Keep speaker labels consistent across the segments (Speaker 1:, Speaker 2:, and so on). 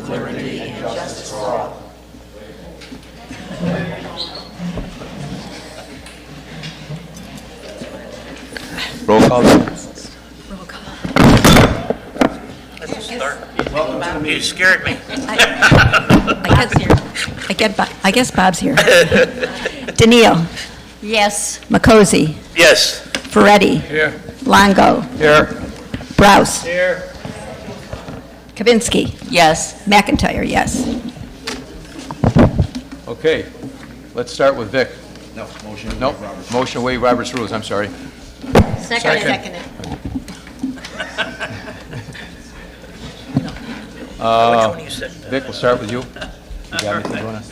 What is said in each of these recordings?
Speaker 1: liberty, and justice for all.
Speaker 2: Roll call.
Speaker 3: Roll call.
Speaker 4: You scared me.
Speaker 3: I guess Bob's here. Daniil.
Speaker 5: Yes.
Speaker 3: Makosi.
Speaker 4: Yes.
Speaker 3: Ferretti.
Speaker 4: Here.
Speaker 3: Longo.
Speaker 4: Here.
Speaker 3: Brous.
Speaker 4: Here.
Speaker 3: Kavinsky.
Speaker 5: Yes.
Speaker 3: McIntyre, yes.
Speaker 2: Okay, let's start with Vic.
Speaker 1: No, motion.
Speaker 2: Nope, motion to waive Robert's rules, I'm sorry.
Speaker 5: Second.
Speaker 4: Which one you said?
Speaker 2: Vic, we'll start with you. You got anything going on?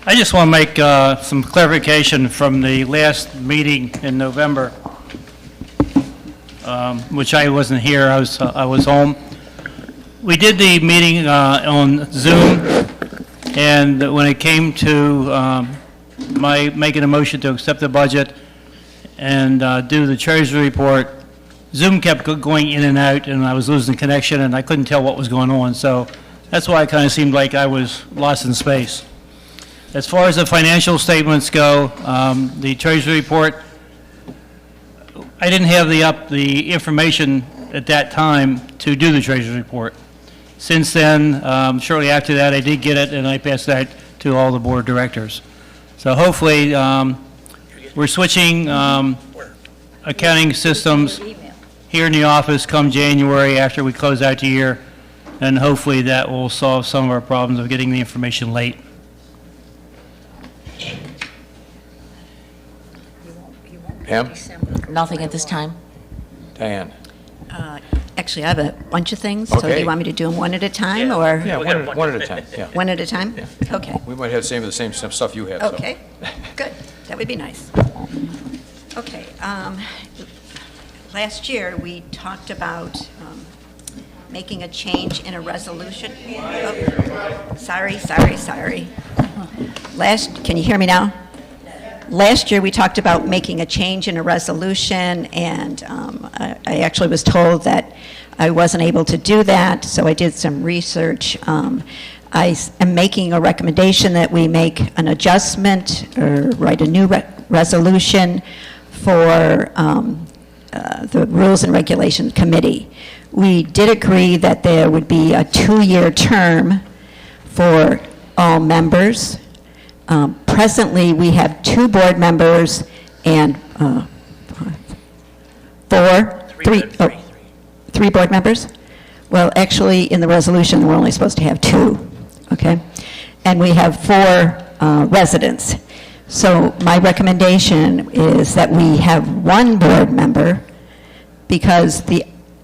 Speaker 6: I just want to make some clarification from the last meeting in November, which I wasn't here. I was home. We did the meeting on Zoom, and when it came to my making a motion to accept the budget and do the treasury report, Zoom kept going in and out, and I was losing connection, and I couldn't tell what was going on. So that's why it kind of seemed like I was lost in space. As far as the financial statements go, the treasury report, I didn't have the information at that time to do the treasury report. Since then, shortly after that, I did get it, and I passed that to all the board directors. So hopefully, we're switching accounting systems here in the office come January after we close out the year, and hopefully that will solve some of our problems of getting the information late.
Speaker 2: Pam?
Speaker 5: Nothing at this time.
Speaker 2: Diane?
Speaker 3: Actually, I have a bunch of things, so do
Speaker 2: Okay.
Speaker 3: you want me to do them one at a time, or
Speaker 2: Yeah,
Speaker 4: We got a
Speaker 2: one
Speaker 4: bunch
Speaker 2: at a
Speaker 4: of
Speaker 2: time,
Speaker 4: minutes.
Speaker 2: yeah.
Speaker 3: one at a time? Okay,
Speaker 2: We might have the same stuff you have, so.
Speaker 3: okay, good, that would be nice. Okay, last year, we talked about making a change in a resolution. Oh, sorry. Can you hear me now? Last year, we talked about making a change in a resolution, and I actually was told that I wasn't able to do that, so I did some research. I am making a recommendation that we make an adjustment or write a new resolution for the Rules and Regulations Committee. We did agree that there would be a 2-year term for all members. Presently, we have 2 board members and three board members? Well, actually, in the resolution, we're only supposed to have 2, okay? And we have 4 residents. So my recommendation is that we have 1 board member, because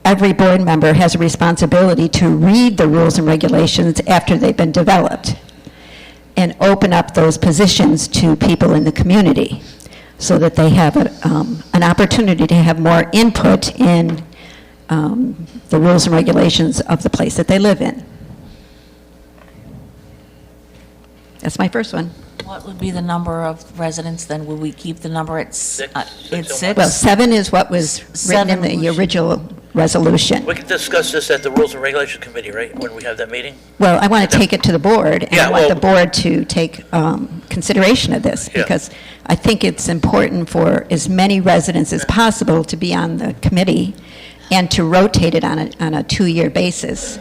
Speaker 3: every board member has a responsibility to read the rules and regulations after they've been developed, and open up those positions to people in the community so that they have an opportunity to have more input in the rules and regulations of the place that they live in. That's my first one.
Speaker 5: What would be the number of residents then? Will we keep the number at
Speaker 4: Six.
Speaker 5: it's 6?
Speaker 3: Well, 7 is what was written in the original resolution.
Speaker 4: We can discuss this at the Rules and Regulations Committee, right, when we have that meeting?
Speaker 3: Well, I want to take it to the board, and
Speaker 4: Yeah,
Speaker 3: I want
Speaker 4: well-
Speaker 3: the board to take consideration of this,
Speaker 4: Yeah.
Speaker 3: because I think it's important for as many residents as possible to be on the committee and to rotate it on a 2-year basis.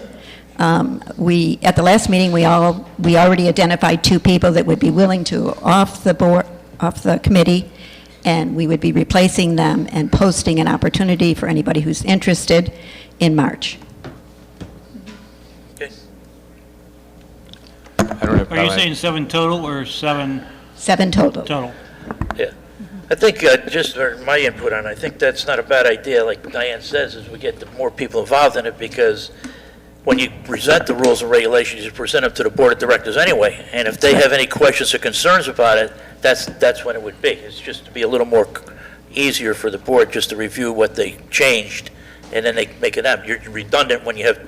Speaker 3: At the last meeting, we already identified 2 people that would be willing to off the committee, and we would be replacing them and posting an opportunity for anybody who's interested in March.
Speaker 4: Okay.
Speaker 2: I don't have.
Speaker 6: Are you saying 7 total or 7
Speaker 3: 7 total.
Speaker 6: total?
Speaker 4: Yeah. I think, just for my input on it, I think that's not a bad idea, like Diane says, is we get more people involved in it, because when you present the rules and regulations, you present them to the board of directors anyway, and if they have any questions or concerns about it, that's when it would be. It's just to be a little more easier for the board just to review what they changed, and then they make it up. You're redundant when you have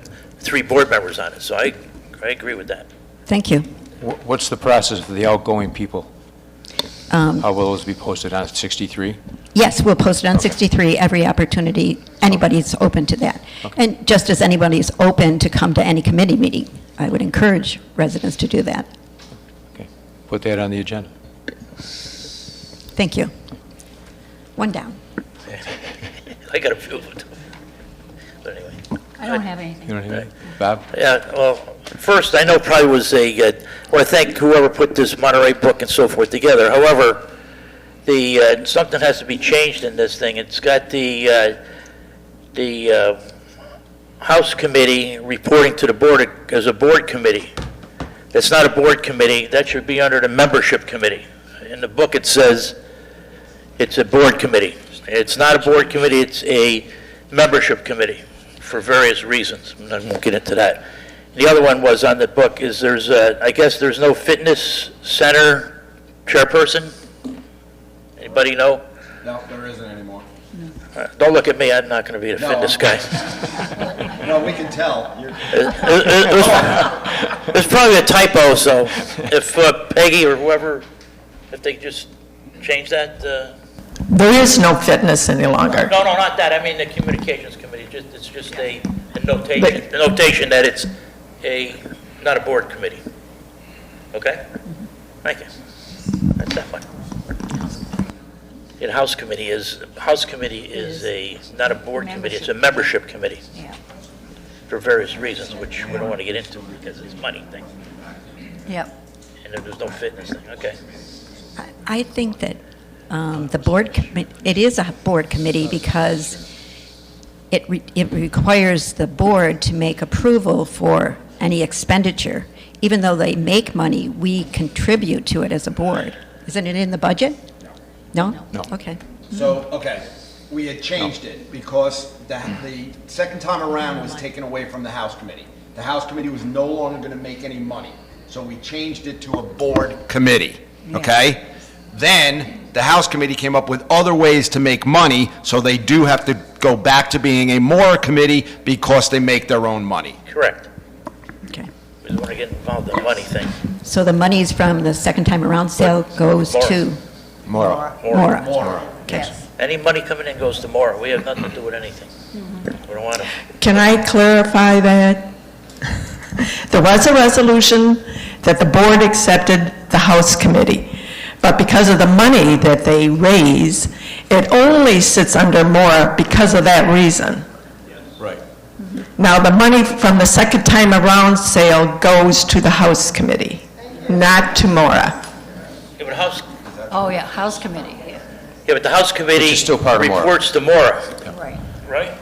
Speaker 4: 3 board members on it, so I agree with that.
Speaker 3: Thank you.
Speaker 2: What's the process for the outgoing people? How will those be posted on 63?
Speaker 3: Yes, we'll post it on 63 every opportunity anybody's open to that. And just as anybody's open to come to any committee meeting, I would encourage residents to do that.
Speaker 2: Okay. Put that on the agenda.
Speaker 3: Thank you. One down.
Speaker 4: I got a few of them. But anyway.
Speaker 5: I don't have anything.
Speaker 2: You don't have anything? Bob?
Speaker 4: Yeah, well, first, I know probably was I want to thank whoever put this Monterey book and so forth together. However, something has to be changed in this thing. It's got the House committee reporting to the board as a board committee. It's not a board committee. That should be under the membership committee. In the book, it says it's a board committee. It's not a board committee. It's a membership committee for various reasons. I won't get into that. The other one was on the book is I guess there's no fitness center chairperson. Anybody know?
Speaker 1: No, there isn't anymore.
Speaker 4: Don't look at me. I'm not going to be the
Speaker 1: No.
Speaker 4: fitness guy.
Speaker 1: No, we can tell.
Speaker 4: It was probably a typo, so if Peggy or whoever, if they just change that.
Speaker 7: There is no fitness any longer.
Speaker 4: No, not that. I mean the communications committee. It's just a notation that it's not a board committee. Okay? Thank you. That's that one. The House committee is not a board committee. It's a membership committee
Speaker 5: Yeah.
Speaker 4: for various reasons, which we don't want to get into because it's money thing.
Speaker 5: Yep.
Speaker 4: And if there's no fitness thing. Okay.
Speaker 3: I think that the board, it is a board committee because it requires the board to make approval for any expenditure. Even though they make money, we contribute to it as a board. Isn't it in the budget? No?
Speaker 2: No.
Speaker 3: Okay.
Speaker 1: So, okay, we had changed it because the second time around was taken away from the House committee. The House committee was no longer going to make any money, so we changed it to a board committee, okay? Then, the House committee came up with other ways to make money, so they do have to go back to being a more committee because they make their own money.
Speaker 4: Correct.
Speaker 3: Okay.
Speaker 4: We don't want to get involved in the money thing.
Speaker 3: So the monies from the second time around sale goes to
Speaker 2: Mora.
Speaker 3: Mora. Okay.
Speaker 4: Any money coming in goes to Mora. We have nothing to do with anything. We don't want to.
Speaker 7: Can I clarify that? There was a resolution that the board accepted the House committee, but because of the money that they raise, it only sits under Mora because of that reason.
Speaker 2: Right.
Speaker 7: Now, the money from the second time around sale goes to the House committee, not to Mora.
Speaker 4: Yeah, but House,
Speaker 5: Oh, yeah, House Committee, yeah.
Speaker 4: yeah, but the House committee
Speaker 2: Which is still part of Mora.
Speaker 4: reports to Mora,
Speaker 5: Right.
Speaker 4: right?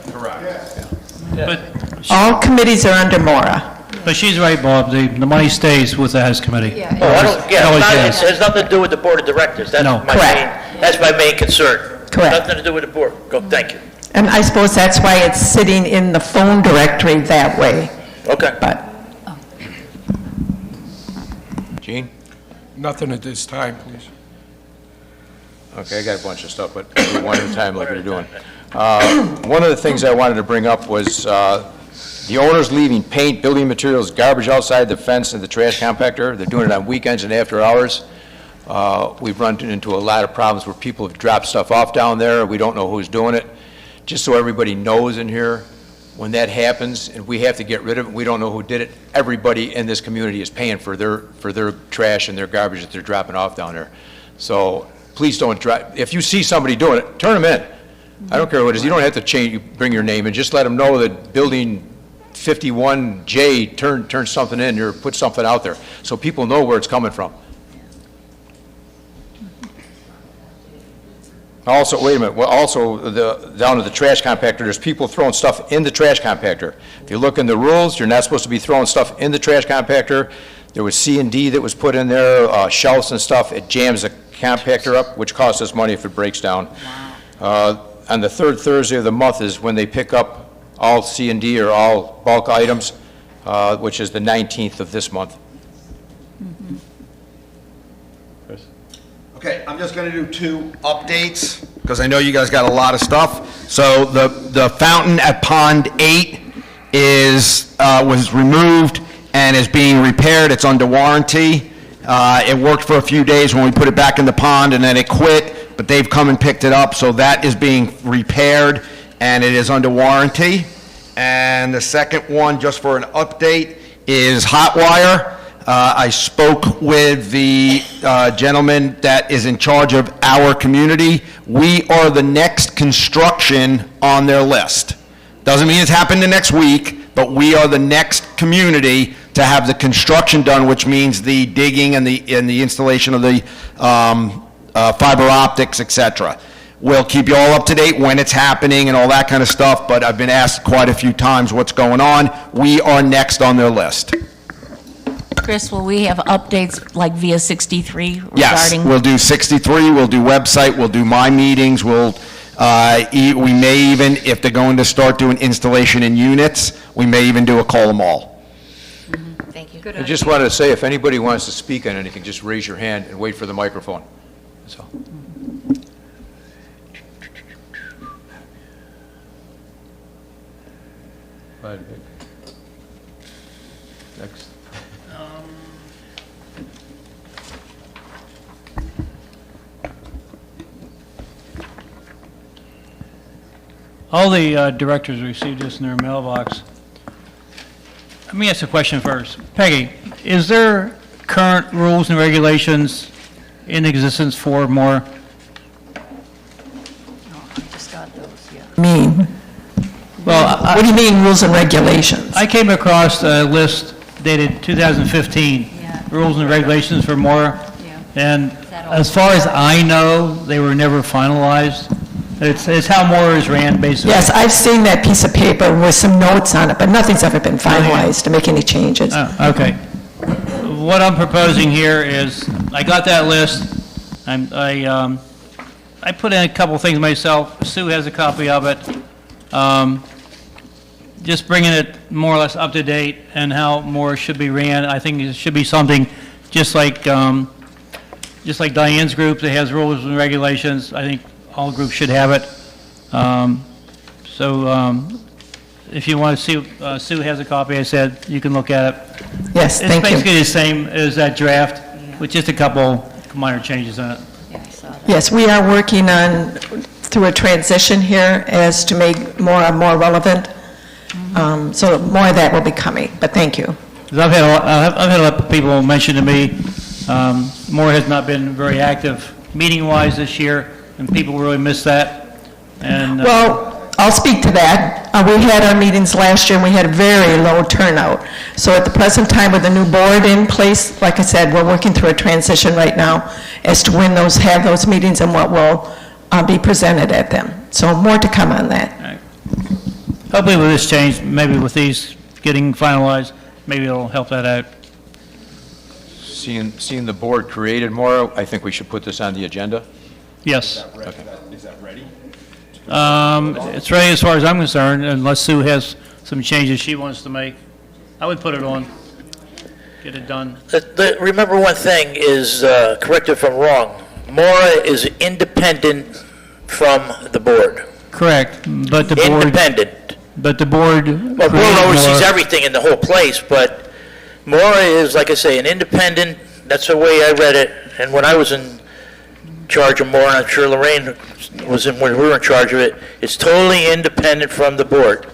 Speaker 6: But
Speaker 7: All committees are under Mora.
Speaker 6: she's right, Bob, the money stays with the House committee.
Speaker 5: Yeah.
Speaker 4: Oh, I don't, yeah,
Speaker 6: Always
Speaker 4: it
Speaker 6: has.
Speaker 4: has nothing to do with the board of directors. That's
Speaker 6: No.
Speaker 4: my
Speaker 7: Correct.
Speaker 4: that's my main concern.
Speaker 7: Correct.
Speaker 4: Nothing to do with the board. Go, thank you.
Speaker 7: And I suppose that's why it's sitting in the phone directory that way,
Speaker 4: Okay.
Speaker 7: but
Speaker 2: Gene?
Speaker 8: Nothing at this time, please.
Speaker 2: Okay, I got a bunch of stuff, but one at a time like we're doing. One of the things I wanted to bring up was the owners leaving paint, building materials, garbage outside the fence and the trash compactor. They're doing it on weekends and after hours. We've run into a lot of problems where people have dropped stuff off down there. We don't know who's doing it. Just so everybody knows in here, when that happens and we have to get rid of it, we don't know who did it, everybody in this community is paying for their trash and their garbage that they're dropping off down there. So please don't if you see somebody doing it, turn them in. I don't care what it is. You don't have to bring your name in. Just let them know that building 51J turned something in or put something out there so people know where it's coming from. Also, wait a minute, well, also, down at the trash compactor, there's people throwing stuff in the trash compactor. If you look in the rules, you're not supposed to be throwing stuff in the trash compactor. There was C&D that was put in there, shelves and stuff. It jams the compactor up, which costs us money if it breaks down. On the third Thursday of the month is when they pick up all C&D or all bulk items, which is the 19th of this month.
Speaker 1: Okay, I'm just going to do two updates, because I know you guys got a lot of stuff. So the fountain at Pond 8 was removed and is being repaired. It's under warranty. It worked for a few days when we put it back in the pond, and then it quit, but they've come and picked it up, so that is being repaired, and it is under warranty. And the second one, just for an update, is Hotwire. I spoke with the gentleman that is in charge of our community. We are the next construction on their list. Doesn't mean it's happened the next week, but we are the next community to have the construction done, which means the digging and the installation of the fiber optics, et cetera. We'll keep you all up to date when it's happening and all that kind of stuff, but I've been asked quite a few times what's going on. We are next on their list.
Speaker 5: Chris, will we have updates like via 63 regarding?
Speaker 1: Yes, we'll do 63, we'll do website, we'll do my meetings, we may even, if they're going to start doing installation in units, we may even do a call them all.
Speaker 5: Thank you.
Speaker 2: I just wanted to say, if anybody wants to speak on anything, just raise your hand and wait for the microphone. That's all. Next.
Speaker 6: All the directors received this in their mailbox. Let me ask a question first. Peggy, is there current rules and regulations in existence for more?
Speaker 7: Mean?
Speaker 6: Well,
Speaker 7: What do you mean, rules and regulations?
Speaker 6: I came across a list dated 2015, rules and regulations for more, and as far as I know, they were never finalized. It's how more is ran, basically.
Speaker 7: Yes, I've seen that piece of paper with some notes on it, but nothing's ever been finalized to make any changes.
Speaker 6: Oh, okay. What I'm proposing here is, I got that list, I put in a couple things myself, Sue has a copy of it, just bringing it more or less up to date and how more should be ran. I think it should be something just like Diane's group that has rules and regulations. I think all groups should have it. If you want to see, Sue has a copy, I said, you can look at it.
Speaker 7: Yes, thank
Speaker 6: It's
Speaker 7: you.
Speaker 6: basically the same as that draft, with just a couple minor changes in it.
Speaker 7: Yes, we are working on, through a transition here, as to make more relevant. So more of that will be coming, but thank you.
Speaker 6: 'Cause I've had a lot of people mention to me, Moore has not been very active meeting-wise this year, and people really miss that. And
Speaker 7: Well, I'll speak to that. We had our meetings last year, and we had a very low turnout. So at the present time, with the new board in place, like I said, we're working through a transition right now as to when have those meetings and what will be presented at them. So more to come on that.
Speaker 6: hopefully with this change, maybe with these getting finalized, maybe it'll help that out.
Speaker 2: Seeing the board created more, I think we should put this on the agenda.
Speaker 6: Yes.
Speaker 1: Is that ready?
Speaker 6: It's ready as far as I'm concerned, unless Sue has some changes she wants to make. I would put it on, get it done.
Speaker 4: Remember one thing is, correct if I'm wrong, Maura is independent from the board.
Speaker 6: Correct, but the board...
Speaker 4: Independent.
Speaker 6: But the board...
Speaker 4: Well, Maura oversees everything in the whole place, but Maura is, like I say, an independent, that's the way I read it, and when I was in charge of Maura, and I'm sure Lorraine was when we were in charge of it, it's totally independent from the board.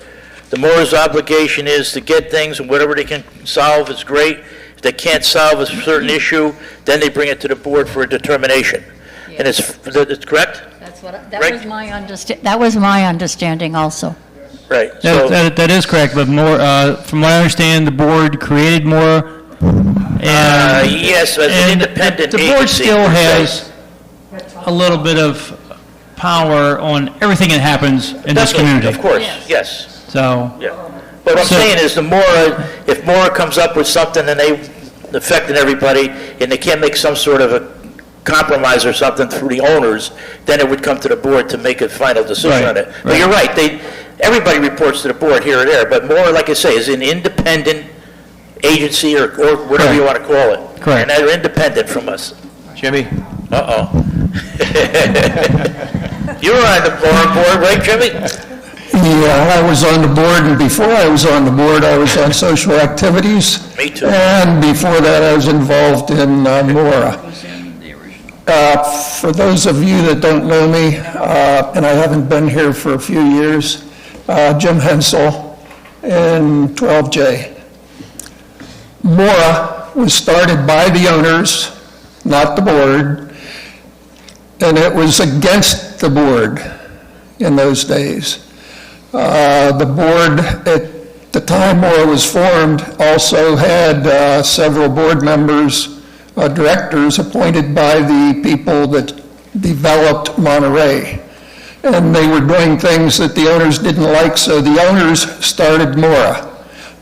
Speaker 4: The Maura's obligation is to get things, and whatever they can solve is great. If they can't solve a certain issue, then they bring it to the board for a determination. And it's correct?
Speaker 9: That's what, that
Speaker 4: Right.
Speaker 9: was my that was my understanding also.
Speaker 4: Right. So,
Speaker 6: That is correct, but more, from what I understand, the board created more, and...
Speaker 4: yes, as an
Speaker 6: and
Speaker 4: independent
Speaker 6: the board
Speaker 4: agency,
Speaker 6: still
Speaker 4: per se.
Speaker 6: has a little bit of power on everything that happens in this
Speaker 4: Definitely,
Speaker 6: community.
Speaker 4: of course, yes.
Speaker 6: So,
Speaker 4: Yeah. But what I'm
Speaker 6: So-
Speaker 4: saying is if Maura comes up with something and affecting everybody, and they can't make some sort of a compromise or something through the owners, then it would come to the board to make a final decision
Speaker 6: Right,
Speaker 4: on it. But
Speaker 6: right.
Speaker 4: you're right, everybody reports to the board here or there, but Maura, like I say, is an independent agency or whatever you want to call it.
Speaker 6: Correct.
Speaker 4: And they're independent from us.
Speaker 2: Jimmy?
Speaker 4: Uh-oh. You were on the board, right, Jimmy?
Speaker 10: Yeah, I was on the board, and before I was on the board, I was on social activities.
Speaker 4: Me too.
Speaker 10: And before that, I was involved in Mora. For those of you that don't know me, and I haven't been here for a few years, Jim Hensel in 12J. Mora was started by the owners, not the board, and it was against the board in those days. The board, at the time Mora was formed, also had several board members, directors appointed by the people that developed Monterey. And they were doing things that the owners didn't like, so the owners started Mora.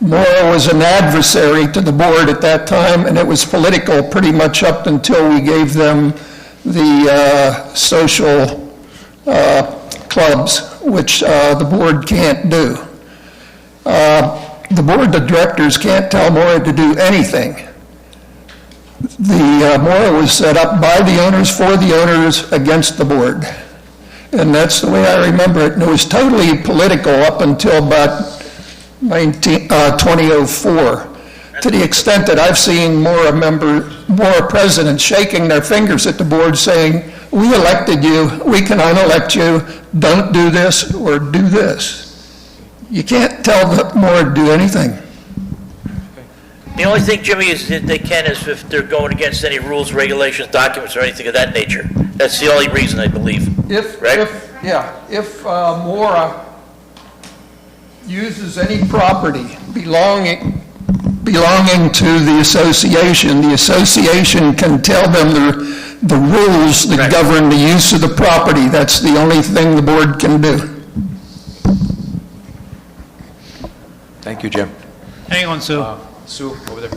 Speaker 10: Mora was an adversary to the board at that time, and it was political pretty much up until we gave them the social clubs, which the board can't do. The board of directors can't tell Mora to do anything. The Mora was set up by the owners, for the owners, against the board. And that's the way I remember it. And it was totally political up until about 2004, to the extent that I've seen Mora presidents shaking their fingers at the board saying, we elected you, we can unelect you, don't do this or do this. You can't tell Mora to do anything.
Speaker 4: The only thing, Jimmy, is that they can is if they're going against any rules, regulations, documents, or anything of that nature. That's the only reason, I believe.
Speaker 10: If Mora uses any property belonging to the association can tell them the rules that govern the use of the property. That's the only thing the board can do.
Speaker 2: Thank you, Jim.
Speaker 6: Hang on, Sue.
Speaker 2: Sue, over there.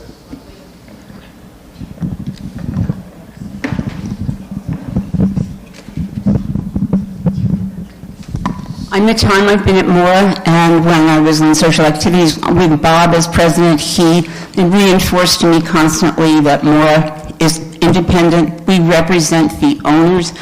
Speaker 11: In the time I've been at Mora, and when I was in social activities with Bob as president, he reinforced to me constantly that Mora is independent. We represent the owners.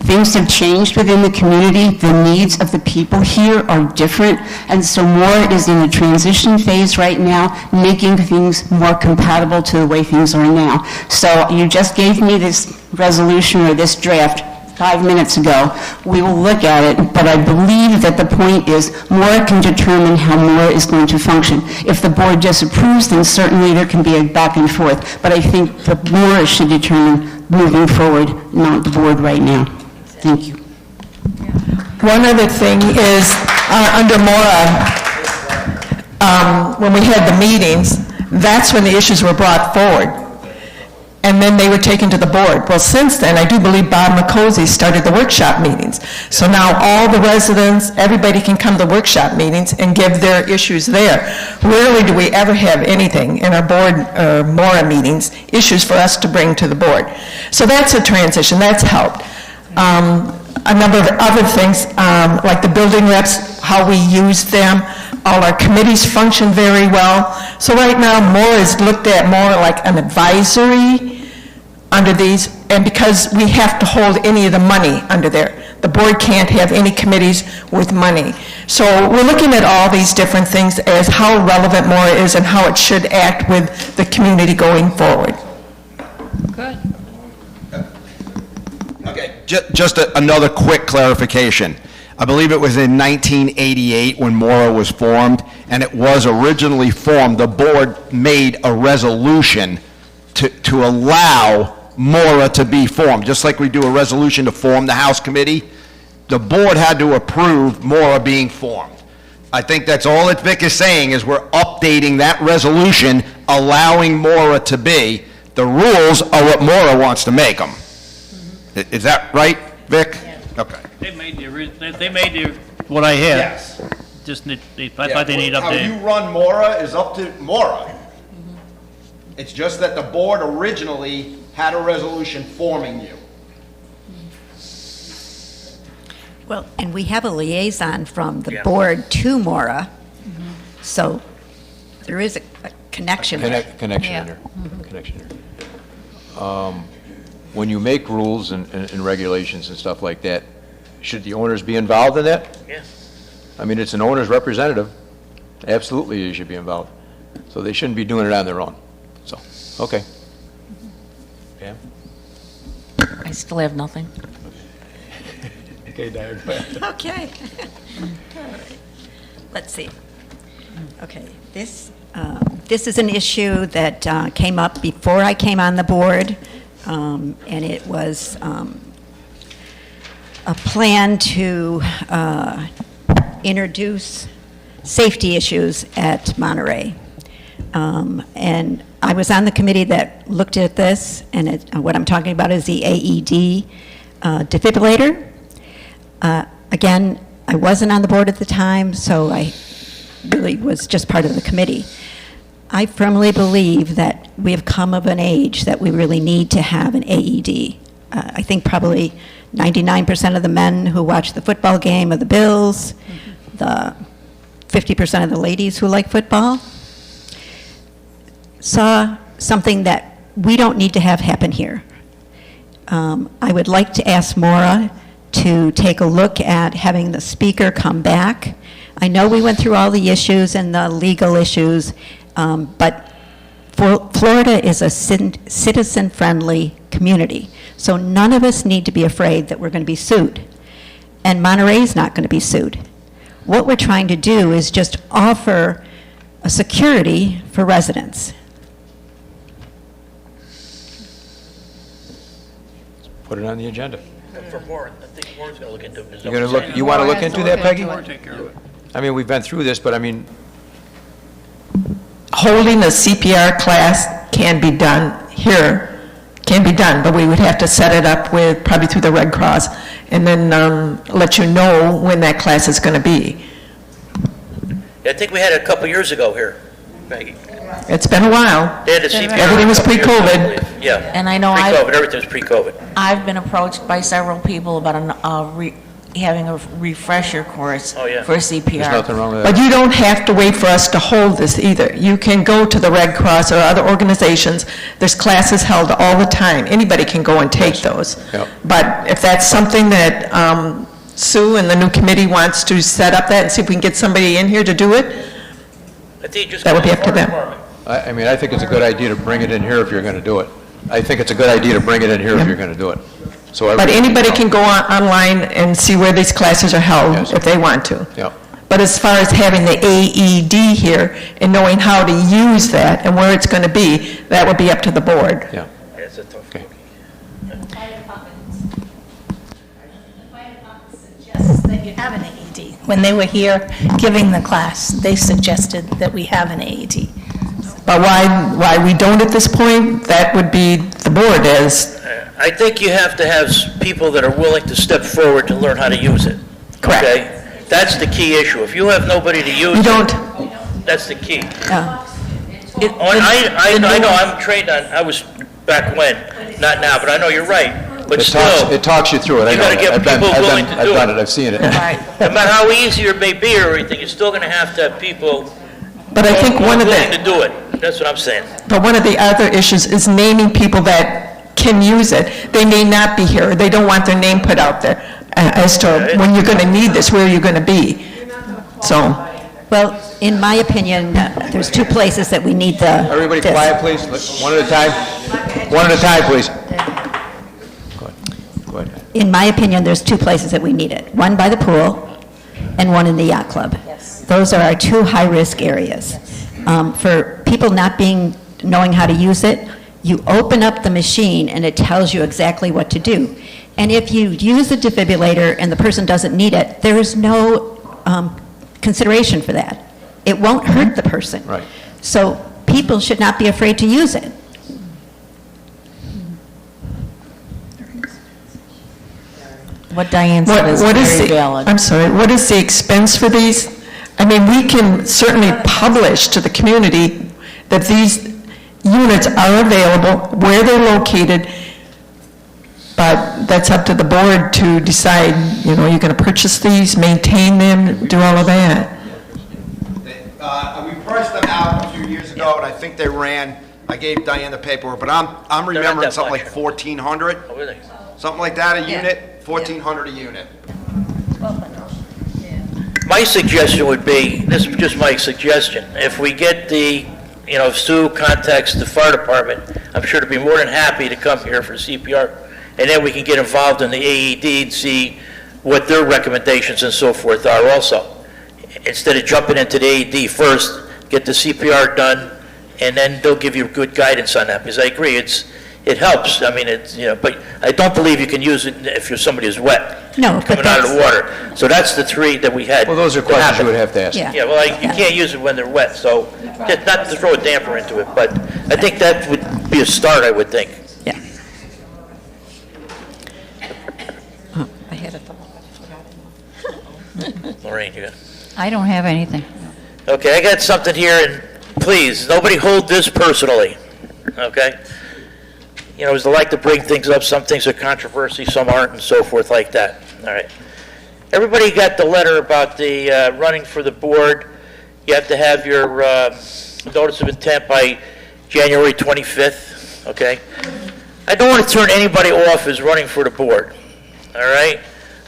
Speaker 11: Things have changed within the community. The needs of the people here are different, and so Mora is in a transition phase right now, making things more compatible to the way things are now. So you just gave me this resolution or this draft 5 minutes ago. We will look at it, but I believe that the point is Mora can determine how Mora is going to function. If the board disapproves, then certainly there can be a back and forth, but I think the Mora should determine moving forward, not the board right now. Thank you.
Speaker 7: One other thing is, under Mora, when we had the meetings, that's when the issues were brought forward. And then they were taken to the board. Well, since then, I do believe Bob McCosey started the workshop meetings. So now all the residents, everybody can come to the workshop meetings and give their issues there. Rarely do we ever have anything in our board or Mora meetings, issues for us to bring to the board. So that's a transition, that's helped. A number of other things, like the building reps, how we use them, all our committees function very well. So right now, Mora is looked at more like an advisory under these, and because we have to hold any of the money under there. The board can't have any committees with money. So we're looking at all these different things as how relevant Mora is and how it should act with the community going forward.
Speaker 5: Good.
Speaker 1: Okay, just another quick clarification. I believe it was in 1988 when Mora was formed, and it was originally formed, the board made a resolution to allow Mora to be formed. Just like we do a resolution to form the House Committee, the board had to approve Mora being formed. I think that's all that Vic is saying, is we're updating that resolution, allowing Mora to be. The rules are what Mora wants to make them. Is that right, Vic? Okay.
Speaker 6: They made what I had.
Speaker 1: Yes.
Speaker 6: Just, I thought they need
Speaker 1: How you
Speaker 6: updated.
Speaker 1: run Mora is up to Mora. It's just that the board originally had a resolution forming you.
Speaker 3: Well, and we have a liaison from the
Speaker 4: Yeah.
Speaker 3: board to Mora, so there is a connection there.
Speaker 2: Connection
Speaker 5: Yeah.
Speaker 2: in there. Connection there. When you make rules and regulations and stuff like that, should the owners be involved in that?
Speaker 4: Yeah.
Speaker 2: I mean, it's an owner's representative. Absolutely, they should be involved. So they shouldn't be doing it on their own. So, okay. Pam?
Speaker 5: I still have nothing.
Speaker 2: Okay, Diane, go ahead.
Speaker 3: Okay. All right. Let's see. Okay, this is an issue that came up before I came on the board, and it was a plan to introduce safety issues at Monterey. And I was on the committee that looked at this, and what I'm talking about is the AED defibrillator. Again, I wasn't on the board at the time, so I really was just part of the committee. I firmly believe that we have come of an age that we really need to have an AED. I think probably 99% of the men who watch the football game of the Bills, the 50% of the ladies who like football, saw something that we don't need to have happen here. I would like to ask Maura to take a look at having the speaker come back. I know we went through all the issues and the legal issues, but Florida is a citizen-friendly community, so none of us need to be afraid that we're going to be sued, and Monterey's not going to be sued. What we're trying to do is just offer a security for residents.
Speaker 2: Put it on the agenda.
Speaker 4: For more, I think Warren's gonna look into it.
Speaker 2: You're gonna look, you wanna look into that, Peggy? I mean, we've been through this, but I mean,
Speaker 7: Holding a CPR class can be done here, can be done, but we would have to set it up with, probably through the Red Cross, and then let you know when that class is going to be.
Speaker 4: I think we had it a couple years ago here, Maggie.
Speaker 7: It's been a while.
Speaker 4: They had the CPR.
Speaker 7: Everything was
Speaker 4: a couple years ago, I
Speaker 7: pre-COVID.
Speaker 4: believe. Yeah.
Speaker 5: And I know
Speaker 4: Pre-COVID, everything was pre-COVID.
Speaker 5: I've been approached by several people about having a refresher course
Speaker 4: Oh, yeah.
Speaker 5: for CPR.
Speaker 2: there's nothing wrong with that.
Speaker 7: But you don't have to wait for us to hold this either. You can go to the Red Cross or other organizations. There's classes held all the time. Anybody can go and take those.
Speaker 2: Yep.
Speaker 7: But if that's something that Sue and the new committee wants to set up that and see if we can get somebody in here to do it,
Speaker 4: I think you just
Speaker 7: That would be
Speaker 4: call
Speaker 7: up to
Speaker 4: the fire
Speaker 7: them.
Speaker 4: department.
Speaker 2: I mean, I think it's a good idea to bring it in here if you're gonna do it. I think it's a good idea to bring it in here if you're gonna do it. So
Speaker 7: but
Speaker 2: everybody
Speaker 7: anybody
Speaker 2: know.
Speaker 7: can go online and see where these classes are held
Speaker 2: Yes.
Speaker 7: if they want to.
Speaker 2: Yep.
Speaker 7: But as far as having the AED here and knowing how to use that and where it's going to be, that would be up to the board.
Speaker 2: Yeah.
Speaker 4: Yeah, it's a tough
Speaker 2: Okay.
Speaker 12: The fire department suggests that you have an AED. When they were here giving the class, they suggested that we have an AED.
Speaker 7: But why we don't at this point, that would be the board as,
Speaker 4: I think you have to have people that are willing to step forward to learn how to use it.
Speaker 7: Correct.
Speaker 4: Okay? That's the key issue. If you have nobody to use
Speaker 7: you
Speaker 4: it,
Speaker 7: don't,
Speaker 4: that's the key.
Speaker 3: Uh,
Speaker 4: I know, I'm trained on, I was back when, not now, but I know you're right. But still,
Speaker 2: It talks you through it, I
Speaker 4: you
Speaker 2: know.
Speaker 4: gotta get
Speaker 2: I've been-
Speaker 4: people
Speaker 2: I've
Speaker 4: willing
Speaker 2: been-
Speaker 4: to do
Speaker 2: I've done
Speaker 4: it.
Speaker 2: it, I've seen it.
Speaker 4: no matter how easy it may be or everything, you're still gonna have to have people
Speaker 7: but I think one of
Speaker 4: willing to
Speaker 7: the,
Speaker 4: do it. That's what I'm saying.
Speaker 7: but one of the other issues is naming people that can use it. They may not be here, they don't want their name put out there as to when you're going to need this, where you're going to be. So,
Speaker 3: Well, in my opinion, there's two places that we need the...
Speaker 2: Everybody
Speaker 3: this.
Speaker 2: quiet, please. One at a time. One at a time, please. Go ahead. Go ahead.
Speaker 3: In my opinion, there's two places that we need it. One by the pool and one in the yacht club. Those are our two high-risk areas. For people not knowing how to use it, you open up the machine and it tells you exactly what to do. And if you use the defibrillator and the person doesn't need it, there is no consideration for that. It won't hurt the person.
Speaker 2: Right.
Speaker 3: So people should not be afraid to use it.
Speaker 5: What Diane said is
Speaker 7: what is
Speaker 5: very
Speaker 7: the,
Speaker 5: valid.
Speaker 7: I'm sorry, what is the expense for these? I mean, we can certainly publish to the community that these units are available, where they're located, but that's up to the board to decide, you know, you're going to purchase these, maintain them, do all of that.
Speaker 1: We priced them out a few years ago, and I think they ran, I gave Diane the paperwork, but I'm remembering
Speaker 4: that
Speaker 1: something
Speaker 4: much.
Speaker 1: like 1,400,
Speaker 4: Oh, really?
Speaker 1: something like that a unit, 1,400 a unit.
Speaker 4: My suggestion would be, this is just my suggestion, if we get if Sue contacts the fire department, I'm sure to be more than happy to come here for CPR and then we can get involved in the AED and see what their recommendations and so forth are also. Instead of jumping into the AED first, get the CPR done, and then they'll give you good guidance on that, because I agree, it helps. I mean, but I don't believe you can use it if somebody is wet.
Speaker 3: No,
Speaker 4: coming out of the water. So that's the three that we had.
Speaker 2: Well, those are
Speaker 4: that
Speaker 2: questions you
Speaker 4: happened.
Speaker 2: would have to ask.
Speaker 4: Yeah, well, you can't use it when they're wet, so just not to throw a damper into it, but I think that would be a start, I would think.
Speaker 3: Yeah. Oh, I had it.
Speaker 4: Lorraine, you got
Speaker 9: I don't have anything.
Speaker 4: Okay, I got something here, and please, nobody hold this personally, okay? You know, I like to bring things up, some things are controversy, some aren't, and so forth like that, all right? Everybody got the letter about the running for the board. You have to have your notice of intent by January 25th, okay? I don't want to turn anybody off as running for the board, all right?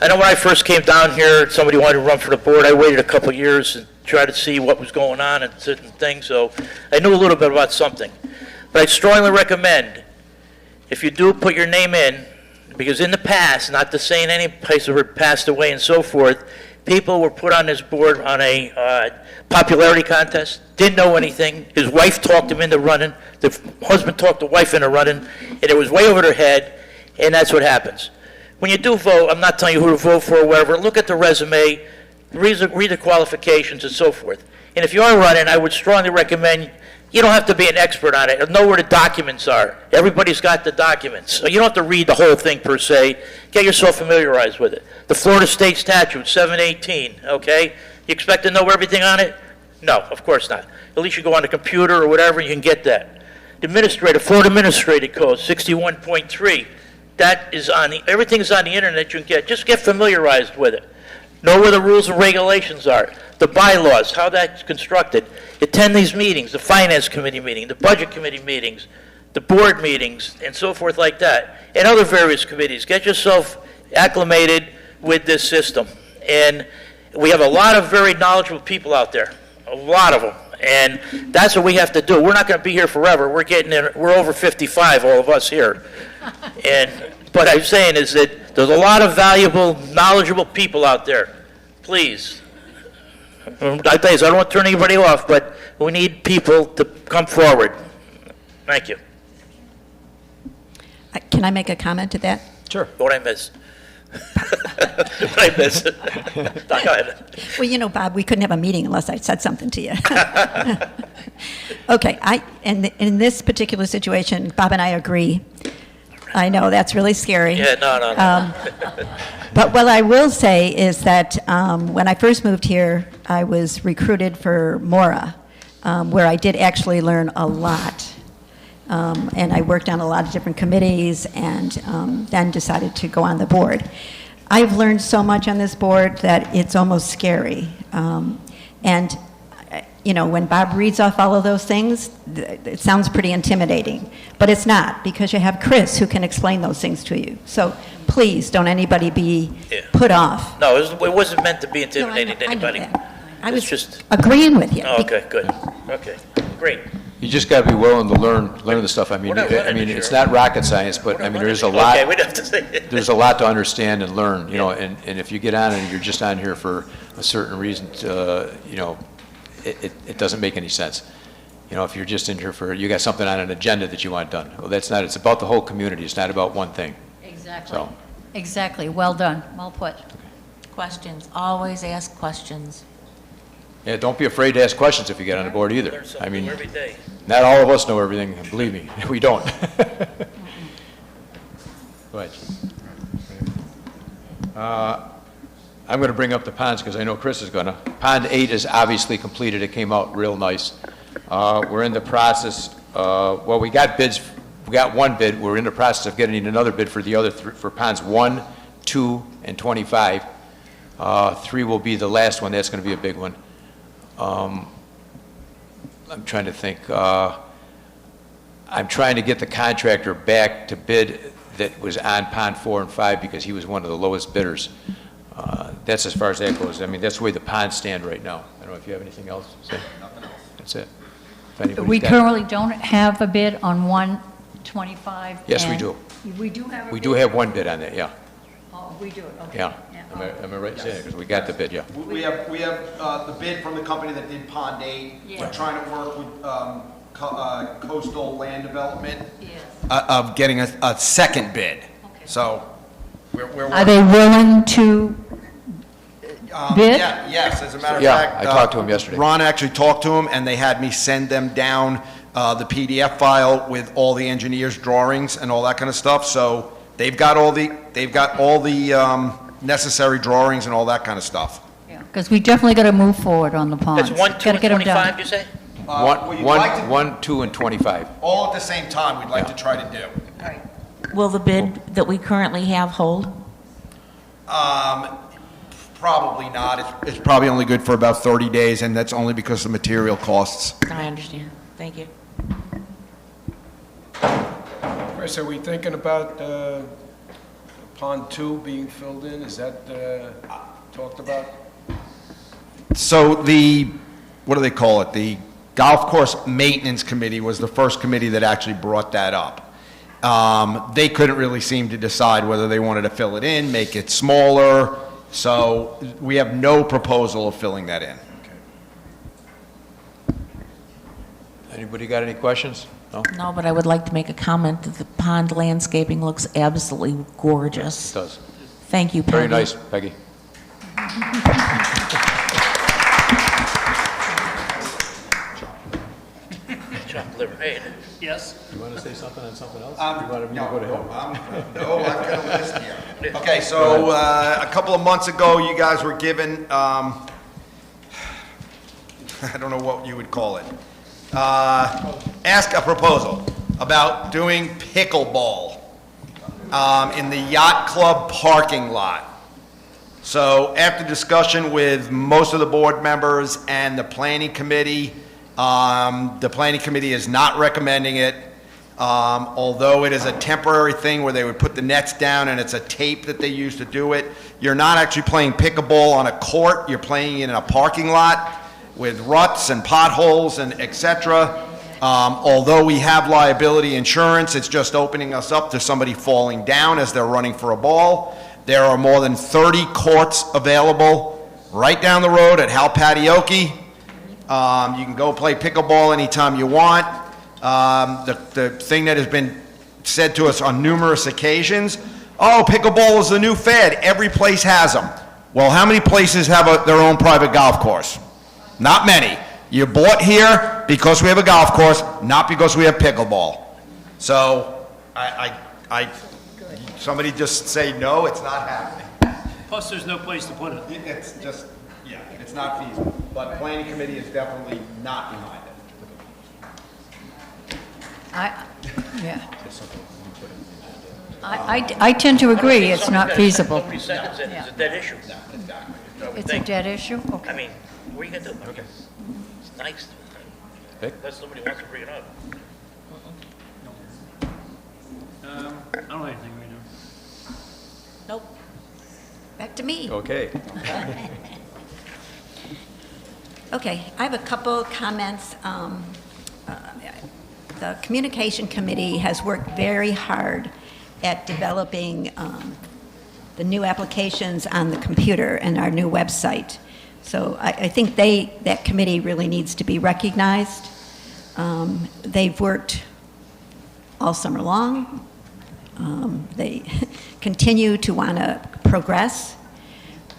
Speaker 4: I know when I first came down here, somebody wanted to run for the board. I waited a couple years and tried to see what was going on and certain things, so I knew a little bit about something. But I strongly recommend, if you do put your name in, because in the past, not to say in any place where it passed away and so forth, people were put on this board on a popularity contest, didn't know anything. His wife talked him into running, the husband talked the wife into running, and it was way over their head, and that's what happens. When you do vote, I'm not telling you who to vote for or whatever, look at the resume, read the qualifications and so forth. And if you are running, I would strongly recommend, you don't have to be an expert on it, know where the documents are. Everybody's got the documents. So you don't have to read the whole thing per se. Get yourself familiarized with it. The Florida State Statute, 718, okay? You expect to know everything on it? No, of course not. At least you go on the computer or whatever, and you can get that. The Florida Administrative Code, 61.3. That is everything is on the internet you can get. Just get familiarized with it. Know where the rules and regulations are, the bylaws, how that's constructed. Attend these meetings, the Finance Committee meeting, the Budget Committee meetings, the board meetings, and so forth like that, and other various committees. Get yourself acclimated with this system. And we have a lot of very knowledgeable people out there, a lot of them. And that's what we have to do. We're not going to be here forever. We're over 55, all of us here. And what I'm saying is that there's a lot of valuable, knowledgeable people out there. Please. I tell you, I don't want to turn anybody off, but we need people to come forward. Thank you.
Speaker 3: Can I make a comment to that?
Speaker 2: Sure.
Speaker 4: What I miss? What I miss? Go ahead.
Speaker 3: Well, you know, Bob, we couldn't have a meeting unless I said something to you. Okay, in this particular situation, Bob and I agree. I know, that's really scary.
Speaker 4: Yeah, no.
Speaker 3: But what I will say is that when I first moved here, I was recruited for Mora, where I did actually learn a lot. And I worked on a lot of different committees and then decided to go on the board. I've learned so much on this board that it's almost scary. And, you know, when Bob reads off all of those things, it sounds pretty intimidating. But it's not, because you have Chris who can explain those things to you. So please, don't anybody be put off.
Speaker 4: No, it wasn't meant to be intimidating to anybody.
Speaker 3: I was just agreeing with you.
Speaker 4: Oh, okay, good. Okay, great.
Speaker 2: You just got to be willing to learn the stuff. I mean, it's not rocket science, but I mean, there's a lot.
Speaker 4: Okay, we'd have to say it.
Speaker 2: There's a lot to understand and learn, you know, and if you get on and you're just on here for a certain reason, you know, it doesn't make any sense. You know, if you're just in here you got something on an agenda that you want done. Well, that's not, it's about the whole community. It's not about one thing.
Speaker 9: Exactly.
Speaker 2: So.
Speaker 9: Exactly. Well done. Well put.
Speaker 5: Questions, always ask questions.
Speaker 2: Yeah, don't be afraid to ask questions if you get on the board either. I mean,
Speaker 4: every day.
Speaker 2: not all of us know everything, believe me, we don't. Go ahead. I'm going to bring up the ponds because I know Chris is going to. Pond 8 is obviously completed. It came out real nice. We're in the process, well, we got bids. We got one bid. We're in the process of getting another bid for the other for ponds 1, 2, and 25. 3 will be the last one. That's going to be a big one. I'm trying to think. I'm trying to get the contractor back to bid that was on pond 4 and 5 because he was one of the lowest bidders. That's as far as that goes. I mean, that's the way the ponds stand right now. I don't know if you have anything else to say. Nothing else. That's it.
Speaker 9: We currently don't have a bid on 1, 25?
Speaker 2: Yes, we
Speaker 9: and-
Speaker 2: do.
Speaker 9: We do have a
Speaker 2: We
Speaker 9: bid?
Speaker 2: do have one bid on that, yeah.
Speaker 9: Oh, we do, okay.
Speaker 2: Yeah. Am I right saying it? Because we got the bid, yeah.
Speaker 1: We have the bid from the company that did Pond 8.
Speaker 9: Yeah.
Speaker 1: We're trying to work with coastal land development
Speaker 9: Yes.
Speaker 1: of getting a second bid. So we're
Speaker 9: Are they willing to bid?
Speaker 1: Yes, as a matter of
Speaker 2: Yeah,
Speaker 1: fact.
Speaker 2: I talked to him yesterday.
Speaker 1: Ron actually talked to him, and they had me send them down the PDF file with all the engineers' drawings and all that kind of stuff. So they've got all the necessary drawings and all that kind of stuff.
Speaker 9: Because we definitely got to move forward on the ponds.
Speaker 4: That's 1, 2,
Speaker 9: Gotta
Speaker 4: and
Speaker 9: get 'em done.
Speaker 4: 25, you say?
Speaker 2: One, 2, and 25.
Speaker 1: All at the same time, we'd like to try to do.
Speaker 5: Will the bid that we currently have hold?
Speaker 1: Probably not. It's probably only good for about 30 days, and that's only because of material costs.
Speaker 5: I understand. Thank you.
Speaker 8: Chris, are we thinking about Pond 2 being filled in? Is that talked about?
Speaker 1: So what do they call it? The Golf Course Maintenance Committee was the first committee that actually brought that up. They couldn't really seem to decide whether they wanted to fill it in, make it smaller, so we have no proposal of filling that in.
Speaker 2: Anybody got any questions? No? It
Speaker 5: No, but I would like to make a comment that the pond landscaping looks absolutely gorgeous.
Speaker 2: does.
Speaker 5: Thank you, Peggy.
Speaker 2: Very nice, Peggy.
Speaker 4: Chopped liver, hey.
Speaker 6: Yes?
Speaker 2: You want to say something on something else?
Speaker 1: No, I've got a list here. Okay, so a couple of months ago, you guys were given, I don't know what you would call it, ask a proposal about doing pickleball in the yacht club parking lot. So after discussion with most of the board members and the planning committee is not recommending it. Although it is a temporary thing where they would put the nets down and it's a tape that they use to do it. You're not actually playing pickleball on a court, you're playing in a parking lot with ruts and potholes and et cetera. Although we have liability insurance, it's just opening us up to somebody falling down as they're running for a ball. There are more than 30 courts available right down the road at Hal Patioki. You can go play pickleball anytime you want. The thing that has been said to us on numerous occasions, oh, pickleball is the new fad. Every place has them. Well, how many places have their own private golf course? Not many. You bought here because we have a golf course, not because we have pickleball. So, somebody just say, no, it's not happening.
Speaker 6: Plus, there's no place to put it.
Speaker 1: It's just, it's not feasible. But planning committee is definitely not behind it.
Speaker 9: I tend to agree, it's not feasible.
Speaker 4: Nobody seconds it, it's a dead issue.
Speaker 9: It's a dead issue? Okay.
Speaker 4: I mean, what are you gonna do? Okay. It's nice.
Speaker 2: Vic?
Speaker 4: Unless somebody wants to bring it up.
Speaker 6: I don't have anything right now.
Speaker 5: Nope.
Speaker 3: Back to me.
Speaker 2: Okay.
Speaker 3: Okay, I have a couple comments. The Communication Committee has worked very hard at developing the new applications on the computer and our new website. So I think that committee really needs to be recognized. They've worked all summer long. They continue to want to progress.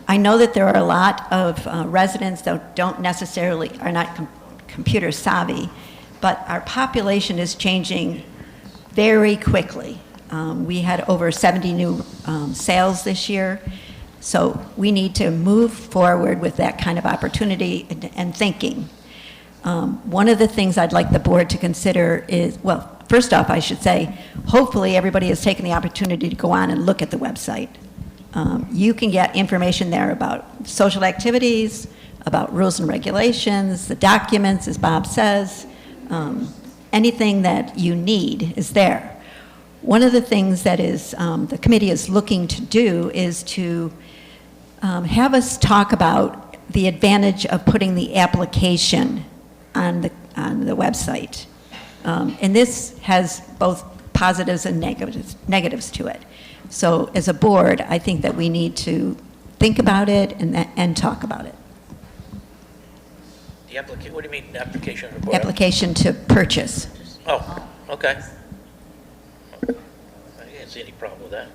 Speaker 3: I know that there are a lot of residents that are not computer savvy, but our population is changing very quickly. We had over 70 new sales this year, so we need to move forward with that kind of opportunity and thinking. One of the things I'd like the board to consider is, well, first off, I should say, hopefully everybody has taken the opportunity to go on and look at the website. You can get information there about social activities, about rules and regulations, the documents, as Bob says. Anything that you need is there. One of the things that the committee is looking to do is to have us talk about the advantage of putting the application on the website. And this has both positives and negatives to it. So as a board, I think that we need to think about it and talk about it.
Speaker 4: The application, what do you mean, application of the board?
Speaker 3: Application to purchase.
Speaker 4: Oh, okay. I can't see any problem with that.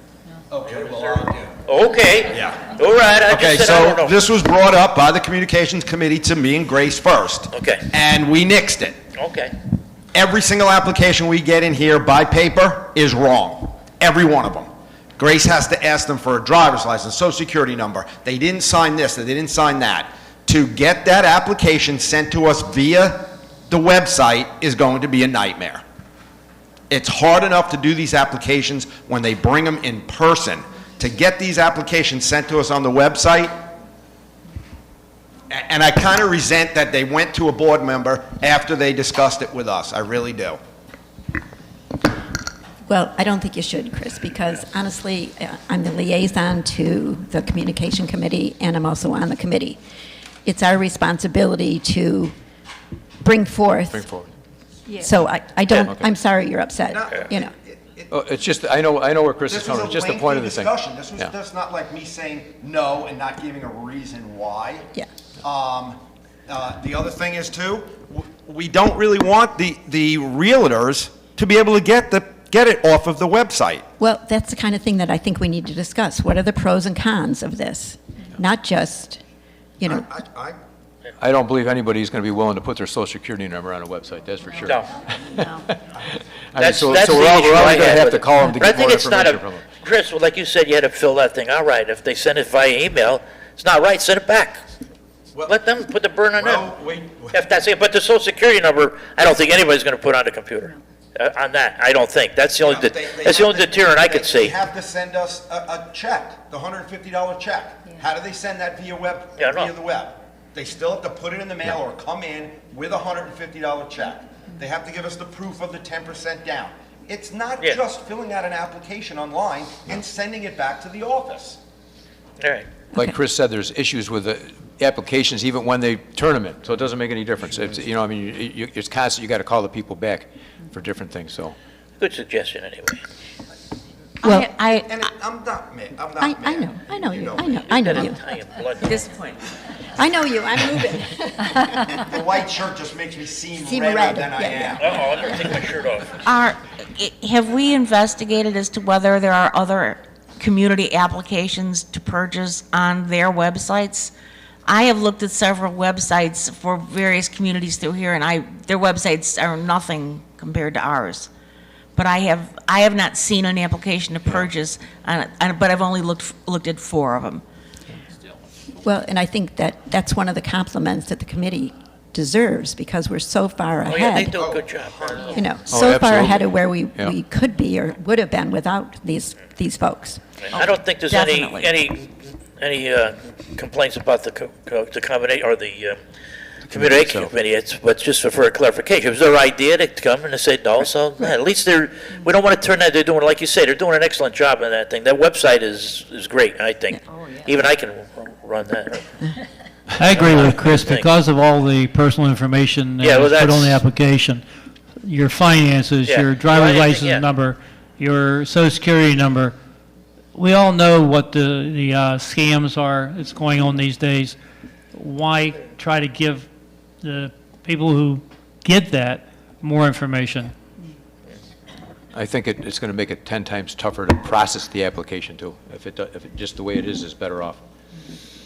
Speaker 1: Okay, well, I do.
Speaker 4: Okay.
Speaker 1: Yeah.
Speaker 4: All right, I
Speaker 1: Okay,
Speaker 4: just said I don't
Speaker 1: so
Speaker 4: know.
Speaker 1: this was brought up by the Communications Committee to me and Grace first.
Speaker 4: Okay.
Speaker 1: And we nixed it.
Speaker 4: Okay.
Speaker 1: Every single application we get in here by paper is wrong. Every one of them. Grace has to ask them for a driver's license, social security number. They didn't sign this, they didn't sign that. To get that application sent to us via the website is going to be a nightmare. It's hard enough to do these applications when they bring them in person. To get these applications sent to us on the website, and I kind of resent that they went to a board member after they discussed it with us. I really do.
Speaker 3: Well, I don't think you should, Chris, because honestly, I'm the liaison to the Communication Committee, and I'm also on the committee. It's our responsibility to bring forth. So I don't,
Speaker 2: Okay.
Speaker 3: I'm sorry you're upset, you know.
Speaker 2: Oh, it's just, I know where Chris is
Speaker 1: This was
Speaker 2: coming,
Speaker 1: a
Speaker 2: just the point of the
Speaker 1: lengthy
Speaker 2: thing.
Speaker 1: discussion. This was
Speaker 2: Yeah.
Speaker 1: just not like me saying no and not giving a reason why.
Speaker 3: Yeah.
Speaker 1: The other thing is too, we don't really want the realtors to be able to get it off of the website.
Speaker 3: Well, that's the kind of thing that I think we need to discuss. What are the pros and cons of this? Not just, you know,
Speaker 2: I don't believe anybody's going to be willing to put their social security number on a website, that's for sure.
Speaker 4: No.
Speaker 2: I mean, so
Speaker 4: That's
Speaker 2: we're
Speaker 4: the
Speaker 2: all
Speaker 4: issue
Speaker 2: going
Speaker 4: I
Speaker 2: to
Speaker 4: had
Speaker 2: have
Speaker 4: with
Speaker 2: to
Speaker 4: it.
Speaker 2: call them to
Speaker 4: But I
Speaker 2: get
Speaker 4: think
Speaker 2: more
Speaker 4: it's not
Speaker 2: information from them.
Speaker 4: Chris, well, like you said, you had to fill that thing. All right, if they send it via email, it's not right, send it back. Let them put the burden on them. If that's it, but the social security number, I don't think anybody's going to put on the computer. On that, I don't think. That's the only, that's the only deterrent I could
Speaker 1: They
Speaker 4: see.
Speaker 1: have to send us a check, the $150 check. How do they send that via the web? They still have to put it in the mail or come in with a $150 check. They have to give us the proof of the 10% down. It's not
Speaker 4: Yeah.
Speaker 1: just filling out an application online and sending it back to the office.
Speaker 4: All right.
Speaker 2: Like Chris said, there's issues with the applications even when they turn them in, so it doesn't make any difference. It's, you know, I mean, it's constant, you got to call the people back for different things, so.
Speaker 4: Good suggestion, anyway.
Speaker 3: well,
Speaker 1: And I'm not mad. I'm not
Speaker 3: I
Speaker 1: mad.
Speaker 3: know, I know you,
Speaker 1: me.
Speaker 3: I know you.
Speaker 4: I am blood.
Speaker 5: Disappointing.
Speaker 3: I know you, I'm moving.
Speaker 1: The white shirt just makes me seem
Speaker 3: Seem
Speaker 1: redder
Speaker 3: red,
Speaker 1: than I
Speaker 3: yeah,
Speaker 1: am.
Speaker 4: Uh-oh, I'm going to take my shirt off.
Speaker 5: Have we investigated as to whether there are other community applications to purchase on their websites? I have looked at several websites for various communities through here, and their websites are nothing compared to ours. But I have not seen an application to purchase, but I've only looked at 4 of them.
Speaker 3: Well, and I think that's one of the compliments that the committee deserves, because we're so far
Speaker 4: Oh, yeah, they
Speaker 3: ahead,
Speaker 4: do a good job.
Speaker 3: you know, so far ahead
Speaker 2: absolutely.
Speaker 3: of where we
Speaker 2: Yeah.
Speaker 3: could be or would have been without these folks.
Speaker 4: I don't think there's any
Speaker 5: Definitely.
Speaker 4: complaints about the combination, or the communication
Speaker 2: itself.
Speaker 4: committee. But just for a clarification, it was their idea to come and to say no, so at least we don't want to turn that, they're doing, like you say, they're doing an excellent job on that thing. That website is great, I think. Even I can run that.
Speaker 6: I agree with Chris,
Speaker 4: Thank you.
Speaker 6: because of all the personal information
Speaker 4: Yeah, well,
Speaker 6: that's put on the
Speaker 4: that's-
Speaker 6: application, your finances,
Speaker 4: Yeah,
Speaker 6: your
Speaker 4: well,
Speaker 6: driver's
Speaker 4: anything,
Speaker 6: license
Speaker 4: yeah.
Speaker 6: number, your social security number, we all know what the scams are that's going on these days. Why try to give the people who get that more information?
Speaker 2: I think it's going to make it 10 times tougher to process the application too. If it just the way it is better off.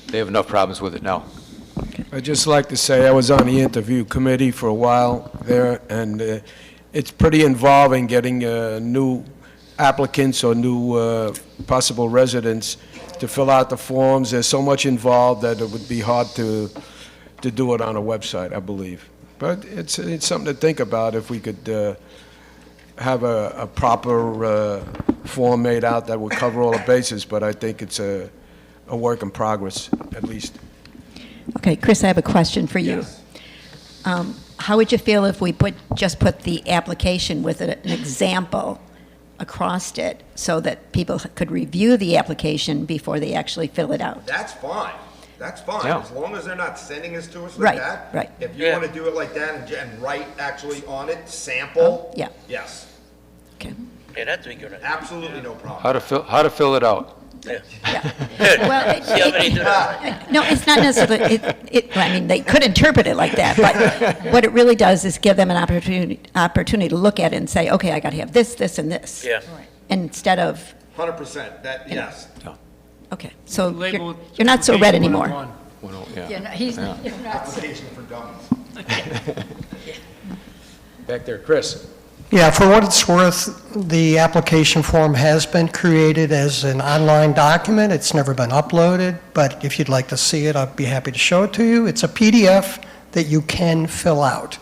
Speaker 2: They have enough problems with it now.
Speaker 8: I'd just like to say I was on the interview committee for a while there, and it's pretty involving getting new applicants or new possible residents to fill out the forms. There's so much involved that it would be hard to do it on a website, I believe. But it's something to think about if we could have a proper form made out that would cover all the bases, but I think it's a work in progress, at least.
Speaker 3: Okay, Chris, I have a question for you. How would you feel if we just put the application with an example across it so that people could review the application before they actually fill it out?
Speaker 1: That's fine. That's fine,
Speaker 2: Yeah.
Speaker 1: as long as they're not sending this to us
Speaker 3: Right,
Speaker 1: like that.
Speaker 3: right.
Speaker 1: If you
Speaker 4: Yeah.
Speaker 1: want to do it like that and write actually on it, sample.
Speaker 3: Yeah.
Speaker 1: Yes.
Speaker 3: Okay.
Speaker 4: Yeah, that'd be good.
Speaker 1: Absolutely no problem.
Speaker 2: How to fill it out.
Speaker 4: Yeah.
Speaker 3: Good. Well,
Speaker 4: See how many do that?
Speaker 3: no, it's not necessarily, I mean, they could interpret it like that, but what it really does is give them an opportunity to look at it and say, okay, I got to have this, this, and this.
Speaker 4: Yeah.
Speaker 3: Instead of,
Speaker 1: 100%, that, yes.
Speaker 3: okay, so
Speaker 6: Label
Speaker 3: you're not so red
Speaker 6: application
Speaker 3: anymore.
Speaker 6: 101.
Speaker 2: Yeah.
Speaker 9: Yeah, no, he's, you're not,
Speaker 1: Application for dummies.
Speaker 2: Back there, Chris.
Speaker 13: Yeah, for what it's worth, the application form has been created as an online document. It's never been uploaded, but if you'd like to see it, I'd be happy to show it to you. It's a PDF that you can fill out.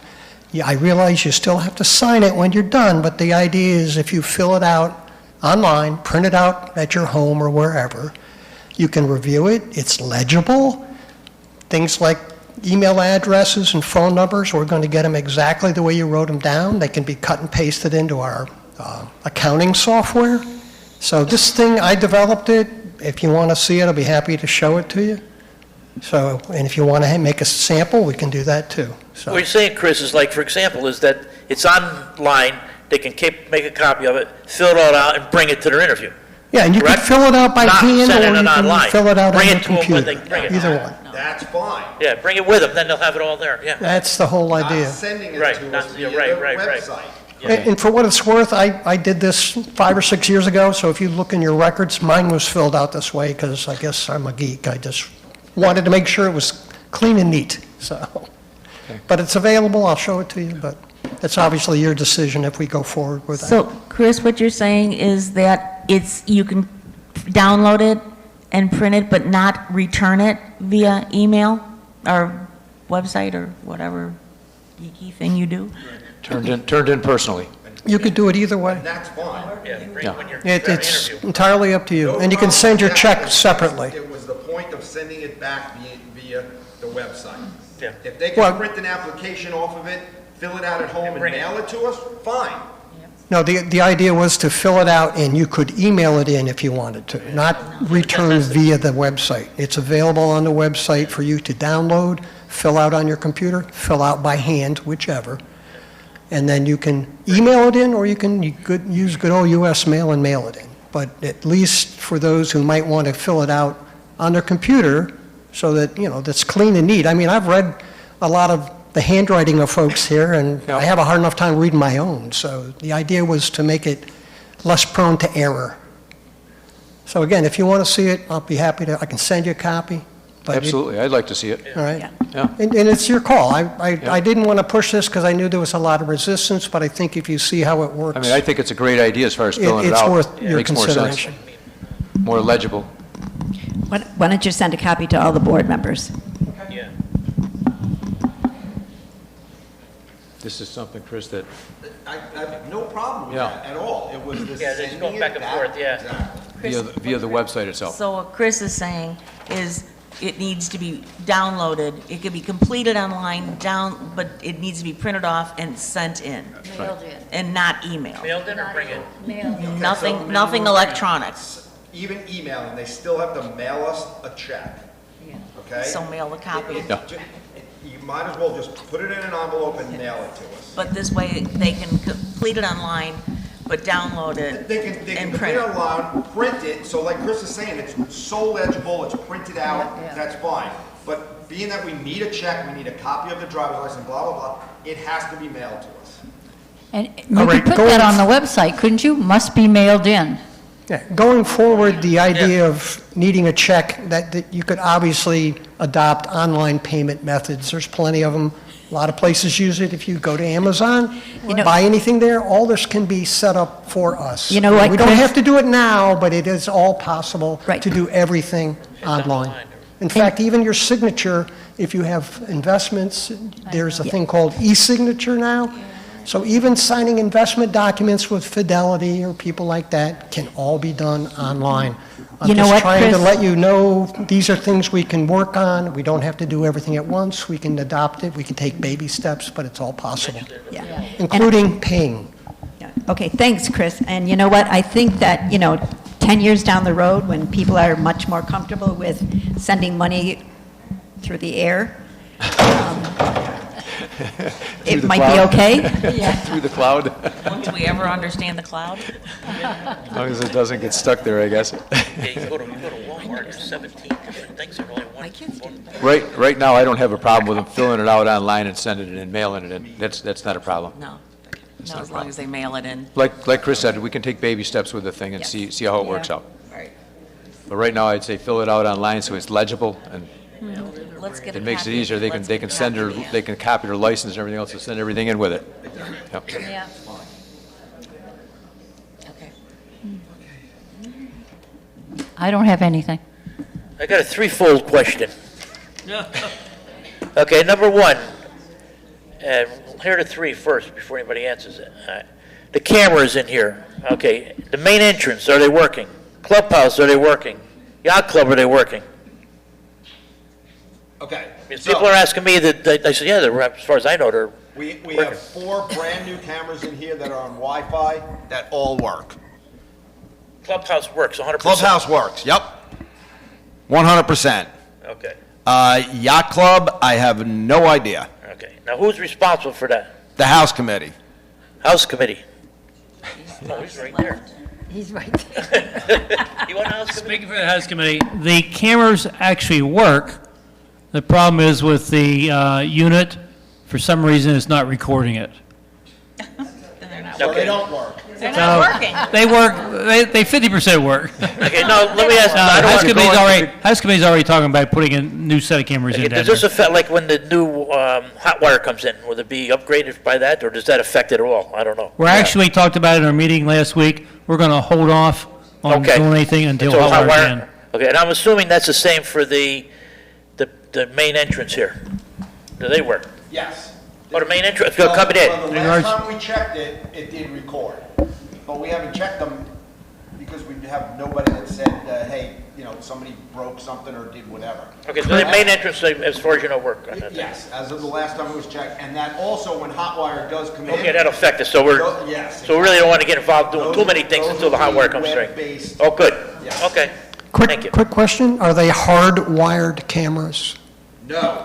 Speaker 13: Yeah, I realize you still have to sign it when you're done, but the idea is if you fill it out online, print it out at your home or wherever, you can review it. It's legible. Things like email addresses and phone numbers, we're going to get them exactly the way you wrote them down. They can be cut and pasted into our accounting software. So this thing, I developed it. If you want to see it, I'll be happy to show it to you. So, and if you want to make a sample, we can do that too. So,
Speaker 4: What you're saying, Chris, is like, for example, is that it's online, they can make a copy of it, fill it all out, and bring it to their interview.
Speaker 13: yeah, and you can
Speaker 4: Correct?
Speaker 13: fill it out by
Speaker 4: Not
Speaker 13: hand,
Speaker 4: sending
Speaker 13: or
Speaker 4: it
Speaker 13: you can
Speaker 4: online.
Speaker 13: fill it out
Speaker 4: Bring
Speaker 13: on
Speaker 4: it
Speaker 13: the
Speaker 4: to 'em when
Speaker 13: computer.
Speaker 4: they bring it.
Speaker 13: Either one.
Speaker 1: That's fine.
Speaker 4: Yeah, bring it with them, then they'll have it all there, yeah.
Speaker 13: That's the whole idea.
Speaker 1: Not sending it
Speaker 4: Right,
Speaker 1: to
Speaker 4: not-
Speaker 1: us
Speaker 4: yeah,
Speaker 1: via
Speaker 4: right,
Speaker 1: the
Speaker 4: right.
Speaker 1: website.
Speaker 13: And for what it's worth, I did this 5 or 6 years ago, so if you look in your records, mine was filled out this way because I guess I'm a geek. I just wanted to make sure it was clean and neat, so. But it's available, I'll show it to you, but it's obviously your decision if we go forward with that.
Speaker 5: So, Chris, what you're saying is that you can download it and print it, but not return it via email or website or whatever geeky thing you do?
Speaker 2: Turned in personally.
Speaker 13: You could do it either way.
Speaker 1: That's fine.
Speaker 4: Yeah, bring
Speaker 2: Yeah.
Speaker 4: it when you're
Speaker 13: It's
Speaker 4: interview.
Speaker 13: entirely up to you,
Speaker 1: No
Speaker 13: and you can
Speaker 1: problem.
Speaker 13: send your
Speaker 1: Yeah,
Speaker 13: check
Speaker 1: it-
Speaker 13: separately.
Speaker 1: It was the point of sending it back via the website.
Speaker 4: Yeah.
Speaker 1: If they
Speaker 13: Well-
Speaker 1: can print an application off of it, fill it out at home and
Speaker 4: bring it.
Speaker 1: mail it to us, fine.
Speaker 13: No, the idea was to fill it out, and you could email it in if you wanted to, not return via the website. It's available on the website for you to download, fill out on your computer, fill out by hand, whichever. And then you can email it in, or you can use good old US mail and mail it in. But at least for those who might want to fill it out on their computer, so that, that's clean and neat. I mean, I've read a lot of the handwriting of folks here, and I have a hard enough time reading my own. So the idea was to make it less prone to error. So again, if you want to see it, I'll be happy I can send you a copy. But
Speaker 2: Absolutely, I'd like to see it.
Speaker 13: All right.
Speaker 2: Yeah.
Speaker 13: And it's your call. I didn't want to push this because I knew there was a lot of resistance, but I think if you see how it works,
Speaker 2: I mean, I think it's a great idea as far as filling it out.
Speaker 13: it's worth your
Speaker 2: Makes more sense.
Speaker 13: consideration.
Speaker 2: More legible.
Speaker 3: Why don't you send a copy to all the board members?
Speaker 4: Yeah.
Speaker 2: This is something, Chris, that,
Speaker 1: I have no problem with
Speaker 2: Yeah.
Speaker 1: that at all. It was the
Speaker 4: Yeah, they're just
Speaker 1: sending
Speaker 4: going
Speaker 1: it
Speaker 4: back and forth, yeah.
Speaker 1: Exactly.
Speaker 2: via the website itself.
Speaker 5: So what Chris is saying is it needs to be downloaded. It could be completed online, but it needs to be printed off and sent in,
Speaker 9: mailed in.
Speaker 5: and not emailed.
Speaker 4: Mailed in or bring it?
Speaker 9: Mailed in.
Speaker 5: Nothing electronic.
Speaker 1: Even emailing, they still have to mail us a check, okay?
Speaker 5: So mail the copy.
Speaker 2: Yeah.
Speaker 1: You might as well just put it in an envelope and mail it to us.
Speaker 5: But this way, they can complete it online, but download it
Speaker 1: They can
Speaker 5: and
Speaker 1: put
Speaker 5: print
Speaker 1: it
Speaker 5: it.
Speaker 1: online, print it, so like Chris is saying, it's so legible, it's printed out, that's fine. But being that we need a check, we need a copy of the driver's license, blah, blah, blah, it has to be mailed to us.
Speaker 9: And you
Speaker 13: All right,
Speaker 9: could put
Speaker 13: going
Speaker 9: that on the website, couldn't you? Must be mailed in.
Speaker 13: Yeah, going forward, the idea of needing a check, that you could obviously adopt online payment methods. There's plenty of them. A lot of places use it. If you go to Amazon, buy anything there, all this can be set up for us.
Speaker 3: You know what,
Speaker 13: We don't
Speaker 3: Chris?
Speaker 13: have to do it now, but it is all possible
Speaker 3: Right.
Speaker 13: to do everything online. In fact, even your signature, if you have investments, there's a thing called e-signature now. So even signing investment documents with Fidelity or people like that can all be done online. I'm
Speaker 3: You know
Speaker 13: just
Speaker 3: what,
Speaker 13: trying to
Speaker 3: Chris?
Speaker 13: let you know, these are things we can work on. We don't have to do everything at once. We can adopt it. We can take baby steps, but it's all possible,
Speaker 3: Yeah.
Speaker 13: including paying.
Speaker 3: Yeah. Okay, thanks, Chris. And you know what? I think that, 10 years down the road, when people are much more comfortable with sending money through the air, it might be okay.
Speaker 2: Through the cloud,
Speaker 5: Once we ever understand the cloud.
Speaker 2: as long as it doesn't get stuck there, I guess.
Speaker 4: Yeah, you go to Walmart, there's 17 different things, and only one.
Speaker 2: Right now, I don't have a problem with them filling it out online and sending it in, mailing it in. That's not a problem.
Speaker 5: No, as long as they mail it in.
Speaker 2: Like Chris said, we can take baby steps with the thing and see how it works out.
Speaker 5: Right.
Speaker 2: But right now, I'd say fill it out online so it's legible, and
Speaker 5: Let's get a
Speaker 2: it makes it
Speaker 5: copy.
Speaker 2: easier. They
Speaker 5: Let's
Speaker 2: can
Speaker 5: get a
Speaker 2: send
Speaker 5: copy.
Speaker 2: they can copy their license and everything else and send everything in with it. Yep.
Speaker 5: Yeah. Okay.
Speaker 9: I don't have anything.
Speaker 4: I got a threefold question. Okay, number one, and here are the three first before anybody answers it. All right. The cameras in here, okay, the main entrance, are they working? Clubhouse, are they working? Yacht club, are they working?
Speaker 1: Okay.
Speaker 4: Because
Speaker 1: so-
Speaker 4: people are asking me that, I said, yeah, they're, as far as I know, they're
Speaker 1: We
Speaker 4: working.
Speaker 1: have 4 brand-new cameras in here that are on Wi-Fi that all work.
Speaker 4: Clubhouse works 100%.
Speaker 1: Clubhouse works, yep. 100%.
Speaker 4: Okay,
Speaker 1: Yacht Club, I have no idea.
Speaker 4: okay. Now, who's responsible for that?
Speaker 1: The House Committee.
Speaker 4: House committee. Oh, he's right there.
Speaker 9: He's right.
Speaker 4: You want House committee?
Speaker 6: Speaking for the House Committee, the cameras actually work. The problem is with the unit, for some reason, it's not recording it.
Speaker 1: So
Speaker 4: Okay.
Speaker 1: they don't work.
Speaker 5: They're
Speaker 6: So,
Speaker 5: not working.
Speaker 6: They work, they 50% work.
Speaker 4: Okay, now, let me ask, I don't
Speaker 6: House
Speaker 4: want to
Speaker 6: Committee's House Committee's already talking about putting a new set of cameras in
Speaker 4: Okay,
Speaker 6: down
Speaker 4: does this
Speaker 6: there.
Speaker 4: affect, like when the new hot wire comes in, will it be upgraded by that, or does that affect it at all? I don't know.
Speaker 6: We're actually talked about it in our meeting last week. We're going to hold off on
Speaker 4: Okay.
Speaker 6: doing anything until
Speaker 4: Until
Speaker 6: hot wire's in.
Speaker 4: Okay, and I'm assuming that's the same for the main entrance here. Do they work?
Speaker 1: Yes.
Speaker 4: Oh, the main entrance, go coming in.
Speaker 1: Well, the last time we checked it, it did record. But we haven't checked them because we have nobody that said, hey, somebody broke something or did whatever.
Speaker 4: Okay, so the main entrance, as far as you know, work on that thing?
Speaker 1: Yes, as of the last time it was checked. And that also, when hot wire does come in.
Speaker 4: Okay, that'll affect it, so
Speaker 1: Yes.
Speaker 4: so we really don't want to get involved doing too many things until the hot wire comes straight.
Speaker 1: Web-based.
Speaker 4: Oh, good.
Speaker 1: Yes.
Speaker 4: Okay, thank you.
Speaker 13: Quick question, are they hardwired cameras?
Speaker 1: No.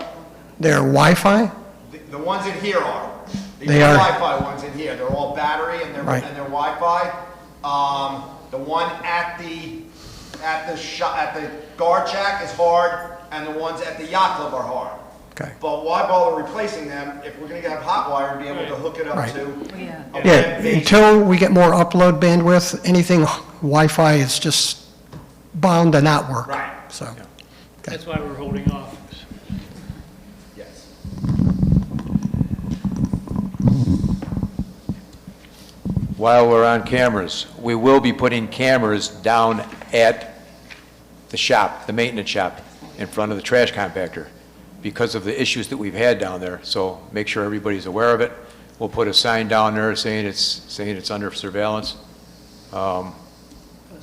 Speaker 13: They're Wi-Fi?
Speaker 1: The ones in here are.
Speaker 13: They are.
Speaker 1: Wi-Fi ones in here. They're all battery and they're
Speaker 13: Right.
Speaker 1: Wi-Fi. The one at the guard shack is hard, and the ones at the yacht club are hard.
Speaker 13: Okay.
Speaker 1: But why bother replacing them if we're going to have hot wire and be able to hook it up
Speaker 13: Right.
Speaker 1: to a
Speaker 13: Yeah,
Speaker 1: web-based?
Speaker 13: until we get more upload bandwidth, anything Wi-Fi is just bound to not work.
Speaker 1: Right.
Speaker 13: So,
Speaker 6: That's why we're holding off.
Speaker 1: Yes.
Speaker 2: While we're on cameras, we will be putting cameras down at the shop, the maintenance shop, in front of the trash compactor, because of the issues that we've had down there. So make sure everybody's aware of it. We'll put a sign down there saying it's under surveillance.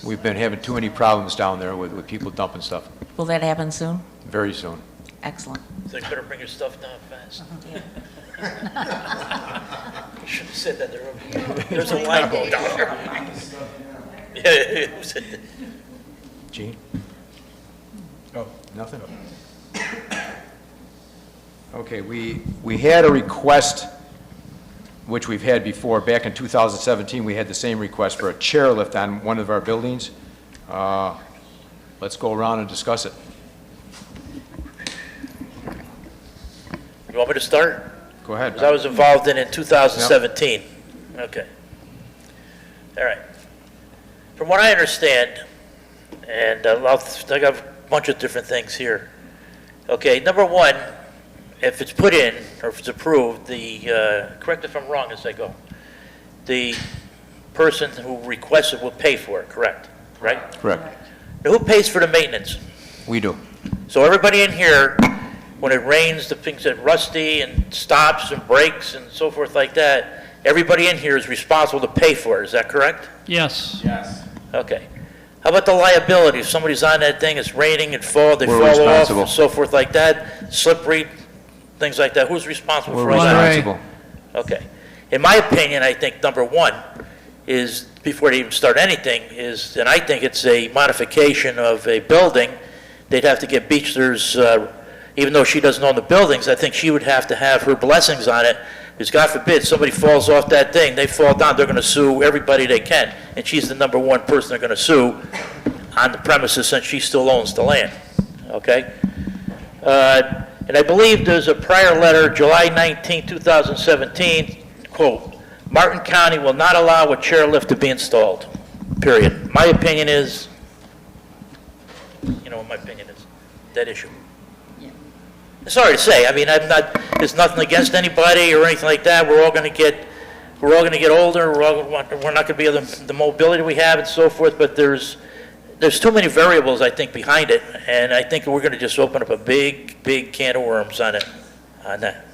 Speaker 2: We've been having too many problems down there with people dumping stuff,
Speaker 5: Will that happen soon?
Speaker 2: very soon.
Speaker 5: Excellent.
Speaker 4: So you better bring your stuff down fast. Should have said that there's a line going down there. Yeah.
Speaker 2: Gene? Oh, nothing? Okay, we had a request, which we've had before. Back in 2017, we had the same request for a chairlift on one of our buildings. Let's go around and discuss it.
Speaker 4: You want me to start?
Speaker 2: Go ahead.
Speaker 4: Because I was involved in 2017. Okay. All right. From what I understand, and I got a bunch of different things here. Okay, number one, if it's put in, or if it's approved, correct if I'm wrong as I go, the person who requests it will pay for it, correct? Right?
Speaker 2: Correct.
Speaker 4: Now, who pays for the maintenance?
Speaker 2: We do.
Speaker 4: So everybody in here, when it rains, the things get rusty and stops and breaks and so forth like that, everybody in here is responsible to pay for it, is that correct?
Speaker 6: Yes.
Speaker 1: Yes.
Speaker 4: Okay. How about the liability? If somebody's on that thing, it's raining, they
Speaker 2: We're
Speaker 4: fall off
Speaker 2: responsible.
Speaker 4: and so forth like that, slippery, things like that, who's responsible
Speaker 2: We're
Speaker 4: for all that?
Speaker 2: responsible.
Speaker 4: Okay. In my opinion, I think number one is, before they even start anything, and I think it's a modification of a building, they'd have to get Beechler's even though she doesn't own the buildings, I think she would have to have her blessings on it, because God forbid, somebody falls off that thing, they fall down, they're going to sue everybody they can, and she's the number one person they're going to sue on the premises since she still owns the land, okay? And I believe there's a prior letter, July 19, 2017, quote, Martin County will not allow a chairlift to be installed, period. My opinion is, you know what my opinion is, that issue. Sorry to say, I mean, there's nothing against anybody or anything like that. We're all going to get older. We're not going to be the mobility we have and so forth. But there's too many variables, I think, behind it, and I think we're going to just open up a big can of worms on that.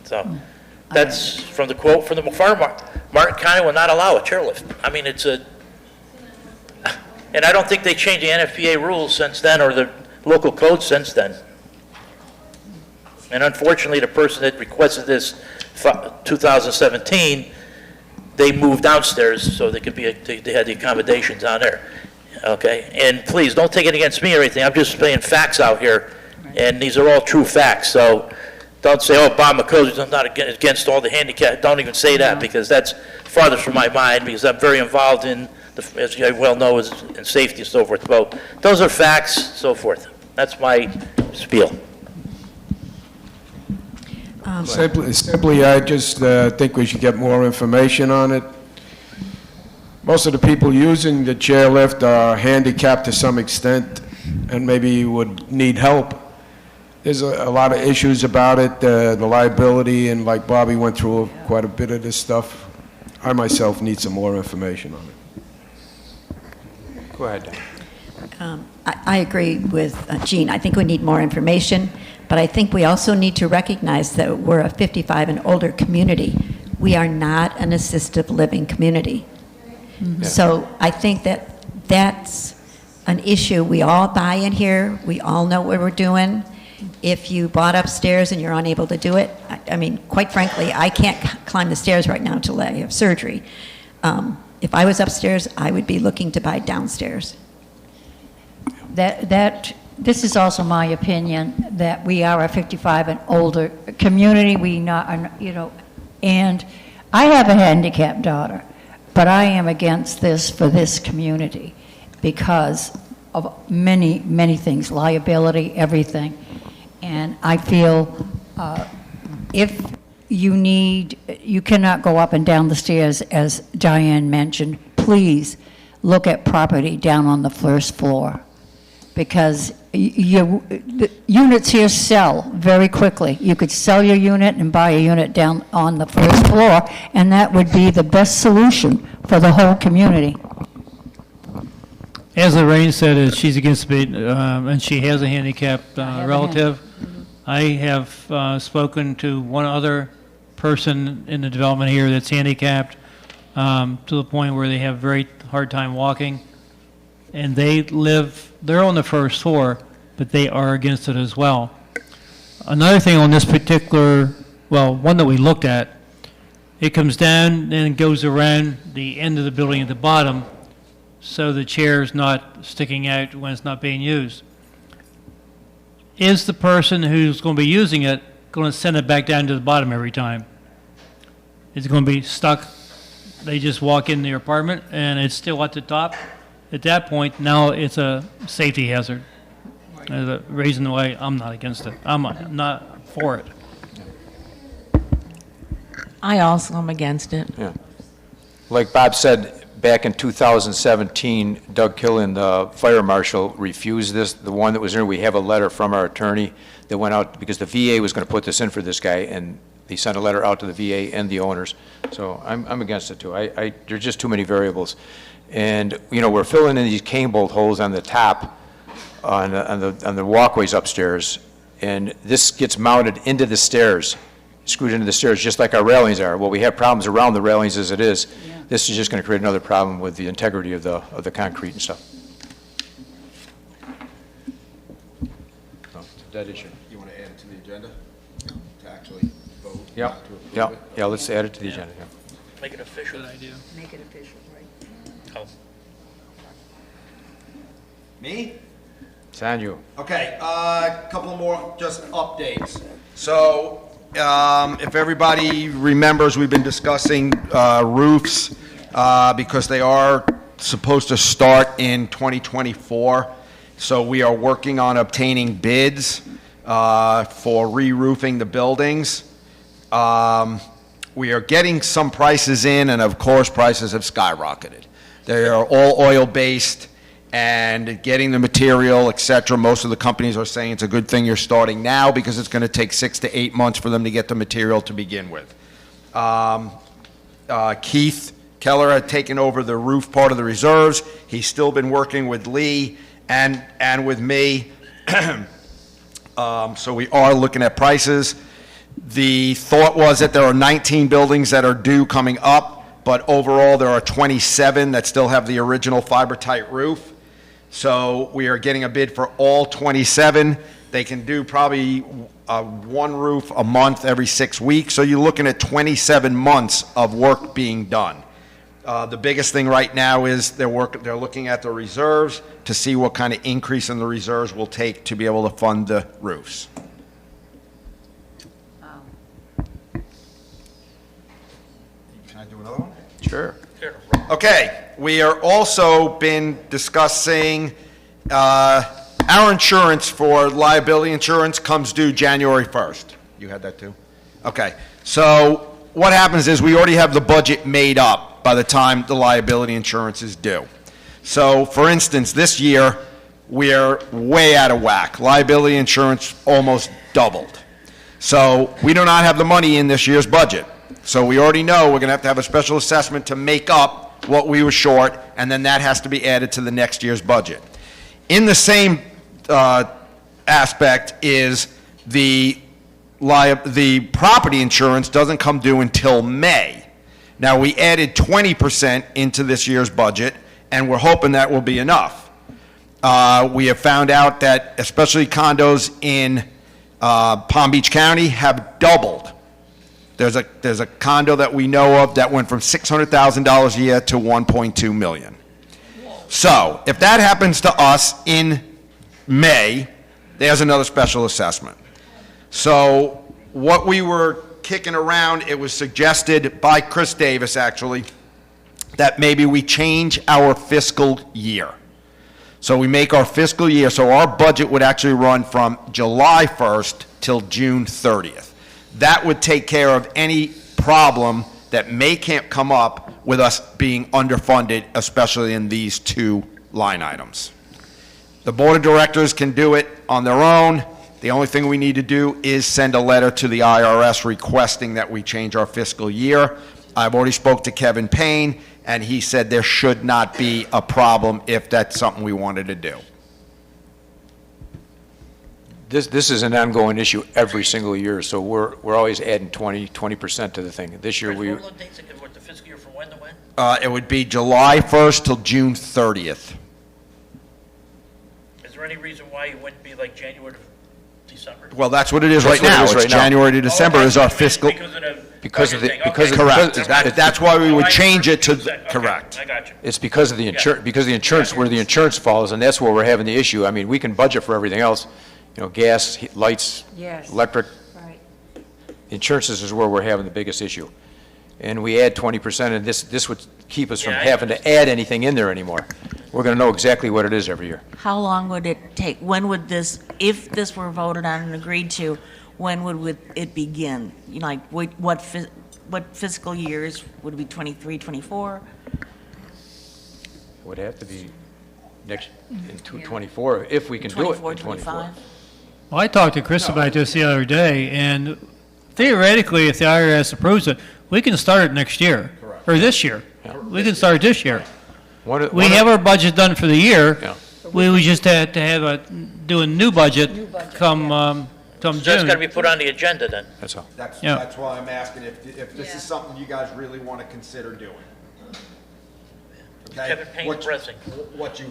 Speaker 4: So that's from the quote from the farmer. Martin County will not allow a chairlift. I mean, and I don't think they changed the NFPA rules since then or the local code since then. And unfortunately, the person that requested this 2017, they moved downstairs so they had the accommodations on there. Okay, and please don't take it against me or anything. I'm just saying facts out here, and these are all true facts. So don't say, "Oh, Bob McCosey's not against all the handicap." Don't even say that, because that's farthest from my mind. Because I'm very involved in, as you well know, in safety and so forth. Well, those are facts, so forth. That's my spiel.
Speaker 8: Simply, I just think we should get more information on it. Most of the people using the chairlift are handicapped to some extent and maybe would need help. There's a lot of issues about it, the liability, and like Bobby went through quite a bit of this stuff. I myself need some more information on it.
Speaker 2: Go ahead, Dan.
Speaker 3: I agree with Gene. I think we need more information, but I think we also need to recognize that we're a 55 and older community. We are not an assisted living community. Mm-hmm. Yeah. So I think that's an issue. We all buy in here. We all know what we're doing. If you bought upstairs and you're unable to do it, I mean, quite frankly, I can't climb the stairs right now till I have surgery. If I was upstairs, I would be looking to buy downstairs.
Speaker 9: This is also my opinion, that we are a 55 and older community. And I have a handicapped daughter, but I am against this for this community because of many, many things, liability, everything. And I feel if you cannot go up and down the stairs, as Diane mentioned, please look at property down on the first floor, because the units here sell very quickly. You could sell your unit and buy a unit down on the first floor, and that would be the best solution for the whole community.
Speaker 6: As Lorraine said, she's against it, and she has a handicapped relative. I have spoken to one other person in the development here that's handicapped to the point where they have a very hard time walking. And they're on the first floor, but they are against it as well. Another thing on this particular, one that we looked at, it comes down and goes around the end of the building at the bottom, so the chair's not sticking out when it's not being used. Is the person who's going to be using it going to send it back down to the bottom every time? Is it going to be stuck? They just walk in their apartment and it's still at the top? At that point, now it's a safety hazard. There's a reason why I'm not against it. I'm not for it.
Speaker 5: I also am against it.
Speaker 2: Yeah. Like Bob said, back in 2017, Doug Killen, the fire marshal, refused this. The one that was in, we have a letter from our attorney that went out because the VA was going to put this in for this guy, and they sent a letter out to the VA and the owners. So I'm against it too. There's just too many variables. And, we're filling in these cane bolt holes on the top, on the walkways upstairs, and this gets mounted into the stairs, screwed into the stairs, just like our railings are. Well, we have problems around the railings as it is. Yeah. This is just going to create another problem with the integrity of the concrete and stuff. That issue.
Speaker 1: You want to add it to the agenda? To actually vote?
Speaker 2: Yeah. Yeah, let's add it to the agenda. Yeah.
Speaker 4: Make it official.
Speaker 6: Good idea.
Speaker 9: Make it official, right?
Speaker 4: Oh.
Speaker 1: Me?
Speaker 2: It's on you.
Speaker 1: Okay, a couple more just updates. So, if everybody remembers, we've been discussing roofs because they are supposed to start in 2024. So we are working on obtaining bids for re-roofing the buildings. We are getting some prices in, and of course, prices have skyrocketed. They are all oil-based, and getting the material, et cetera. Most of the companies are saying it's a good thing you're starting now because it's going to take 6 to 8 months for them to get the material to begin with. Keith Keller had taken over the roof part of the reserves. He's still been working with Lee and with me. So we are looking at prices. The thought was that there are 19 buildings that are due coming up, but overall there are 27 that still have the original fiber-tight roof. So we are getting a bid for all 27. They can do probably one roof a month every 6 weeks. So you're looking at 27 months of work being done. The biggest thing right now is they're looking at the reserves to see what kind of increase in the reserves will take to be able to fund the roofs. Can I do another one?
Speaker 2: Sure.
Speaker 1: Okay, we are also been discussing, our insurance for liability insurance comes due January 1st. You had that too? Okay, so what happens is we already have the budget made up by the time the liability insurance is due. So for instance, this year, we're way out of whack. Liability insurance almost doubled. So we do not have the money in this year's budget. So we already know we're going to have a special assessment to make up what we were short, and then that has to be added to the next year's budget. In the same aspect is the property insurance doesn't come due until May. Now, we added 20% into this year's budget, and we're hoping that will be enough. We have found out that especially condos in Palm Beach County have doubled. There's a condo that we know of that went from $600,000 a year to $1.2 million. So if that happens to us in May, there's another special assessment. So what we were kicking around, it was suggested by Chris Davis actually, that maybe we change our fiscal year. So we make our fiscal year, so our budget would actually run from July 1st till June 30th. That would take care of any problem that may come up with us being underfunded, especially in these two line items. The board of directors can do it on their own. The only thing we need to do is send a letter to the IRS requesting that we change our fiscal year. I've already spoke to Kevin Payne, and he said there should not be a problem if that's something we wanted to do.
Speaker 2: This is an ongoing issue every single year, so we're always adding 20% to the thing. This year we...
Speaker 4: What were the dates again, what, the fiscal year from when to when?
Speaker 1: It would be July 1st till June 30th.
Speaker 4: Is there any reason why it wouldn't be like January to December?
Speaker 1: Well, that's what it is right
Speaker 2: That's what it
Speaker 1: now.
Speaker 2: is
Speaker 1: It's
Speaker 2: right now.
Speaker 1: January to December is our fiscal.
Speaker 4: Because of the budget thing, okay.
Speaker 1: Correct. That's why we would change it to,
Speaker 4: Okay,
Speaker 1: correct.
Speaker 4: I got you.
Speaker 2: It's because of the insurance, where the insurance falls, and that's where we're having the issue. I mean, we can budget for everything else, gas, lights,
Speaker 9: Yes.
Speaker 2: electric.
Speaker 9: Right.
Speaker 2: Insurance is where we're having the biggest issue. And we add 20%, and this would keep us from
Speaker 4: Yeah, I
Speaker 2: having to add anything in there anymore. We're going to know exactly what it is every year.
Speaker 5: How long would it take? When would this, if this were voted on and agreed to, when would it begin? Like, what fiscal years? Would it be 23, 24?
Speaker 2: It would have to be next, in 24, if we can do it
Speaker 5: 24,
Speaker 2: in 24.
Speaker 5: 25?
Speaker 6: Well, I talked to Chris about this the other day, and theoretically, if the IRS approves it, we can start it next year, or this year. We can start it this year. We have our budget done for the year.
Speaker 2: Yeah.
Speaker 6: We would just have to do a new budget come
Speaker 4: So that's got to
Speaker 6: June.
Speaker 4: be put on the agenda then.
Speaker 2: That's all.
Speaker 6: Yeah.
Speaker 1: That's why I'm asking if this is something you guys really want to consider doing. Okay?
Speaker 4: Kevin Payne pressing.
Speaker 1: What you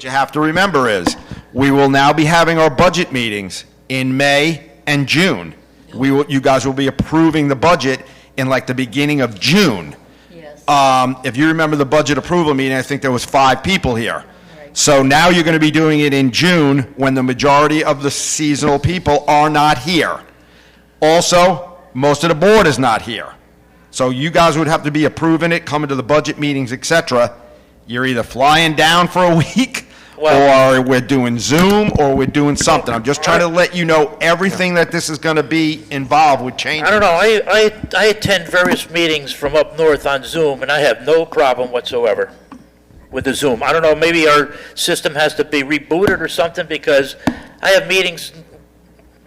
Speaker 1: have to remember is, we will now be having our budget meetings in May and June. You guys will be approving the budget in like the beginning of June.
Speaker 9: Yes.
Speaker 1: If you remember the budget approval meeting, I think there was 5 people here. So now you're going to be doing it in June when the majority of the seasonal people are not here. Also, most of the board is not here. So you guys would have to be approving it, coming to the budget meetings, et cetera. You're either flying down for a week, or we're doing Zoom, or we're doing something. I'm just trying to let you know everything that this is going to be involved with changing.
Speaker 4: I don't know, I attend various meetings from up north on Zoom, and I have no problem whatsoever with the Zoom. I don't know, maybe our system has to be rebooted or something, because I have meetings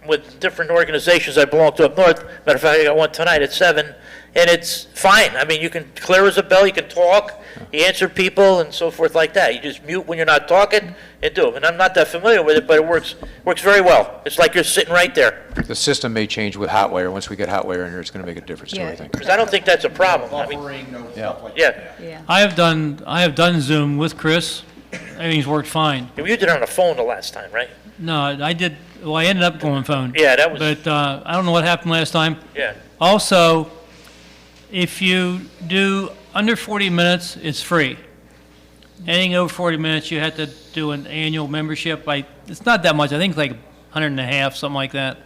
Speaker 4: with different organizations I belong to up north. Matter of fact, I got one tonight at 7, and it's fine. I mean, you can clear as a bell, you can talk, you answer people, and so forth like that. You just mute when you're not talking and do it. And I'm not that familiar with it, but it works very well. It's like you're sitting right there.
Speaker 2: The system may change with Hotwire. Once we get Hotwire in here, it's going to make a difference too, I think.
Speaker 4: Because I don't think that's a problem. I mean,
Speaker 6: I have done Zoom with Chris. Everything's worked fine.
Speaker 4: You did it on the phone the last time, right?
Speaker 6: No, I did, well, I ended up going phone.
Speaker 4: Yeah, that was...
Speaker 6: But I don't know what happened last time.
Speaker 4: Yeah.
Speaker 6: Also, if you do under 40 minutes, it's free. Anything over 40 minutes, you have to do an annual membership. It's not that much. I think it's like 150, something like that.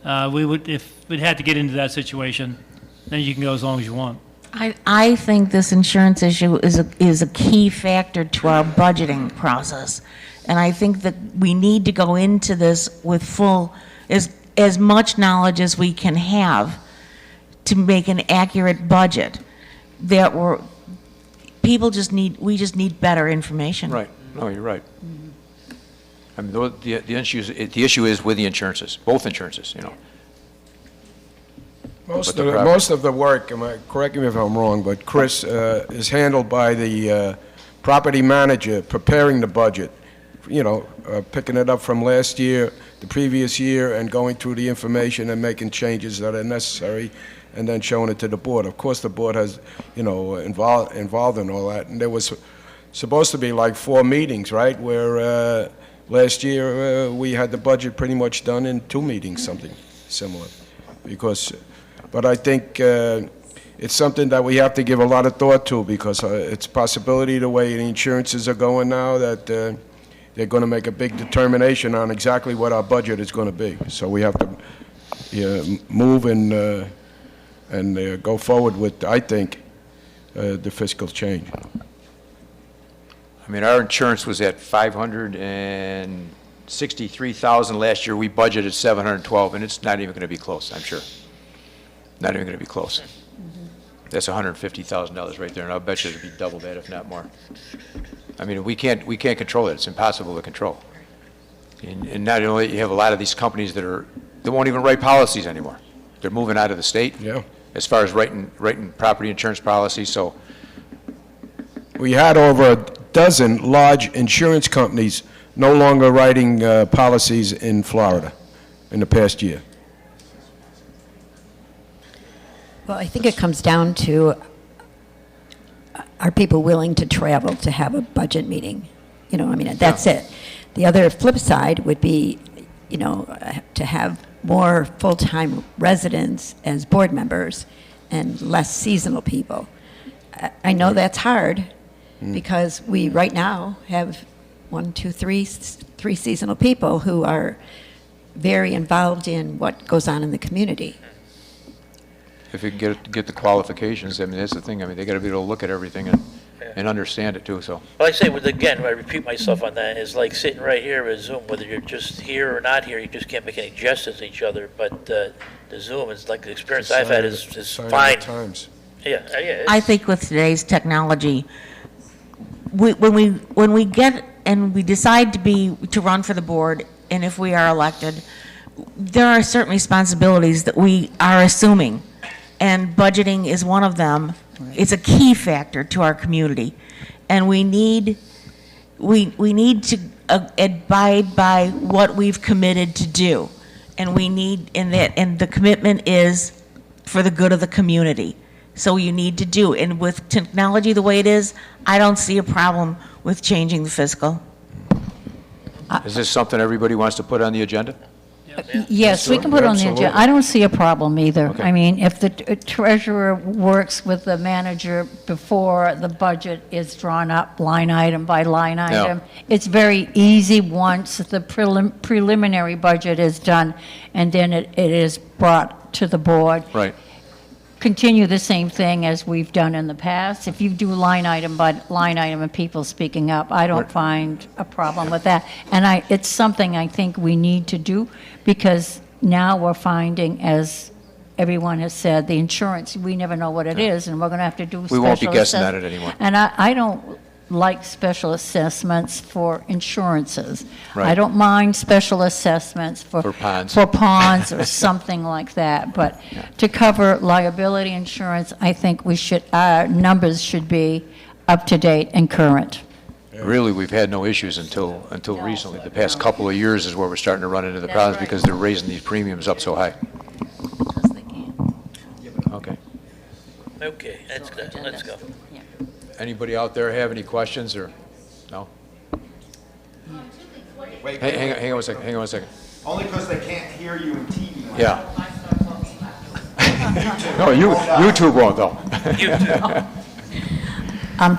Speaker 6: If we'd had to get into that situation, then you can go as long as you want.
Speaker 5: I think this insurance issue is a key factor to our budgeting process. And I think that we need to go into this with as much knowledge as we can have to make an accurate budget. We just need better information.
Speaker 2: Right. No, you're right. I mean, the issue is with the insurances, both insurances, you know.
Speaker 8: Most of the work, correct me if I'm wrong, but Chris, is handled by the property manager preparing the budget, you know, picking it up from last year, the previous year, and going through the information and making changes that are necessary, and then showing it to the board. Of course, the board has, you know, involved in all that. And there was supposed to be like 4 meetings, right, where last year we had the budget pretty much done in 2 meetings, something similar. But I think it's something that we have to give a lot of thought to, because it's a possibility the way the insurances are going now that they're going to make a big determination on exactly what our budget is going to be. So we have to move and go forward with, I think, the fiscal change.
Speaker 2: I mean, our insurance was at $563,000 last year. We budgeted 712, and it's not even going to be close, I'm sure. Not even going to be close. That's $150,000 right there, and I'll bet you it'll be double that, if not more. I mean, we can't control it. It's impossible to control. And not only you have a lot of these companies that won't even write policies anymore. They're moving out of the state.
Speaker 8: Yeah.
Speaker 2: As far as writing property insurance policies, so.
Speaker 8: We had over a dozen large insurance companies no longer writing policies in Florida in the past year.
Speaker 3: Well, I think it comes down to, are people willing to travel to have a budget meeting? You know, I mean, that's it. The other flip side would be, you know, to have more full-time residents as board members and less seasonal people. I know that's hard because we right now have 3 seasonal people who are very involved in what goes on in the community.
Speaker 2: If you can get the qualifications, I mean, that's the thing. I mean, they got to be able to look at everything and understand it too, so.
Speaker 4: Well, I say, again, I repeat myself on that, it's like sitting right here with Zoom, whether you're just here or not here, you just can't make any gestures to each other, but the Zoom is like the experience I've had is fine. Yeah.
Speaker 5: I think with today's technology, when we get and we decide to run for the board, and if we are elected, there are certain responsibilities that we are assuming, and budgeting is one of them. It's a key factor to our community, and we need to abide by what we've committed to do, and the commitment is for the good of the community. So you need to do, and with technology the way it is, I don't see a problem with changing the fiscal.
Speaker 2: Is this something everybody wants to put on the agenda?
Speaker 9: Yes, we can put it on the agenda.
Speaker 2: Absolutely.
Speaker 9: I don't see a problem either.
Speaker 2: Okay.
Speaker 9: I mean, if the treasurer works with the manager before the budget is drawn up line item by line item, it's very easy once the preliminary budget is done, and then it is brought to the board.
Speaker 2: Right.
Speaker 9: Continue the same thing as we've done in the past. If you do line item by line item and people speaking up, I don't find a problem with that. And it's something I think we need to do, because now we're finding, as everyone has said, the insurance, we never know what it is, and we're going to have to do special
Speaker 2: We won't be guessing at
Speaker 9: assess-
Speaker 2: it anymore.
Speaker 9: And I don't like special assessments for insurances.
Speaker 2: Right.
Speaker 9: I don't mind special assessments
Speaker 2: For ponds.
Speaker 9: for ponds or something like that, but to cover liability insurance, I think our numbers should be up to date and current.
Speaker 2: Really, we've had no issues until recently. The past couple of years is where we're starting to run into the problems because they're raising these premiums up so high. Okay.
Speaker 4: Okay, that's good, let's go.
Speaker 2: Anybody out there have any questions, or, no?
Speaker 1: Wait,
Speaker 2: Hang on a second.
Speaker 1: Only because they can't hear you in TV.
Speaker 2: Yeah. No, YouTube won't, though.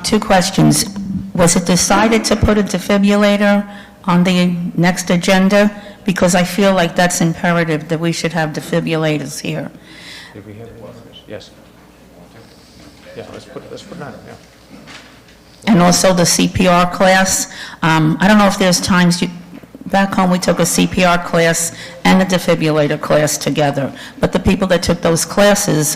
Speaker 11: Two questions. Was it decided to put a defibrillator on the next agenda? Because I feel like that's imperative, that we should have defibrillators here.
Speaker 2: Did we have any others? Yes. Yeah, let's put it on, yeah.
Speaker 11: And also the CPR class. I don't know if there's times, back home we took a CPR class and a defibrillator class together, but the people that took those classes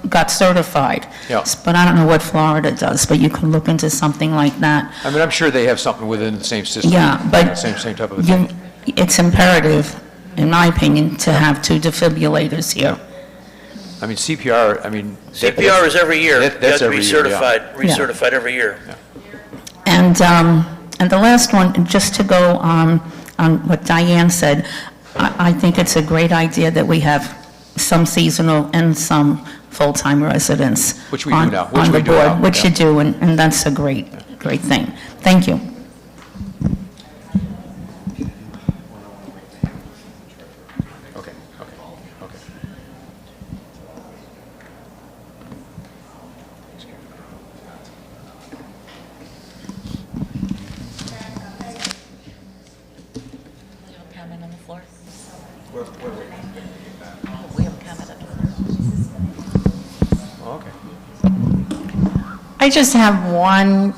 Speaker 11: got certified.
Speaker 2: Yeah.
Speaker 11: But I don't know what Florida does, but you can look into something like that.
Speaker 2: I mean, I'm sure they have something within the same system.
Speaker 11: Yeah, but
Speaker 2: Same type of a thing.
Speaker 11: It's imperative, in my opinion, to have two defibrillators here.
Speaker 2: I mean, CPR, I mean...
Speaker 4: CPR is every year.
Speaker 2: That's every year, yeah.
Speaker 4: Recertified every year.
Speaker 11: And the last one, just to go on what Diane said, I think it's a great idea that we have some seasonal and some full-time residents.
Speaker 2: Which we do now.
Speaker 11: On the board, which you do, and that's a great thing. Thank you.
Speaker 2: Okay.
Speaker 5: Comment on the floor?
Speaker 2: Okay.
Speaker 14: I just have one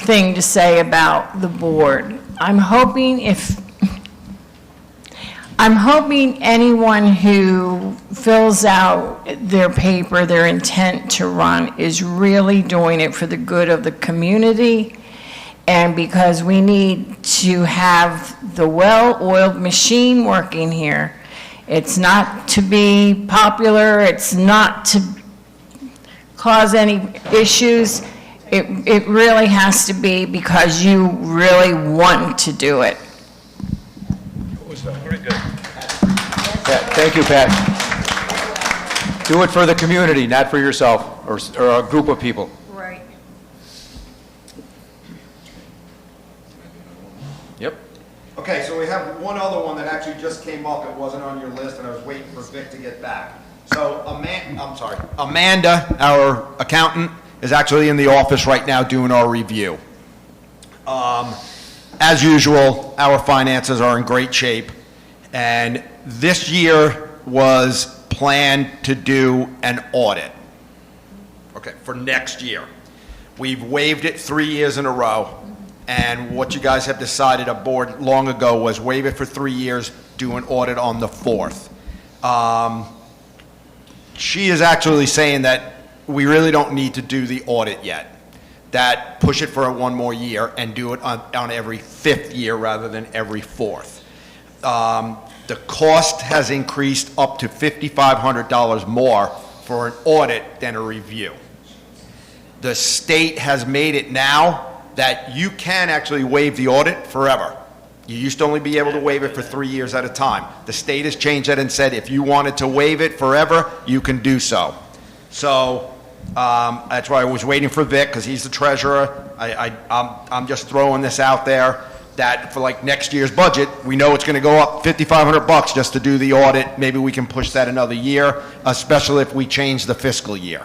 Speaker 14: thing to say about the board. I'm hoping anyone who fills out their paper, their intent to run, is really doing it for the good of the community, and because we need to have the well-oiled machine working here. It's not to be popular, it's not to cause any issues. It really has to be because you really want to do it.
Speaker 4: Very good.
Speaker 2: Thank you, Pat. Do it for the community, not for yourself or a group of people.
Speaker 9: Right.
Speaker 2: Yep.
Speaker 1: Okay, so we have one other one that actually just came up. It wasn't on your list, and I was waiting for Vic to get back. So Amanda, our accountant, is actually in the office right now doing our review. As usual, our finances are in great shape, and this year was planned to do an audit, okay, for next year. We've waived it 3 years in a row, and what you guys have decided, a board long ago, was waive it for 3 years, do an audit on the 4th. She is actually saying that we really don't need to do the audit yet, that push it for one more year and do it on every 5th year rather than every 4th. The cost has increased up to $5,500 more for an audit than a review. The state has made it now that you can actually waive the audit forever. You used to only be able to waive it for 3 years at a time. The state has changed that and said if you wanted to waive it forever, you can do so. So that's why I was waiting for Vic, because he's the treasurer. I'm just throwing this out there. that for like next year's budget, we know it's gonna go up $5,500 just to do the audit. Maybe we can push that another year, especially if we change the fiscal year.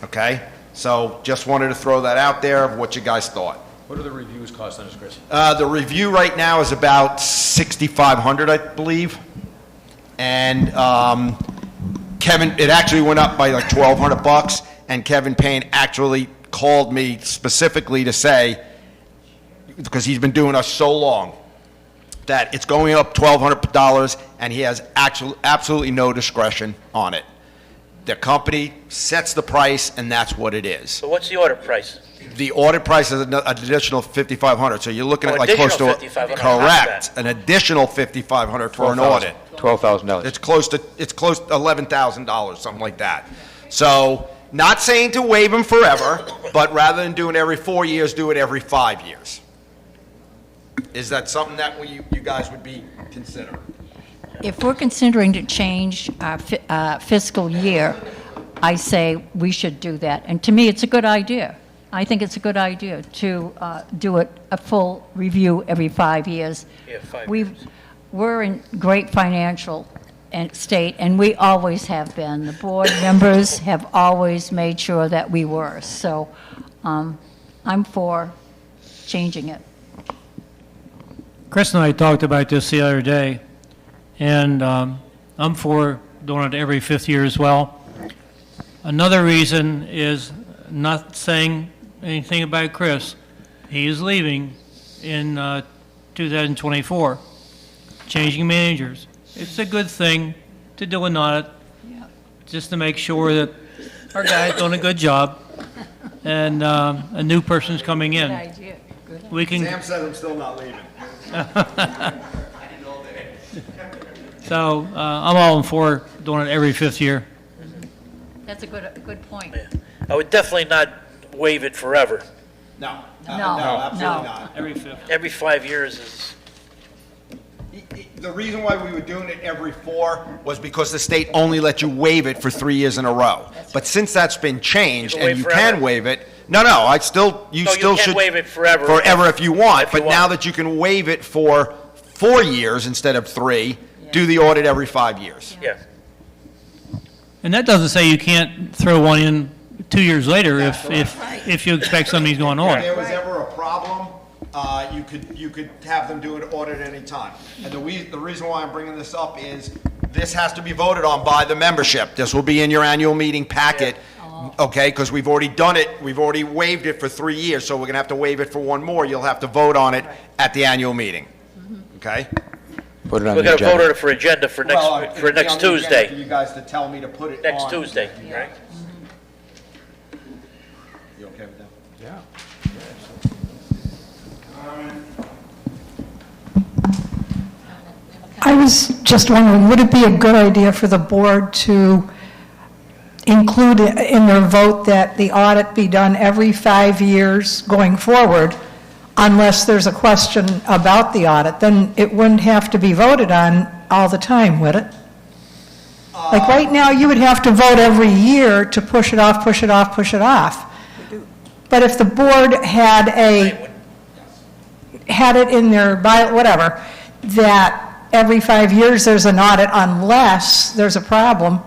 Speaker 1: Okay? So just wanted to throw that out there of what you guys thought.
Speaker 2: What do the reviews cost on this, Chris?
Speaker 1: The review right now is about $6,500, I believe. And Kevin, it actually went up by like $1,200, and Kevin Payne actually called me specifically to say, because he's been doing us so long, that it's going up $1,200, and he has absolutely no discretion on it. The company sets the price, and that's what it is.
Speaker 4: So what's the order price?
Speaker 1: The audit price is an additional $5,500, so you're looking at like close to...
Speaker 4: Additional $5,500.
Speaker 1: Correct, an additional $5,500 for an audit.
Speaker 2: $12,000.
Speaker 1: It's close to $11,000, something like that. So, not saying to waive them forever, but rather than doing it every 4 years, do it every 5 years. Is that something that you guys would be considering?
Speaker 9: If we're considering to change our fiscal year, I say we should do that. And to me, it's a good idea. I think it's a good idea to do a full review every 5 years.
Speaker 4: Yeah, 5 years.
Speaker 9: We're in great financial state, and we always have been. The board members have always made sure that we were. So I'm for changing it.
Speaker 6: Chris and I talked about this the other day, and I'm for doing it every 5th year as well. Another reason is not saying anything about Chris. He is leaving in 2024, changing managers. It's a good thing to do an audit, just to make sure that our guy's doing a good job, and a new person's coming in.
Speaker 9: Good idea. Good.
Speaker 6: We can.
Speaker 1: Sam said I'm still not leaving.
Speaker 6: So I'm all for doing it every 5th year.
Speaker 9: That's a good point.
Speaker 4: I would definitely not waive it forever.
Speaker 1: No.
Speaker 9: No,
Speaker 1: absolutely
Speaker 9: no.
Speaker 1: not.
Speaker 6: Every 5th.
Speaker 4: Every 5 years is,
Speaker 1: The reason why we were doing it every 4 was because the state only let you waive it for 3 years in a row. But since that's been changed,
Speaker 4: You can
Speaker 1: and you
Speaker 4: waive
Speaker 1: can
Speaker 4: forever?
Speaker 1: waive it, no, I still, you
Speaker 4: no,
Speaker 1: still
Speaker 4: you
Speaker 1: should.
Speaker 4: can waive it forever.
Speaker 1: Forever if you want,
Speaker 4: If you
Speaker 1: but now
Speaker 4: want.
Speaker 1: that you can waive it for 4 years instead of 3, do the audit every 5 years.
Speaker 4: Yeah.
Speaker 6: And that doesn't say you can't throw one in 2 years later if you expect somebody's going
Speaker 1: If
Speaker 6: on.
Speaker 1: there was ever a problem, you could have them do an audit at any time. And the reason why I'm bringing this up is this has to be voted on by the membership. This will be in your annual meeting packet, okay? Because we've already done it, we've already waived it for 3 years, so we're gonna have to waive it for 1 more. You'll have to vote on it at the annual meeting, okay?
Speaker 2: Put it on
Speaker 4: We're
Speaker 2: the
Speaker 4: going to
Speaker 2: agenda.
Speaker 4: vote on it for agenda for
Speaker 1: Well, it'll
Speaker 4: next
Speaker 1: be on the agenda For
Speaker 4: Tuesday.
Speaker 1: you guys to tell me to put it on.
Speaker 4: Next Tuesday, right?
Speaker 1: You okay with that?
Speaker 2: Yeah.
Speaker 12: I was just wondering, would it be a good idea for the board to include in their vote that the audit be done every 5 years going forward, unless there's a question about the audit? Then it wouldn't have to be voted on all the time, would it? Like right now, you would have to vote every year to push it off, push it off, push it off. But if the board had it in their by whatever, that every 5 years there's an audit unless there's a problem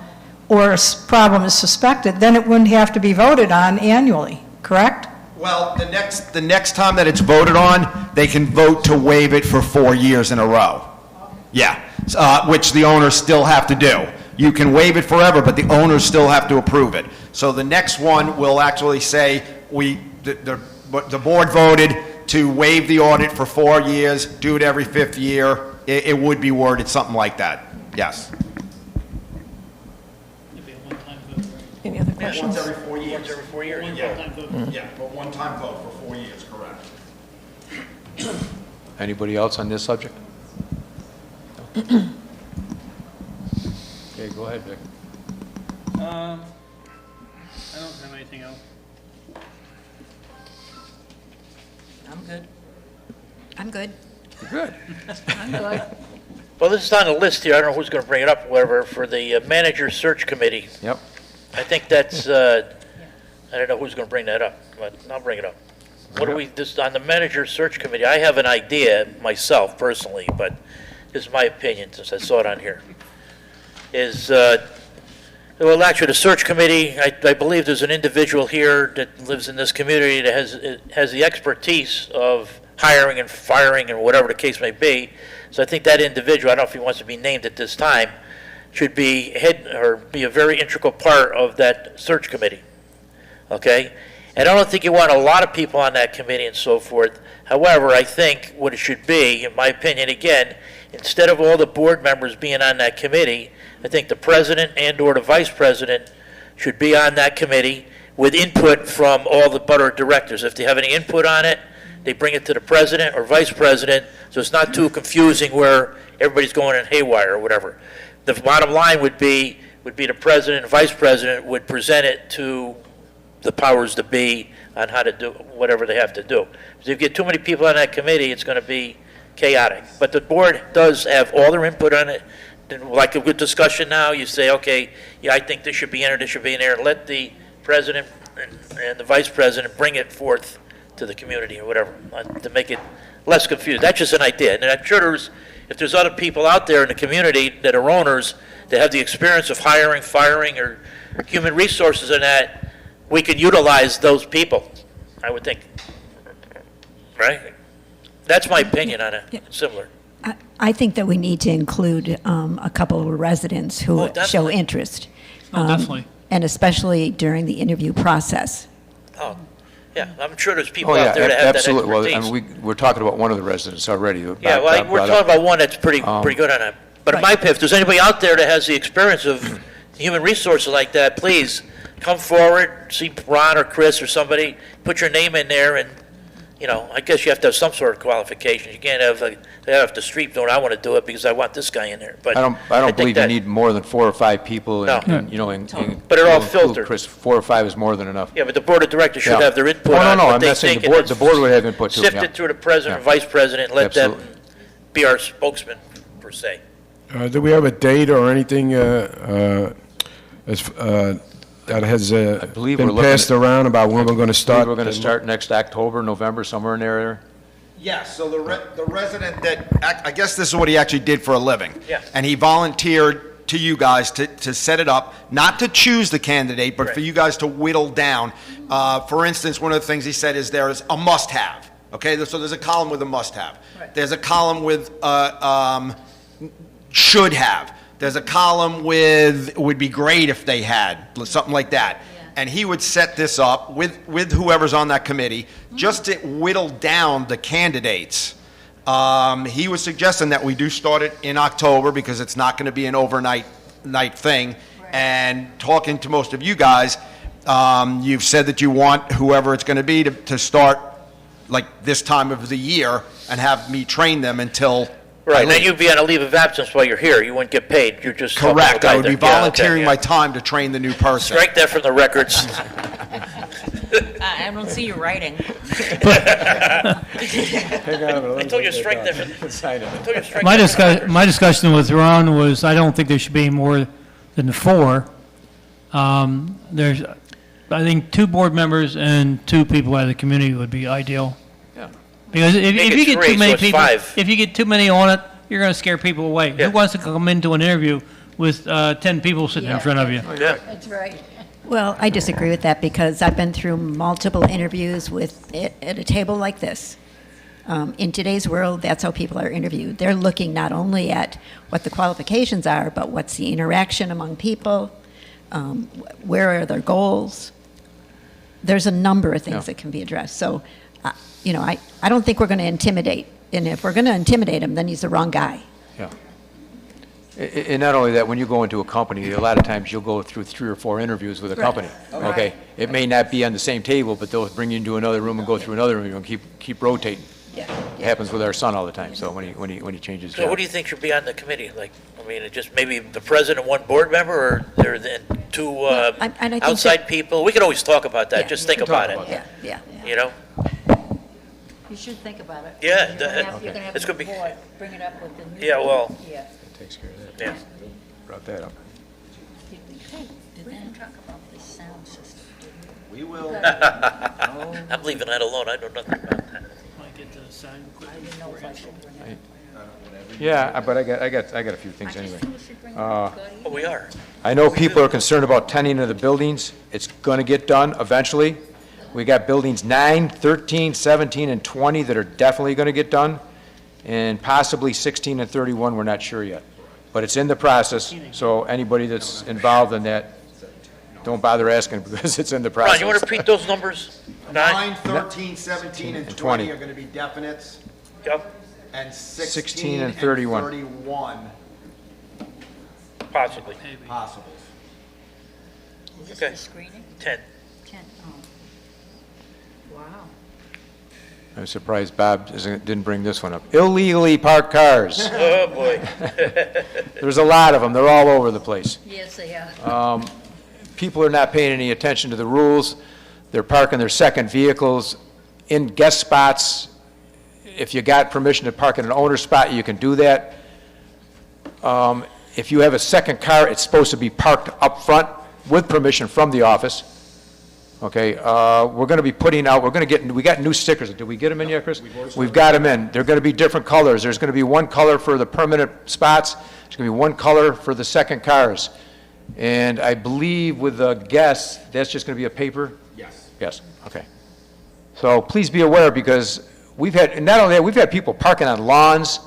Speaker 12: or a problem is suspected, then it wouldn't have to be voted on annually, correct?
Speaker 1: Well, the next time that it's voted on, they can vote to waive it for 4 years in a row. Yeah, which the owners still have to do. You can waive it forever, but the owners still have to approve it. So the next one will actually say, the board voted to waive the audit for 4 years, do it every 5th year. It would be worded something like that, yes.
Speaker 12: Any other questions?
Speaker 1: Once every 4 years.
Speaker 4: Once every 4 years.
Speaker 1: Yeah, but one-time vote for 4 years, correct.
Speaker 2: Anybody else on this subject? No? Okay, go ahead, Vic.
Speaker 6: I don't have anything else.
Speaker 3: I'm good. I'm good.
Speaker 2: Good.
Speaker 3: I'm good.
Speaker 4: Well, this is on the list here. I don't know who's going to bring it up, whatever, for the manager search committee.
Speaker 2: Yep.
Speaker 4: I think that's, I don't know who's going to bring that up, but I'll bring it up. what do we, this, on the manager search committee, I have an idea myself personally, but this is my opinion since I saw it on here, is, well, actually, the search committee, I believe there's an individual here that lives in this community that has the expertise of hiring and firing and whatever the case may be. So I think that individual, I don't know if he wants to be named at this time, should be be a very integral part of that search committee. Okay? And I don't think you want a lot of people on that committee and so forth. However, I think what it should be, in my opinion, again, instead of all the board members being on that committee, I think the president and/or the vice president should be on that committee with input from all the board of directors. If they have any input on it, they bring it to the president or vice president, so it's not too confusing where everybody's going in haywire or whatever. The bottom line would be the president and vice president would present it to the powers that be on how to do whatever they have to do. If you get too many people on that committee, it's going to be chaotic. But the board does have all their input on it. Like a good discussion now, you say, okay, yeah, I think this should be in there, this should be in there. Let the president and the vice president bring it forth to the community or whatever to make it less confused. That's just an idea. And I'm sure if there's other people out there in the community that are owners that have the experience of hiring, firing, or human resources in that, we can utilize those people, I would think. Right? That's my opinion on it. Similar.
Speaker 3: I think that we need to include a couple of residents who show interest.
Speaker 6: Definitely.
Speaker 3: And especially during the interview process.
Speaker 4: Oh, yeah, I'm sure there's people out there that have that expertise.
Speaker 2: Absolutely. Well, I mean, we're talking about one of the residents already.
Speaker 4: Yeah, well, we're talking about one that's pretty good on it. But in my opinion, if there's anybody out there that has the experience of human resources like that, please come forward, see Ron or Chris or somebody, put your name in there, and, you know, I guess you have to have some sort of qualifications. You can't have the street doing, I want to do it because I want this guy in there. But
Speaker 2: I don't believe you need more than 4 or 5 people.
Speaker 4: No.
Speaker 2: And, you know,
Speaker 4: But they're all filtered.
Speaker 2: Chris, 4 or 5 is more than enough.
Speaker 4: Yeah, but the board of directors should have their input
Speaker 2: on
Speaker 4: what
Speaker 2: I'm
Speaker 4: they
Speaker 2: not saying
Speaker 4: think.
Speaker 2: the board would have input too.
Speaker 4: Sift it through the president, vice president, and let them be our spokesman, per se.
Speaker 8: Do we have a date or anything that has been passed around about when we're going to start?
Speaker 2: We're going to start next October, November, somewhere in there.
Speaker 1: Yes, so the resident that, I guess this is what he actually did for a living.
Speaker 4: Yeah.
Speaker 1: And he volunteered to you guys to set it up, not to choose the candidate, but for you guys to whittle down. For instance, one of the things he said is there is a must-have, okay? So there's a column with a must-have. Right. There's a column with should have. There's a column with would be great if they had, something like that. And he would set this up with whoever's on that committee, just to whittle down the candidates. He was suggesting that we do start it in October because it's not going to be an overnight thing. Right. And talking to most of you guys, you've said that you want whoever it's going to be to start like this time of the year and have me train them until...
Speaker 4: Right, and then you'd be on a leave of absence while you're here. You wouldn't get paid. You're just...
Speaker 1: Correct. I would be volunteering my time to train the new person.
Speaker 4: Strike that from the records.
Speaker 5: I don't see you writing.
Speaker 4: I told you to strike that from...
Speaker 6: My discussion with Ron was, I don't think there should be more than 4. There's, I think 2 board members and 2 people out of the community would be ideal. Because if you get too many people, if you get too many on it, you're going to scare people away. Who wants to come into an interview with 10 people sitting in front of you?
Speaker 4: Yeah.
Speaker 3: That's right. Well, I disagree with that because I've been through multiple interviews at a table like this. In today's world, that's how people are interviewed. They're looking not only at what the qualifications are, but what's the interaction among people, where are their goals. There's a number of things that can be addressed. So, you know, I don't think we're going to intimidate. And if we're going to intimidate him, then he's the wrong guy.
Speaker 2: Yeah. And not only that, when you go into a company, a lot of times you'll go through 3 or 4 interviews with a company. Okay. It may not be on the same table, but they'll bring you into another room and go through another room and keep rotating. Yeah. It happens with our son all the time. So when he changes jobs.
Speaker 4: So who do you think should be on the committee? Like, I mean, just maybe the president and 1 board member, or there then 2 outside people? We could always talk about that. Just think about it.
Speaker 3: Yeah.
Speaker 4: You know.
Speaker 9: You should think about it.
Speaker 4: Yeah,
Speaker 9: You're going to have
Speaker 4: it's going to
Speaker 9: the
Speaker 4: be.
Speaker 9: board bring it up with the new...
Speaker 4: Yeah, well.
Speaker 9: Yeah.
Speaker 2: That takes care of that.
Speaker 4: Yeah.
Speaker 2: Brought that up.
Speaker 9: Did we talk about the sound system?
Speaker 1: We will.
Speaker 4: I'm leaving that alone, I know nothing about that.
Speaker 2: Yeah, but I got a few things anyway.
Speaker 4: Oh, we are.
Speaker 2: I know people are concerned about tending to the buildings. It's going to get done eventually. We got buildings 9, 13, 17, and 20 that are definitely going to get done, and possibly 16 and 31, we're not sure yet. But it's in the process, so anybody that's involved in that, don't bother asking because it's in the process.
Speaker 4: Ron, you want to repeat those numbers?
Speaker 1: 9, 13, 17, and 20 are going to be definites,
Speaker 4: Yep,
Speaker 1: and
Speaker 2: 16
Speaker 1: 16
Speaker 2: and
Speaker 1: and
Speaker 2: 31.
Speaker 1: 31
Speaker 4: possibly.
Speaker 1: possibles.
Speaker 4: Okay. 10.
Speaker 9: Wow.
Speaker 2: I'm surprised Bob didn't bring this one up. Illegally parked cars.
Speaker 4: Oh, boy.
Speaker 2: There's a lot of them. They're all over the place.
Speaker 9: Yes, they are.
Speaker 2: People are not paying any attention to the rules. They're parking their second vehicles in guest spots. If you got permission to park in an owner's spot, you can do that. If you have a second car, it's supposed to be parked up front with permission from the office. Okay, we're going to be putting out, we got new stickers. Did we get them in yet, Chris? We've got them in. They're going to be different colors. There's going to be one color for the permanent spots. There's going to be one color for the second cars. And I believe with the guests, that's just going to be a paper?
Speaker 1: Yes.
Speaker 2: Yes, okay. So please be aware, because we've had, not only that, we've had people parking on lawns,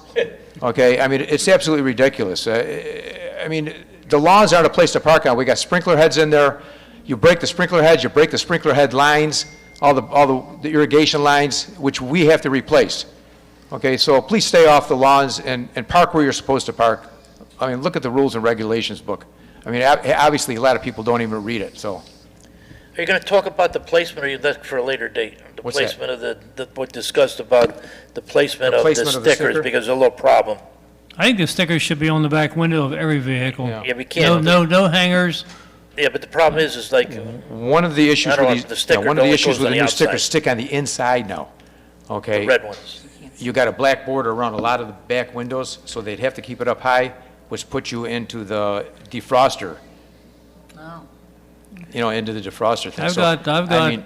Speaker 2: okay? I mean, it's absolutely ridiculous. I mean, the lawns aren't a place to park on. We got sprinkler heads in there. You break the sprinkler heads, you break the sprinkler head lines, all the irrigation lines, which we have to replace. Okay, so please stay off the lawns and park where you're supposed to park. I mean, look at the rules and regulations book. I mean, obviously, a lot of people don't even read it, so.
Speaker 4: Are you going to talk about the placement, or you left for a later date? The
Speaker 2: What's that?
Speaker 4: placement of what discussed about the placement of the
Speaker 2: placement of the
Speaker 4: stickers,
Speaker 2: sticker?
Speaker 4: because there's a little problem.
Speaker 6: I think the stickers should be on the back window of every vehicle.
Speaker 2: Yeah.
Speaker 4: Yeah, we can't.
Speaker 6: No hangers.
Speaker 4: Yeah, but the problem is like,
Speaker 2: One of the issues
Speaker 4: I don't
Speaker 2: with
Speaker 4: want the
Speaker 2: these,
Speaker 4: sticker
Speaker 2: one of the
Speaker 4: only
Speaker 2: issues
Speaker 4: goes
Speaker 2: with
Speaker 4: on
Speaker 2: the
Speaker 4: the
Speaker 2: new stickers
Speaker 4: outside.
Speaker 2: stick on the inside now, okay?
Speaker 4: the red ones.
Speaker 2: You got a black border around a lot of the back windows, so they'd have to keep it up high, which puts you into the defroster.
Speaker 9: Oh.
Speaker 2: You know, into the defroster thing.
Speaker 6: I've
Speaker 2: So,
Speaker 6: got
Speaker 2: I mean,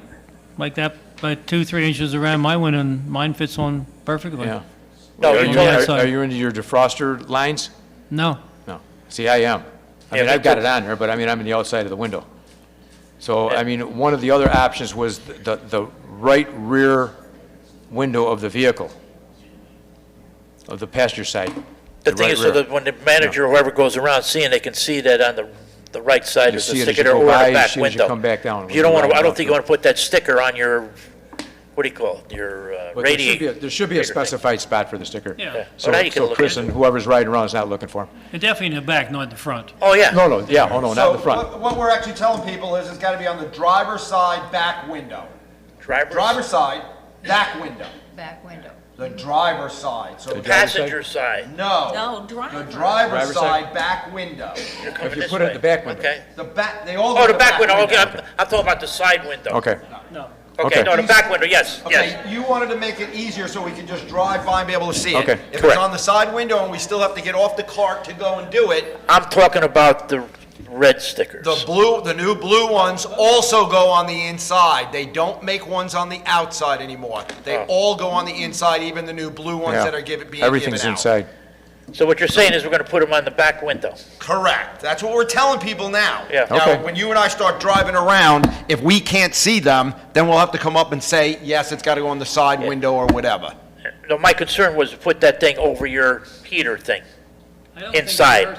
Speaker 6: like that, about 2-3 inches around my window, and mine fits on perfectly.
Speaker 2: yeah.
Speaker 4: No,
Speaker 2: Are
Speaker 4: you're
Speaker 2: you,
Speaker 4: talking-
Speaker 2: are you into your defroster lines?
Speaker 6: No.
Speaker 2: No. See, I am. I
Speaker 4: Yeah,
Speaker 2: mean,
Speaker 4: me
Speaker 2: I've got
Speaker 4: too.
Speaker 2: it on there, but I mean, I'm in the outside of the window. So, I mean, one of the other options was the right rear window of the vehicle, of the passenger side.
Speaker 4: The thing
Speaker 2: right
Speaker 4: is, so
Speaker 2: rear.
Speaker 4: that when the manager or whoever goes around seeing, they can see that on the right side
Speaker 2: You
Speaker 4: is the
Speaker 2: see it as
Speaker 4: sticker
Speaker 2: you
Speaker 4: there,
Speaker 2: go
Speaker 4: or on
Speaker 2: by,
Speaker 4: the
Speaker 2: you
Speaker 4: back
Speaker 2: see it as you
Speaker 4: window.
Speaker 2: come back down.
Speaker 4: You don't want to,
Speaker 2: Right
Speaker 4: I don't
Speaker 2: down
Speaker 4: think you want to put that sticker on your, what do you call it, your
Speaker 2: But there should be
Speaker 4: radiator.
Speaker 2: there should be a specified spot for the sticker.
Speaker 6: Yeah.
Speaker 2: So,
Speaker 4: Well, now you can
Speaker 2: so
Speaker 4: look
Speaker 2: Chris
Speaker 4: into
Speaker 2: and
Speaker 4: it.
Speaker 2: whoever's riding around is not looking for them.
Speaker 6: And definitely in the back, not in the front.
Speaker 4: Oh, yeah.
Speaker 2: No, yeah, oh no, not in the
Speaker 1: So
Speaker 2: front.
Speaker 1: what we're actually telling people is it's got to be on the driver's side back window. Driver's side, back window.
Speaker 9: Back window.
Speaker 1: The driver's side, so.
Speaker 4: Passenger side.
Speaker 1: No.
Speaker 5: No,
Speaker 1: The
Speaker 5: driver.
Speaker 1: driver's
Speaker 2: Driver's side.
Speaker 1: side, back window.
Speaker 4: You're coming
Speaker 2: If you
Speaker 4: this
Speaker 2: put it
Speaker 4: way.
Speaker 2: at the back window.
Speaker 4: Okay.
Speaker 1: The back, they all go
Speaker 4: Oh,
Speaker 1: to
Speaker 4: the back window, okay, I'm talking about the side window.
Speaker 2: Okay,
Speaker 4: Okay,
Speaker 2: okay.
Speaker 4: no, the back window, yes, yes.
Speaker 1: Okay, you wanted to make it easier so we could just drive by and be able to see it.
Speaker 2: Okay,
Speaker 1: If it's
Speaker 4: correct.
Speaker 1: on the side window and we still have to get off the cart to go and do it,
Speaker 4: I'm talking about the red stickers.
Speaker 1: the new blue ones also go on the inside. They don't make ones on the outside anymore. They
Speaker 4: Oh.
Speaker 1: all go on the inside, even the new blue ones
Speaker 2: yeah.
Speaker 1: that are being given out.
Speaker 2: Everything's inside.
Speaker 4: So what you're saying is we're going to put them on the back window.
Speaker 1: Correct. That's what we're telling people now.
Speaker 4: Yeah.
Speaker 1: Now,
Speaker 2: Okay.
Speaker 1: when you and I start driving around, if we can't see them, then we'll have to come up and say, yes, it's got to go on the side window or whatever.
Speaker 4: No, my concern was to put that thing over your heater thing. Inside.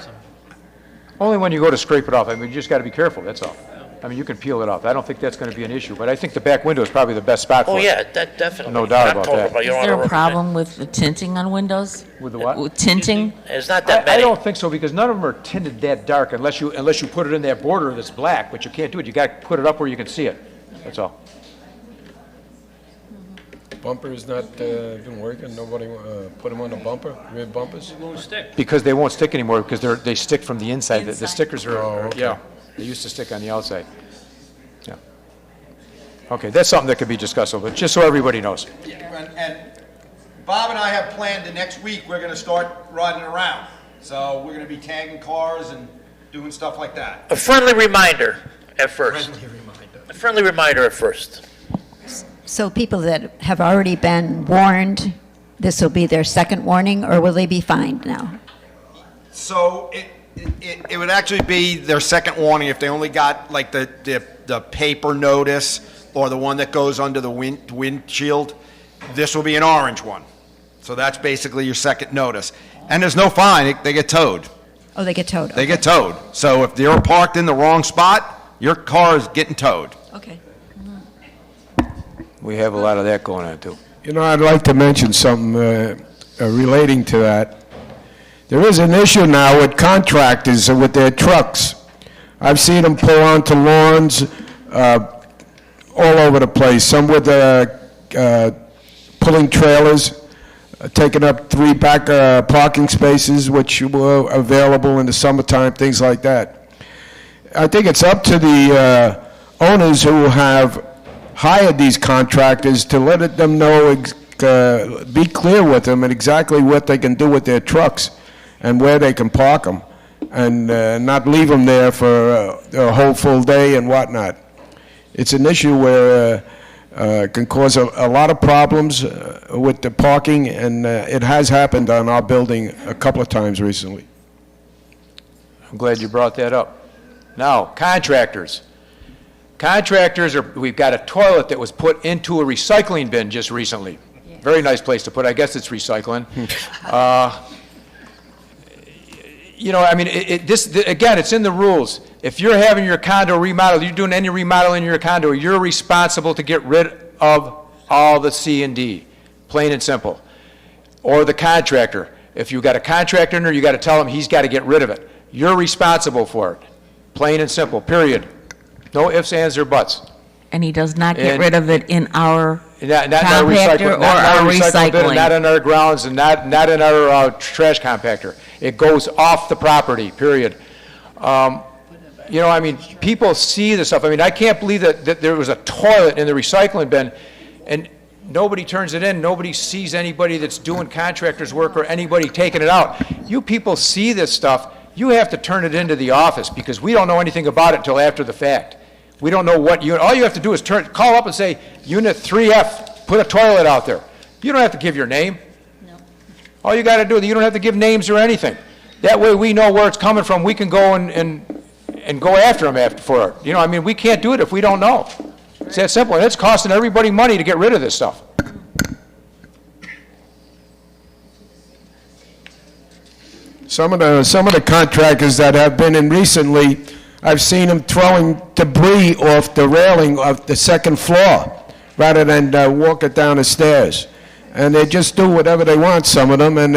Speaker 2: Only when you go to scrape it off. I mean, you just got to be careful, that's all. I mean, you can peel it off. I don't think that's going to be an issue, but I think the back window is probably the best spot for
Speaker 4: Oh,
Speaker 2: it.
Speaker 4: yeah, that definitely.
Speaker 2: No doubt
Speaker 4: I'm
Speaker 2: about
Speaker 4: talking
Speaker 2: that.
Speaker 4: you
Speaker 5: Is
Speaker 4: don't
Speaker 5: there
Speaker 4: wanna
Speaker 5: a problem with the tinting on windows?
Speaker 2: With the what?
Speaker 5: With tinting?
Speaker 4: There's not that
Speaker 2: I
Speaker 4: many.
Speaker 2: don't think so, because none of them are tinted that dark unless you put it in that border that's black, but you can't do it. You got to put it up where you can see it. That's all.
Speaker 8: Bumpers not been working, nobody put them on the bumper, rear bumpers?
Speaker 2: Because they won't stick anymore, because they stick from the inside. The
Speaker 5: Inside.
Speaker 2: stickers are,
Speaker 8: Oh, okay.
Speaker 2: yeah, they used to stick on the outside. Yeah. Okay, that's something that could be discussed, but just so everybody knows.
Speaker 1: And Bob and I have planned the next week, we're going to start riding around. So we're going to be tagging cars and doing stuff like that.
Speaker 4: A friendly reminder at first. A friendly reminder at first.
Speaker 3: So people that have already been warned, this will be their second warning, or will they be fined now?
Speaker 1: So it would actually be their second warning if they only got like the paper notice or the one that goes under the windshield. This will be an orange one. So that's basically your second notice. And there's no fine, they get towed.
Speaker 3: Oh, they get towed?
Speaker 1: They get towed. So if you're parked in the wrong spot, your car is getting towed.
Speaker 3: Okay.
Speaker 2: We have a lot of that going on, too.
Speaker 8: You know, I'd like to mention something relating to that. There is an issue now with contractors with their trucks. I've seen them pull onto lawns all over the place, some with pulling trailers, taking up 3 back parking spaces, which were available in the summertime, things like that. I think it's up to the owners who have hired these contractors to let them know, be clear with them and exactly what they can do with their trucks and where they can park them, and not leave them there for a whole full day and whatnot. It's an issue where it can cause a lot of problems with the parking, and it has happened on our building a couple of times recently.
Speaker 2: I'm glad you brought that up. Now, contractors. Contractors, we've got a toilet that was put into a recycling bin just recently. Very nice place to put it. I guess it's recycling. You know, I mean, again, it's in the rules. If you're having your condo remodeled, you're doing any remodeling in your condo, you're responsible to get rid of all the C and D, plain and simple. Or the contractor. If you've got a contractor in there, you got to tell him he's got to get rid of it. You're responsible for it, plain and simple, period. No ifs, ands, or buts.
Speaker 5: And he does not get rid of it in our
Speaker 2: Not
Speaker 5: compactor or our recycling.
Speaker 2: Not in our grounds and not in our trash compactor. It goes off the property, period. You know, I mean, people see this stuff. I mean, I can't believe that there was a toilet in the recycling bin and nobody turns it in. Nobody sees anybody that's doing contractor's work or anybody taking it out. You people see this stuff. You have to turn it into the office because we don't know anything about it until after the fact. We don't know what unit. All you have to do is call up and say, Unit 3F, put a toilet out there. You don't have to give your name. No. All you got to do, you don't have to give names or anything. That way we know where it's coming from. We can go and go after them for it. You know, I mean, we can't do it if we don't know. It's that simple. And it's costing everybody money to get rid of this stuff.
Speaker 8: Some of the contractors that have been in recently, I've seen them throwing debris off the railing of the second floor rather than walk it down the stairs. And they just do whatever they want, some of them, and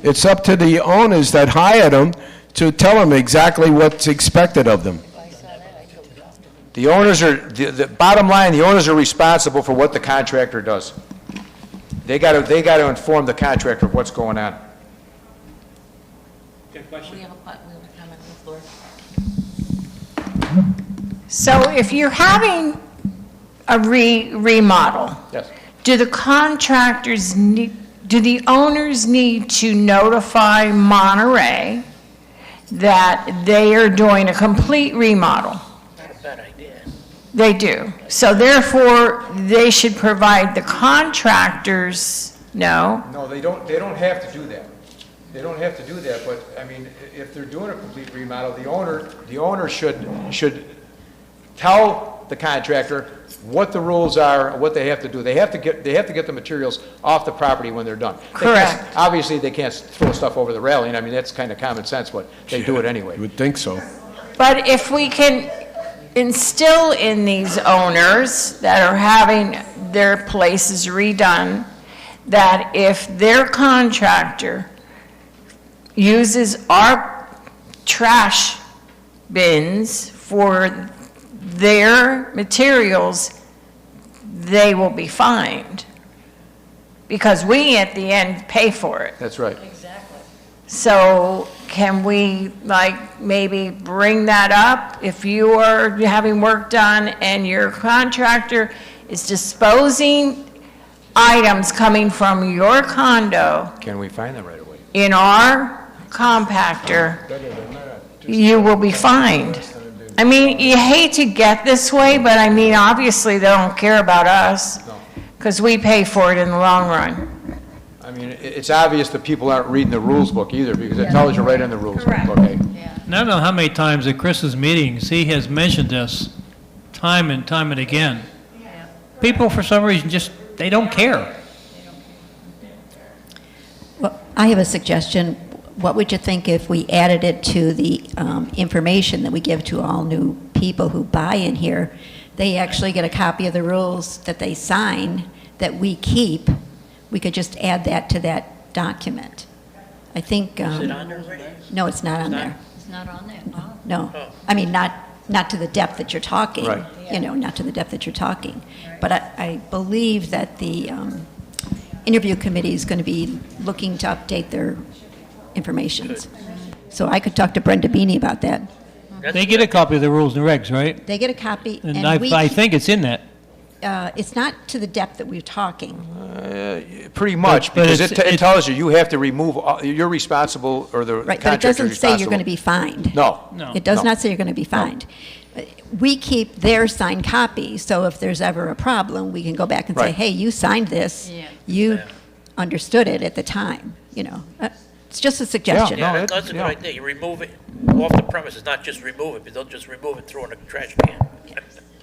Speaker 8: it's up to the owners that hire them to tell them exactly what's expected of them.
Speaker 2: The owners are, the bottom line, the owners are responsible for what the contractor does. They got to inform the contractor of what's going on.
Speaker 5: We have a comment on the floor.
Speaker 14: So if you're having a remodel,
Speaker 2: Yes.
Speaker 14: do the contractors do the owners need to notify Monterey that they are doing a complete remodel?
Speaker 4: Not a bad idea.
Speaker 14: They do. So therefore, they should provide the contractors, no?
Speaker 2: No, they don't have to do that. They don't have to do that, but, I mean, if they're doing a complete remodel, the owner should tell the contractor what the rules are, what they have to do. They have to get the materials off the property when they're done.
Speaker 14: Correct.
Speaker 2: Obviously, they can't throw stuff over the railing. I mean, that's kind of common sense, but they do it anyway.
Speaker 8: You would think so.
Speaker 14: But if we can instill in these owners that are having their places redone, that if their contractor uses our trash bins for their materials, they will be fined. Because we, at the end, pay for it.
Speaker 2: That's right.
Speaker 14: So can we, like, maybe bring that up? If you are having work done and your contractor is disposing items coming from your condo
Speaker 2: Can we find them right away?
Speaker 14: in our compactor, you will be fined. I mean, you hate to get this way, but I mean, obviously, they don't care about us, because we pay for it in the long run.
Speaker 2: I mean, it's obvious that people aren't reading the rules book either, because it tells you right in the rules book, okay?
Speaker 6: And I don't know how many times at Chris's meetings, he has mentioned this time and again. People, for some reason, just, they don't care.
Speaker 3: Well, I have a suggestion. What would you think if we added it to the information that we give to all new people who buy in here? They actually get a copy of the rules that they sign that we keep. We could just add that to that document. I think.
Speaker 4: Is it on there already?
Speaker 3: No, it's not on there.
Speaker 9: It's not on there.
Speaker 3: No. I mean, not to the depth that you're talking.
Speaker 2: Right.
Speaker 3: You know, not to the depth that you're talking. But I believe that the interview committee is going to be looking to update their informations. So I could talk to Brenda Beanie about that.
Speaker 6: They get a copy of the rules and regs, right?
Speaker 3: They get a copy,
Speaker 6: And
Speaker 3: and we,
Speaker 6: I think it's in that.
Speaker 3: it's not to the depth that we're talking.
Speaker 2: Pretty much,
Speaker 6: But
Speaker 2: because
Speaker 6: it's-
Speaker 2: it tells you, you have to remove, you're responsible, or the
Speaker 3: Right, but it
Speaker 2: contractor's
Speaker 3: doesn't say you're going to
Speaker 2: responsible.
Speaker 3: be fined.
Speaker 2: No.
Speaker 6: No.
Speaker 3: It does
Speaker 2: No.
Speaker 3: not say you're going to be fined. We keep their signed copy, so if there's ever a problem, we can go back and say,
Speaker 2: Right.
Speaker 3: hey, you signed this.
Speaker 9: Yeah.
Speaker 3: You understood it at the time, you know. It's just a suggestion.
Speaker 2: No,
Speaker 4: Yeah,
Speaker 2: that-
Speaker 4: that's a good
Speaker 2: yeah.
Speaker 4: idea. You remove it off the premises, not just remove it, but they'll just remove it, throw it in a trash can.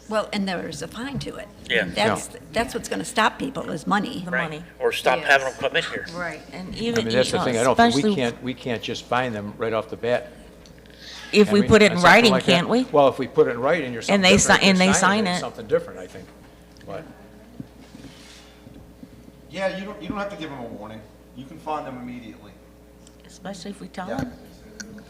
Speaker 3: Well, and there's a fine to it.
Speaker 4: Yeah.
Speaker 3: That's what's going to stop people is money.
Speaker 5: The
Speaker 4: Right.
Speaker 5: money.
Speaker 4: Or stop having them come in here.
Speaker 5: Right, and
Speaker 2: I
Speaker 5: even,
Speaker 2: mean, that's the thing, I don't, we can't just find them right off the bat.
Speaker 5: if
Speaker 2: I
Speaker 5: we
Speaker 2: mean,
Speaker 5: put it in
Speaker 2: something
Speaker 5: writing,
Speaker 2: like that.
Speaker 5: can't we?
Speaker 2: Well, if we put it in writing, you're something
Speaker 5: And they
Speaker 2: different.
Speaker 5: si- and
Speaker 2: If
Speaker 5: they
Speaker 2: sign
Speaker 5: sign
Speaker 2: it's
Speaker 5: it.
Speaker 2: something different, I think. But,
Speaker 1: Yeah, you don't have to give them a warning. You can find them immediately.
Speaker 5: Especially if we tell
Speaker 1: Yeah.
Speaker 5: them.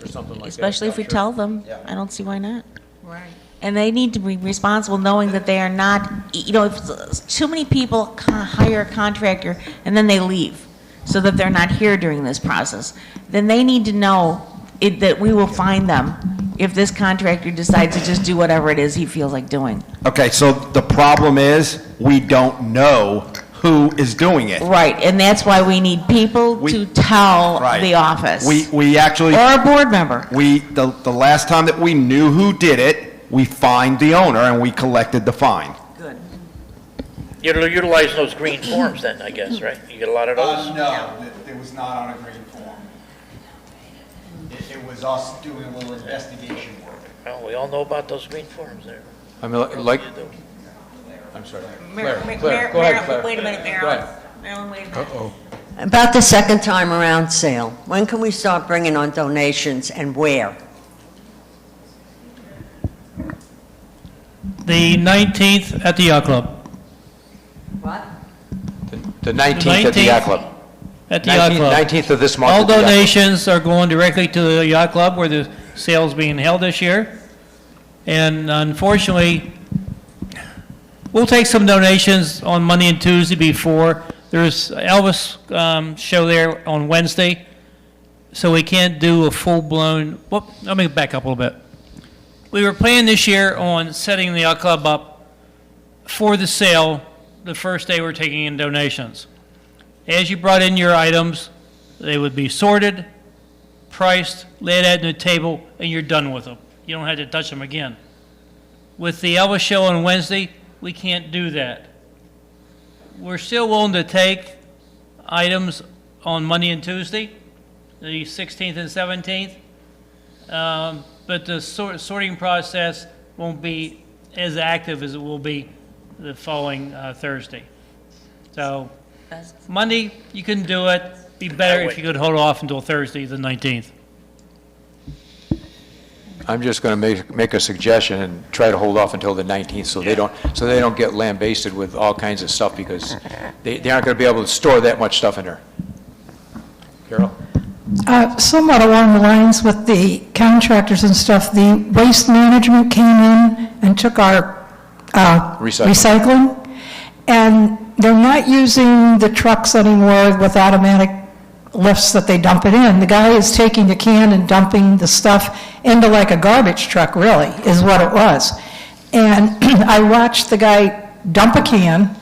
Speaker 2: or something like that.
Speaker 5: Especially if we
Speaker 2: sure.
Speaker 5: tell them.
Speaker 1: Yeah.
Speaker 5: I don't see why not.
Speaker 9: Right.
Speaker 5: And they need to be responsible, knowing that they are not, you know, if too many people hire a contractor and then they leave, so that they're not here during this process, then they need to know that we will find them if this contractor decides to just do whatever it is he feels like doing.
Speaker 1: Okay, so the problem is, we don't know who is doing it.
Speaker 5: Right, and that's why we need people to tell
Speaker 1: Right.
Speaker 5: the office.
Speaker 1: We actually,
Speaker 5: Or a board member.
Speaker 1: the last time that we knew who did it, we fined the owner and we collected the fine.
Speaker 5: Good.
Speaker 4: You're utilizing those green forms then, I guess, right? You get a lot of those?
Speaker 1: No, it was not on a green form. It was us doing a little investigation work.
Speaker 4: Well, we all know about those green forms there.
Speaker 2: I mean, like,
Speaker 4: You do.
Speaker 2: I'm sorry.
Speaker 5: Mayor,
Speaker 2: Claire, go ahead, Claire.
Speaker 5: wait a minute,
Speaker 2: Go
Speaker 5: Marilyn.
Speaker 2: ahead.
Speaker 5: Marilyn, wait a minute.
Speaker 15: About the second time around sale, when can we start bringing on donations and where?
Speaker 6: The 19th at the Yacht Club.
Speaker 15: What?
Speaker 2: The 19th at the Yacht Club.
Speaker 6: At the Yacht
Speaker 2: 19th
Speaker 6: Club.
Speaker 2: 19th of this month.
Speaker 6: All
Speaker 2: at the Yacht Club.
Speaker 6: donations are going directly to the Yacht Club where the sale's being held this year. And unfortunately, we'll take some donations on Monday and Tuesday before. There's Elvis show there on Wednesday, so we can't do a full-blown, well, let me back up a little bit. We were planning this year on setting the Yacht Club up for the sale the first day we're taking in donations. As you brought in your items, they would be sorted, priced, laid out on the table, and you're done with them. You don't have to touch them again. With the Elvis show on Wednesday, we can't do that. We're still willing to take items on Monday and Tuesday, the 16th and 17th, but the sorting process won't be as active as it will be the following Thursday. So Monday, you can do it. Be better if you could hold off until Thursday, the 19th.
Speaker 2: I'm just going to make a suggestion and try to hold off until the 19th so they don't get lambasted with all kinds of stuff because they aren't going to be able to store that much stuff in there. Carol?
Speaker 12: Somewhat along the lines with the contractors and stuff, the waste management came in and took our recycling, and they're not using the trucks anymore with automatic lifts that they dump it in. The guy is taking the can and dumping the stuff into like a garbage truck, really, is what it was. And I watched the guy dump a can,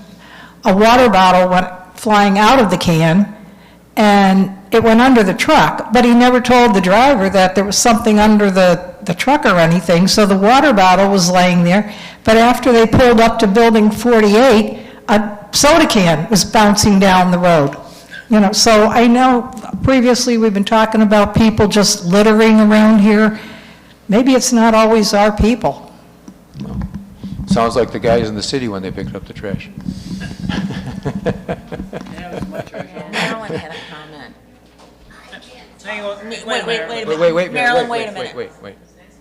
Speaker 12: a water bottle went flying out of the can, and it went under the truck, but he never told the driver that there was something under the the truck or anything, so the water bottle was laying there. But after they pulled up to Building 48, a soda can was bouncing down the road. You know, so I know previously we've been talking about people just littering around here. Maybe it's not always our people.
Speaker 2: Sounds like the guys in the city when they picked up the trash.
Speaker 5: Marilyn had a comment.
Speaker 6: Hang on.
Speaker 5: Wait a minute.
Speaker 2: Wait,
Speaker 5: Marilyn, wait a minute.
Speaker 2: wait.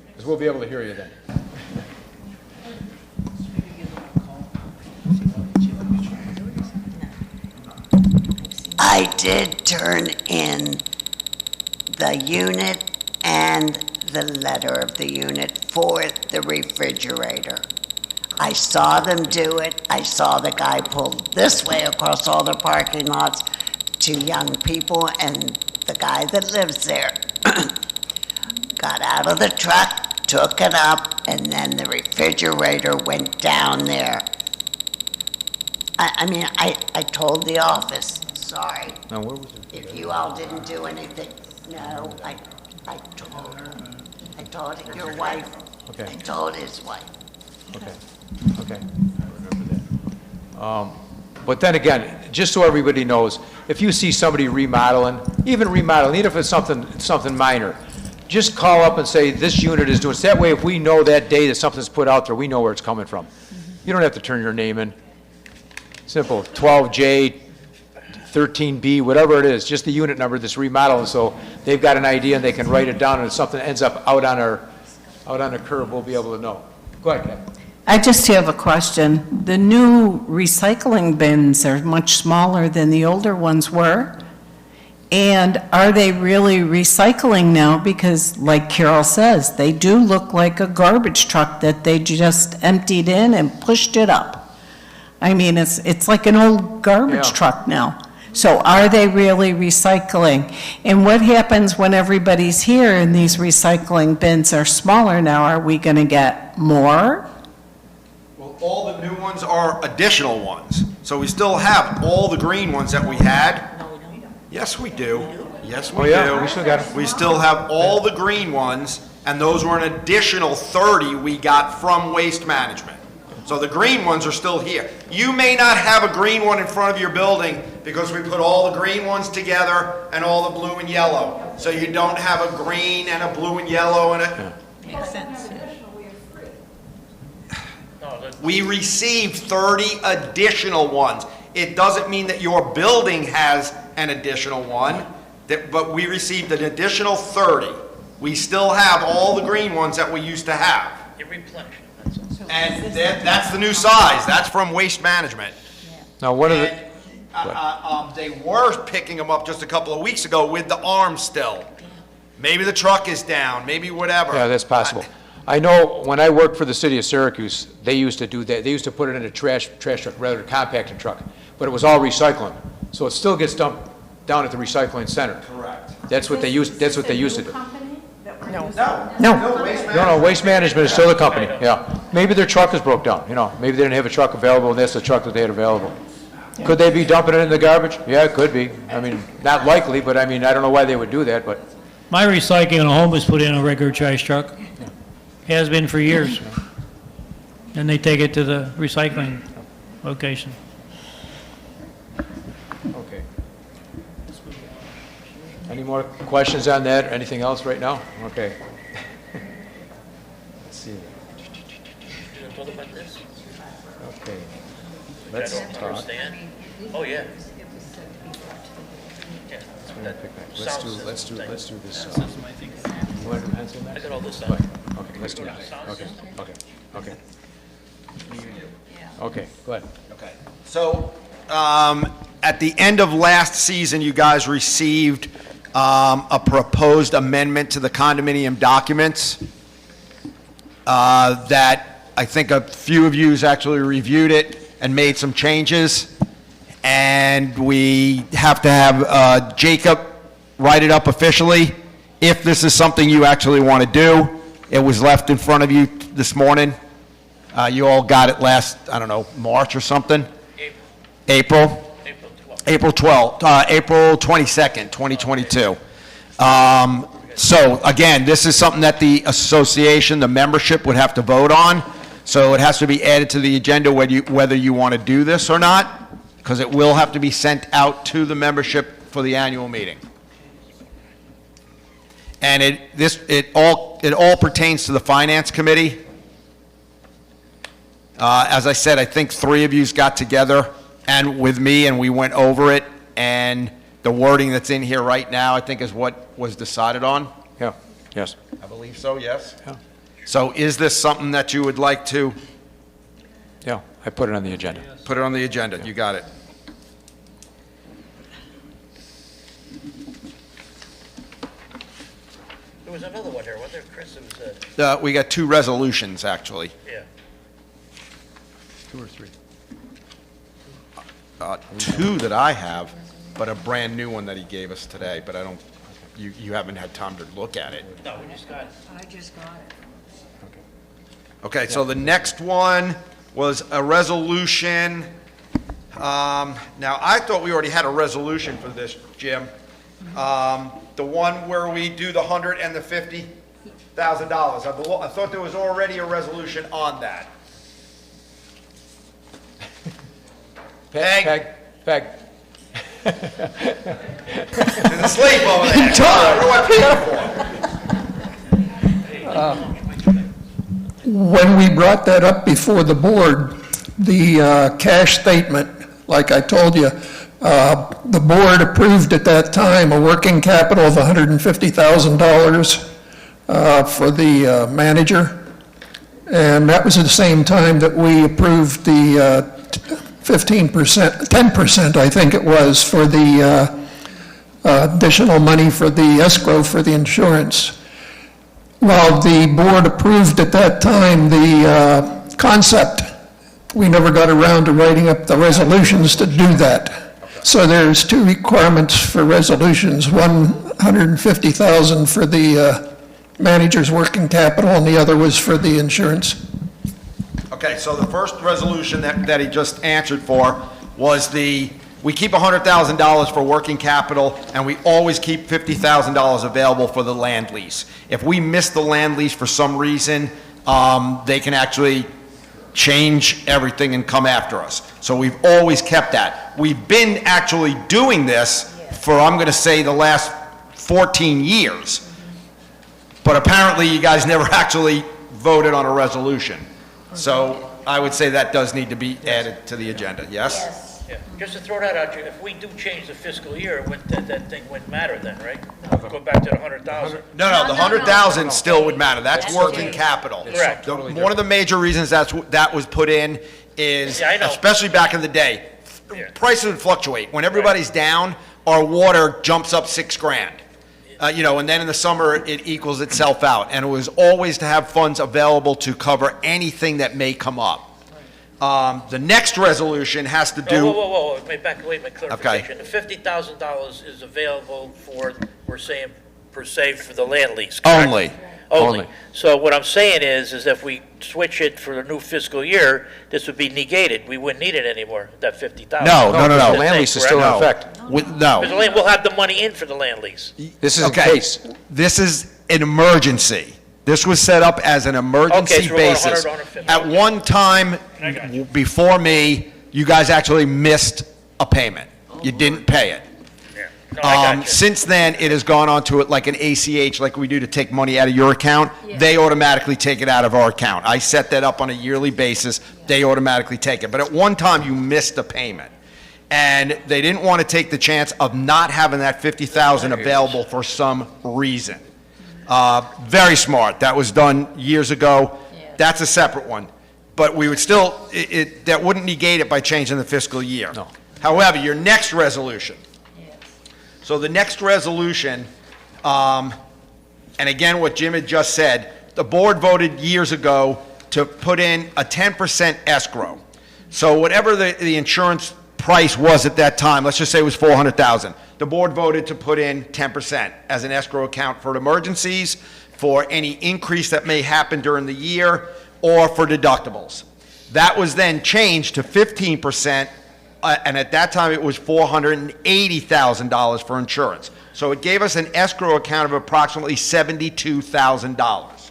Speaker 2: Because we'll be able to hear you then.
Speaker 16: I did turn in the unit and the letter of the unit for the refrigerator. I saw them do it. I saw the guy pull this way across all the parking lots to young people, and the guy that lives there got out of the truck, took it up, and then the refrigerator went down there. I told the office, sorry,
Speaker 2: Now, where was it?
Speaker 16: if you all didn't do anything. No, I told her. I told your wife.
Speaker 2: Okay.
Speaker 16: I told his wife.
Speaker 2: Okay, I remember that. But then again, just so everybody knows, if you see somebody remodeling, even if it's something minor, just call up and say, this unit is doing, so that way if we know that day that something's put out there, we know where it's coming from. You don't have to turn your name in. Simple, 12J, 13B, whatever it is, just the unit number that's remodeling, so they've got an idea and they can write it down, and if something ends up out on the curb, we'll be able to know. Go ahead, Ken.
Speaker 17: I just have a question. The new recycling bins are much smaller than the older ones were. And are they really recycling now? Because like Carol says, they do look like a garbage truck that they just emptied in and pushed it up. I mean, it's like an old garbage truck now. So are they really recycling? And what happens when everybody's here and these recycling bins are smaller now? Are we going to get more?
Speaker 1: Well, all the new ones are additional ones. So we still have all the green ones that we had. Yes, we do. Yes, we do.
Speaker 2: We still got them.
Speaker 1: We still have all the green ones, and those were an additional 30 we got from Waste Management. So the green ones are still here. You may not have a green one in front of your building because we put all the green ones together and all the blue and yellow. So you don't have a green and a blue and yellow and a...
Speaker 5: Makes sense.
Speaker 1: We received 30 additional ones. It doesn't mean that your building has an additional one, but we received an additional 30. We still have all the green ones that we used to have.
Speaker 4: You replenish them, that's all.
Speaker 1: And that's the new size. That's from Waste Management.
Speaker 2: Now, what are the...
Speaker 1: They were picking them up just a couple of weeks ago with the arms still. Maybe the truck is down, maybe whatever.
Speaker 2: Yeah, that's possible. I know when I worked for the city of Syracuse, they used to do that. They used to put it in a trash truck rather than a compacting truck, but it was all recycling. So it still gets dumped down at the recycling center.
Speaker 1: Correct.
Speaker 2: That's what they used to do.
Speaker 1: No,
Speaker 2: Waste Management is still the company, yeah. Maybe their truck is broke down, maybe they didn't have a truck available, and that's the truck that they had available. Could they be dumping it in the garbage? Yeah, it could be. I mean, not likely, but I mean, I don't know why they would do that, but...
Speaker 6: My recycling at home is put in a regular trash truck. Has been for years. And they take it to the recycling location.
Speaker 2: Okay. Any more questions on that, or anything else right now? Okay. Let's see.
Speaker 4: You gonna talk about this?
Speaker 2: Okay.
Speaker 4: I
Speaker 2: Let's
Speaker 4: don't
Speaker 2: talk.
Speaker 4: understand. Oh, yeah. Yeah.
Speaker 2: Let's do this. You want a pencil, Max?
Speaker 4: I got all this
Speaker 2: Go
Speaker 4: stuff.
Speaker 2: ahead. Okay, let's do this. Okay, go ahead.
Speaker 1: Okay. So, at the end of last season, you guys received a proposed amendment to the condominium documents that I think a few of you actually reviewed it and made some changes. And we have to have Jacob write it up officially if this is something you actually want to do. It was left in front of you this morning. You all got it last, I don't know, March or something? April? April 12th, April 22nd, 2022. So again, this is something that the association, the membership would have to vote on. So it has to be added to the agenda whether you want to do this or not, because it will have to be sent out to the membership for the annual meeting. And it all pertains to the Finance Committee. As I said, I think 3 of yous got together and with me, and we went over it, and the wording that's in here right now, I think, is what was decided on.
Speaker 2: Yeah, yes.
Speaker 1: I believe so, yes?
Speaker 2: Yeah.
Speaker 1: So is this something that you would like to
Speaker 2: Yeah, I put it on the agenda.
Speaker 1: put it on the agenda? You got it.
Speaker 4: There was another one here, wasn't there, Chris? It was,
Speaker 1: We got 2 resolutions, actually.
Speaker 4: yeah.
Speaker 2: 2 or 3?
Speaker 1: 2 that I have, but a brand new one that he gave us today, but I don't, you haven't had time to look at it.
Speaker 4: No, we just got it.
Speaker 9: I just got it.
Speaker 1: Okay, so the next one was a resolution. Now, I thought we already had a resolution for this, Jim. The one where we do the $100,000 and the $50,000. I thought there was already a resolution on that. Peg.
Speaker 2: Peg.
Speaker 1: She's asleep over there. What do I pay for?
Speaker 10: When we brought that up before the board, the cash statement, like I told you, the board approved at that time a working capital of $150,000 for the manager. And that was at the same time that we approved the 15%, 10%, I think it was, for the additional money for the escrow for the insurance. While the board approved at that time the concept, we never got around to writing up the resolutions to do that. So there's 2 requirements for resolutions, one $150,000 for the manager's working capital, and the other was for the insurance.
Speaker 1: Okay, so the first resolution that he just answered for was we keep $100,000 for working capital, and we always keep $50,000 available for the land lease. If we miss the land lease for some reason, they can actually change everything and come after us. So we've always kept that. We've been actually doing this for, I'm going to say, the last 14 years. But apparently you guys never actually voted on a resolution. So I would say that does need to be added to the agenda, yes?
Speaker 4: Yeah, just to throw that out, if we do change the fiscal year, that thing wouldn't matter then, right? Go back to the 100,000.
Speaker 1: No, the 100,000 still would matter. That's working capital.
Speaker 4: Correct.
Speaker 1: One of the major reasons that was put in is,
Speaker 4: Yeah, I know.
Speaker 1: especially back in the day,
Speaker 4: Yeah.
Speaker 1: prices would fluctuate. When everybody's down, our water jumps up $6,000. And then in the summer, it equals itself out. And it was always to have funds available to cover anything that may come up. The next resolution has to do...
Speaker 4: Whoa, wait, my clarification. The $50,000 is available for, we're saying, per se, for the land lease, correct?
Speaker 1: Only.
Speaker 4: Only. So what I'm saying is if we switch it for the new fiscal year, this would be negated. We wouldn't need it anymore, that $50,000.
Speaker 1: No.
Speaker 2: The land lease is still in effect.
Speaker 1: No.
Speaker 4: Because we'll have the money in for the land lease.
Speaker 2: This is a case.
Speaker 1: This is an emergency. This was set up as an emergency
Speaker 4: Okay, so we're going
Speaker 1: basis.
Speaker 4: 100, 150.
Speaker 1: At one time,
Speaker 4: I got you.
Speaker 1: before me, you guys actually missed a payment. You didn't pay it.
Speaker 4: Yeah. No, I got you.
Speaker 1: Since then, it has gone on to it like an ACH, like we do to take money out of your account. They automatically take it out of our account. I set that up on a yearly basis. They automatically take it. But at one time, you missed a payment. And they didn't want to take the chance of not having that $50,000 available for some reason. Very smart. That was done years ago. That's a separate one. But we would still, that wouldn't negate it by changing the fiscal year.
Speaker 2: No.
Speaker 1: However, your next resolution. So the next resolution, and again, what Jim had just said, the board voted years ago to put in a 10% escrow. So whatever the insurance price was at that time, let's just say it was $400,000. The board voted to put in 10% as an escrow account for emergencies, for any increase that may happen during the year, or for deductibles. That was then changed to 15%, and at that time it was $480,000 for insurance. So it gave us an escrow account of approximately $72,000.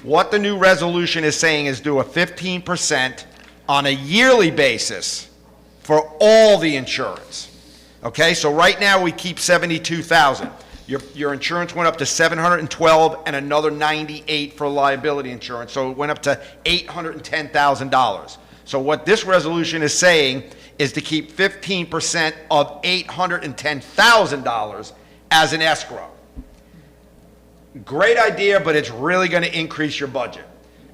Speaker 1: What the new resolution is saying is do a 15% on a yearly basis for all the insurance. Okay, so right now we keep $72,000. Your insurance went up to $712 and another $98 for liability insurance, so it went up to $810,000. So what this resolution is saying is to keep 15% of $810,000 as an escrow. Great idea, but it's really going to increase your budget,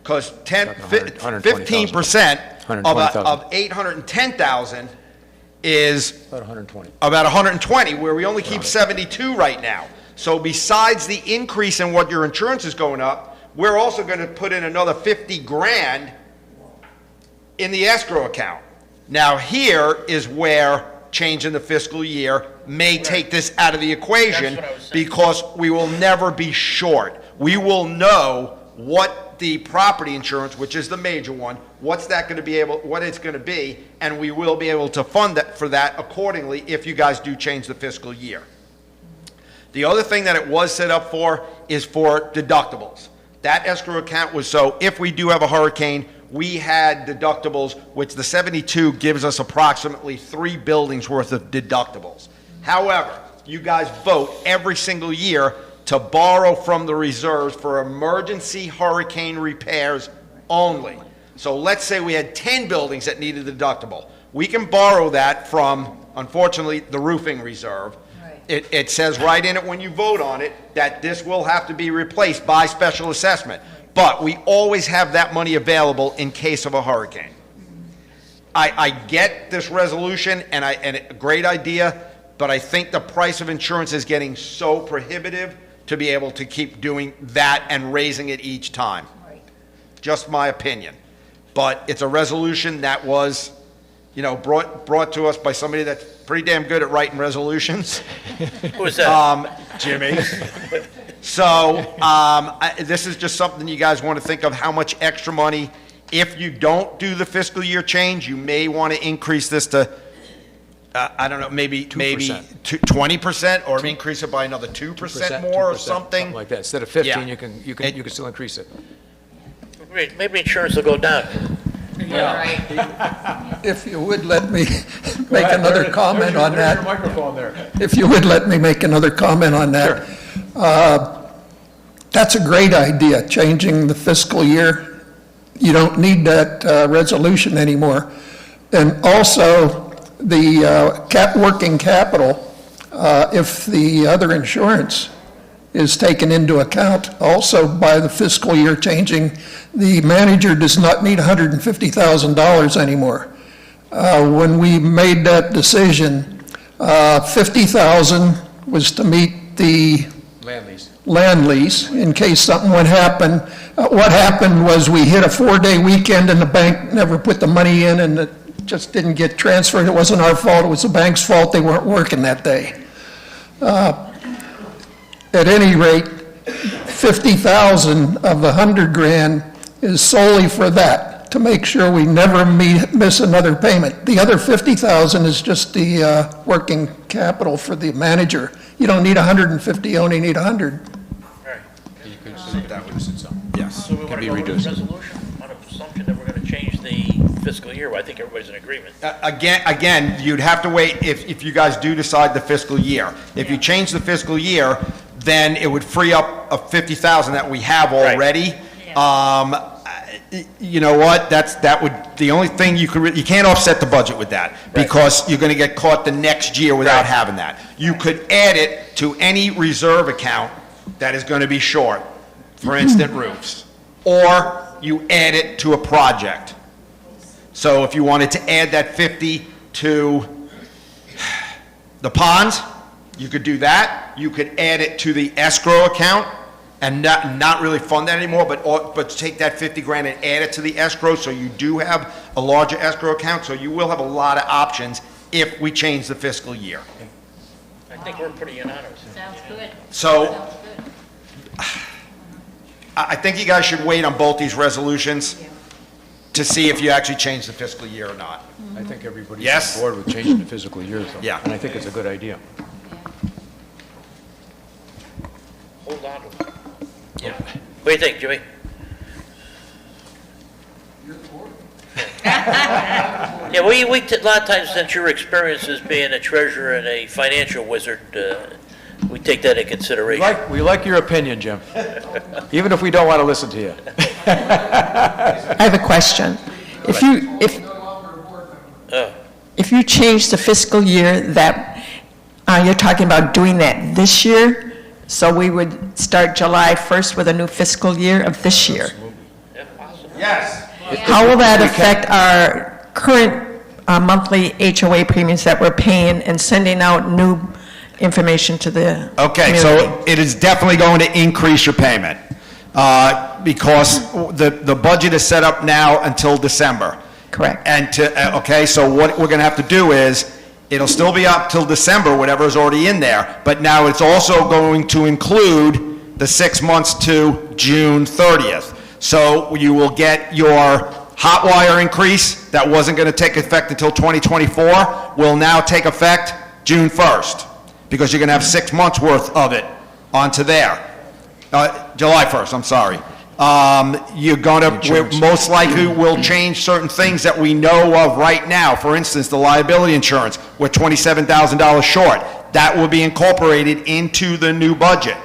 Speaker 1: because 15% of 810,000 is
Speaker 2: About 120.
Speaker 1: about 120, where we only keep 72 right now. So besides the increase in what your insurance is going up, we're also going to put in another 50 grand in the escrow account. Now here is where changing the fiscal year may take this out of the equation, because we will never be short. We will know what the property insurance, which is the major one, what it's going to be, and we will be able to fund that for that accordingly if you guys do change the fiscal year. The other thing that it was set up for is for deductibles. That escrow account was so if we do have a hurricane, we had deductibles, which the 72 gives us approximately 3 buildings worth of deductibles. However, you guys vote every single year to borrow from the reserves for emergency hurricane repairs only. So let's say we had 10 buildings that needed a deductible. We can borrow that from, unfortunately, the roofing reserve. It says right in it when you vote on it that this will have to be replaced by special assessment. But we always have that money available in case of a hurricane. I get this resolution, and a great idea, but I think the price of insurance is getting so prohibitive to be able to keep doing that and raising it each time. Just my opinion. But it's a resolution that was, brought to us by somebody that's pretty damn good at writing resolutions.
Speaker 4: Who is that?
Speaker 1: Jimmy. So this is just something you guys want to think of, how much extra money. If you don't do the fiscal year change, you may want to increase this to, I don't know, maybe 20%, or increase it by another 2% more or something.
Speaker 2: Like that. Instead of 15,
Speaker 1: Yeah.
Speaker 2: you can still increase it.
Speaker 4: Maybe insurance will go down.
Speaker 10: If you would let me make another comment on that.
Speaker 2: There's your microphone there.
Speaker 10: If you would let me make another comment on that. That's a great idea, changing the fiscal year. You don't need that resolution anymore. And also, the working capital, if the other insurance is taken into account, also by the fiscal year changing, the manager does not need $150,000 anymore. When we made that decision, $50,000 was to meet the land lease in case something would happen. What happened was we hit a 4-day weekend and the bank never put the money in, and it just didn't get transferred. It wasn't our fault, it was the bank's fault. They weren't working that day. At any rate, $50,000 of the $100,000 is solely for that, to make sure we never miss another payment. The other $50,000 is just the working capital for the manager. You don't need 150, you only need 100.
Speaker 2: You could say that would sit some.
Speaker 1: Yes.
Speaker 4: So we want to go with a resolution on an assumption that we're going to change the fiscal year. I think everybody's in agreement.
Speaker 1: Again, you'd have to wait if you guys do decide the fiscal year. If you change the fiscal year, then it would free up a $50,000 that we have already. You know what? The only thing you can't offset the budget with that, because you're going to get caught the next year without having that. You could add it to any reserve account that is going to be short, for instance, roofs, or you add it to a project. So if you wanted to add that 50 to the ponds, you could do that. You could add it to the escrow account and not really fund that anymore, but take that $50,000 and add it to the escrow, so you do have a larger escrow account. So you will have a lot of options if we change the fiscal year.
Speaker 4: I think we're pretty unanimous.
Speaker 18: Sounds good.
Speaker 1: So I think you guys should wait on both these resolutions to see if you actually change the fiscal year or not.
Speaker 2: I think everybody's
Speaker 1: Yes?
Speaker 2: on board with changing the fiscal year, though.
Speaker 1: Yeah.
Speaker 2: And I think it's a good idea.
Speaker 4: Yeah. What do you think, Jimmy? Yeah, a lot of times, since your experience as being a treasurer and a financial wizard, we take that into consideration.
Speaker 2: We like your opinion, Jim, even if we don't want to listen to you.
Speaker 7: I have a question. If you change the fiscal year that, you're talking about doing that this year, so we would start July 1st with a new fiscal year of this year.
Speaker 1: Yes.
Speaker 7: How will that affect our current monthly HOA premiums that we're paying and sending out new information to the
Speaker 1: Okay,
Speaker 7: community?
Speaker 1: so it is definitely going to increase your payment, because the budget is set up now until December.
Speaker 7: Correct.
Speaker 1: And okay, so what we're going to have to do is, it'll still be up till December, whatever is already in there, but now it's also going to include the 6 months to June 30th. So you will get your hot wire increase that wasn't going to take effect until 2024, will now take effect June 1st, because you're going to have 6 months worth of it onto there. July 1st, I'm sorry. You're going to, most likely will change certain things that we know of right now. For instance, the liability insurance, we're $27,000 short. That will be incorporated into the new budget.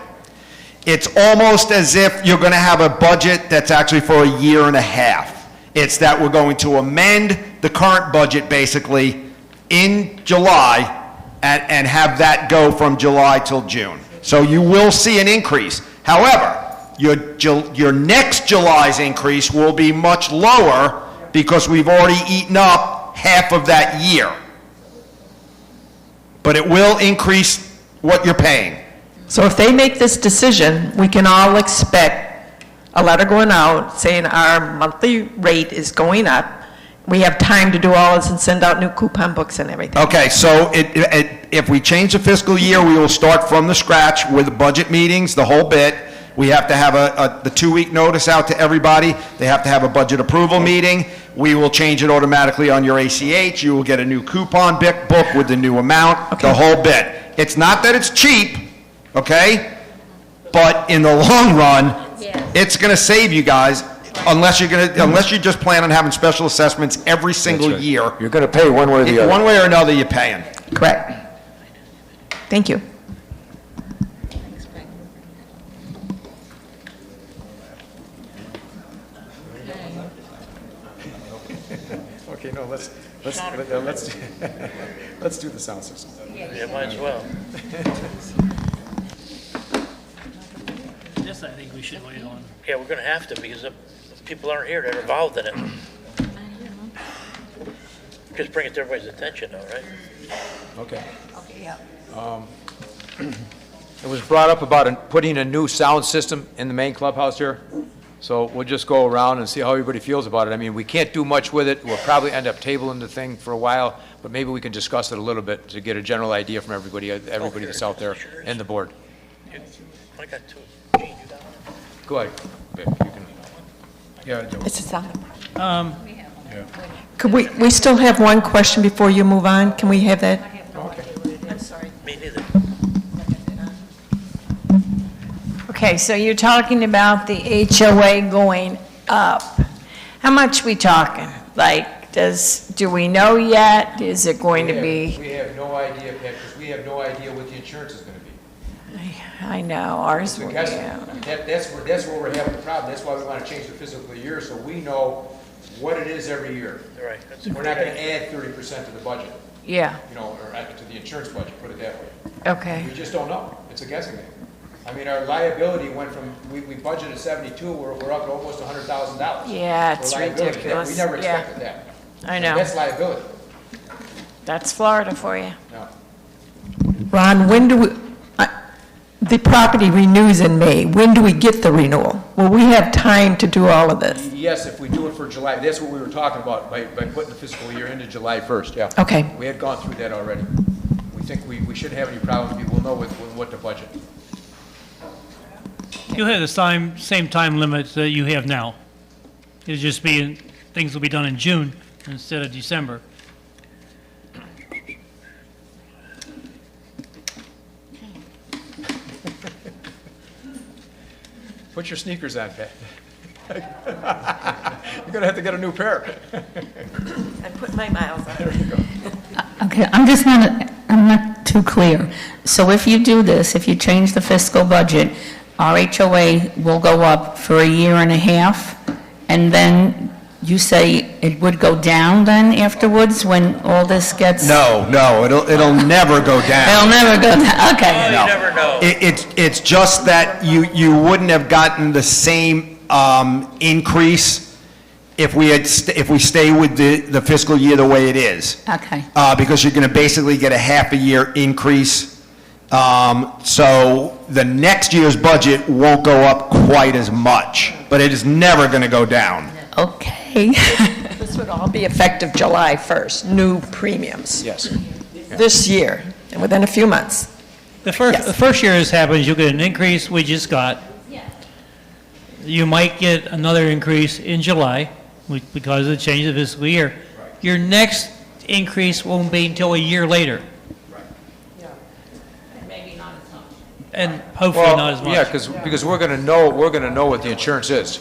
Speaker 1: It's almost as if you're going to have a budget that's actually for a year and a half. It's that we're going to amend the current budget basically in July and have that go from July till June. So you will see an increase. However, your next July's increase will be much lower because we've already eaten up half of that year. But it will increase what you're paying.
Speaker 7: So if they make this decision, we can all expect a letter going out saying our monthly rate is going up. We have time to do all this and send out new coupon books and everything.
Speaker 1: Okay, so if we change the fiscal year, we will start from the scratch with budget meetings, the whole bit. We have to have the 2-week notice out to everybody. They have to have a budget approval meeting. We will change it automatically on your ACH. You will get a new coupon book with the new amount, the whole bit. It's not that it's cheap, okay? But in the long run, it's going to save you guys, unless you just plan on having special assessments every single year.
Speaker 2: You're going to pay one way or the other.
Speaker 1: One way or another, you're paying.
Speaker 7: Correct. Thank you.
Speaker 2: Okay, no, let's do the sound system.
Speaker 4: Yeah, might as well.
Speaker 6: This I think we should wait on.
Speaker 4: Yeah, we're going to have to, because the people aren't here that are involved in it. Just bring it to everybody's attention, though, right?
Speaker 2: Okay.
Speaker 9: Okay, yeah.
Speaker 2: It was brought up about putting a new sound system in the main clubhouse here. So we'll just go around and see how everybody feels about it. I mean, we can't do much with it. We'll probably end up tabling the thing for a while, but maybe we can discuss it a little bit to get a general idea from everybody that's out there and the board.
Speaker 4: I got two. Gene, you got one?
Speaker 2: Go ahead. Vic, you can. Yeah,
Speaker 7: This is on the. Could we still have one question before you move on? Can we have that?
Speaker 14: I'm sorry.
Speaker 4: Me neither.
Speaker 14: Okay, so you're talking about the HOA going up. How much we talking? Like, do we know yet? Is it going to be?
Speaker 2: We have no idea, Pat, because we have no idea what the insurance is going to be.
Speaker 14: I know, ours will be out.
Speaker 2: That's where we're having the problem. That's why we want to change the fiscal year, so we know what it is every year.
Speaker 4: Right.
Speaker 2: We're not going to add 30% to the budget.
Speaker 14: Yeah,
Speaker 2: Or to the insurance budget, put it that way.
Speaker 14: okay.
Speaker 2: We just don't know. It's a guessing game. I mean, our liability went from, we budgeted 72, we're up to almost $100,000.
Speaker 14: Yeah, it's
Speaker 2: for liability.
Speaker 14: ridiculous.
Speaker 2: We never
Speaker 14: Yeah.
Speaker 2: expected that.
Speaker 14: I know.
Speaker 2: That's liability.
Speaker 14: That's Florida for you.
Speaker 2: No.
Speaker 7: Ron, when do we, the property renews in May. When do we get the renewal? Will we have time to do all of this?
Speaker 2: Yes, if we do it for July, that's what we were talking about, by putting the fiscal year into July 1st, yeah.
Speaker 7: Okay.
Speaker 2: We had gone through that already. We think we shouldn't have any problems. We'll know what to budget.
Speaker 6: You have the same time limit that you have now. It'll just be, things will be done in June instead of December.
Speaker 2: Put your sneakers on, Pat. You're gonna have to get a new pair.
Speaker 17: I put my miles on.
Speaker 2: There you go.
Speaker 18: Okay, I'm not too clear. So if you do this, if you change the fiscal budget, our HOA will go up for a year and a half, and then you say it would go down then afterwards when all this gets?
Speaker 1: No, it'll never go down.
Speaker 18: It'll never go down, okay.
Speaker 4: You never know.
Speaker 1: It's just that you wouldn't have gotten the same increase if we stay with the fiscal year the way it is.
Speaker 18: Okay.
Speaker 1: Because you're going to basically get a half a year increase. So the next year's budget won't go up quite as much, but it is never going to go down.
Speaker 18: Okay.
Speaker 7: This would all be effective July 1st, new premiums.
Speaker 2: Yes.
Speaker 7: This year, and within a few months.
Speaker 6: The first year this happens, you'll get an increase we just got. You might get another increase in July because of the change of fiscal year. Your next increase won't be until a year later. And hopefully
Speaker 2: Well,
Speaker 6: not as much.
Speaker 2: Yeah, because we're gonna know what the insurance is.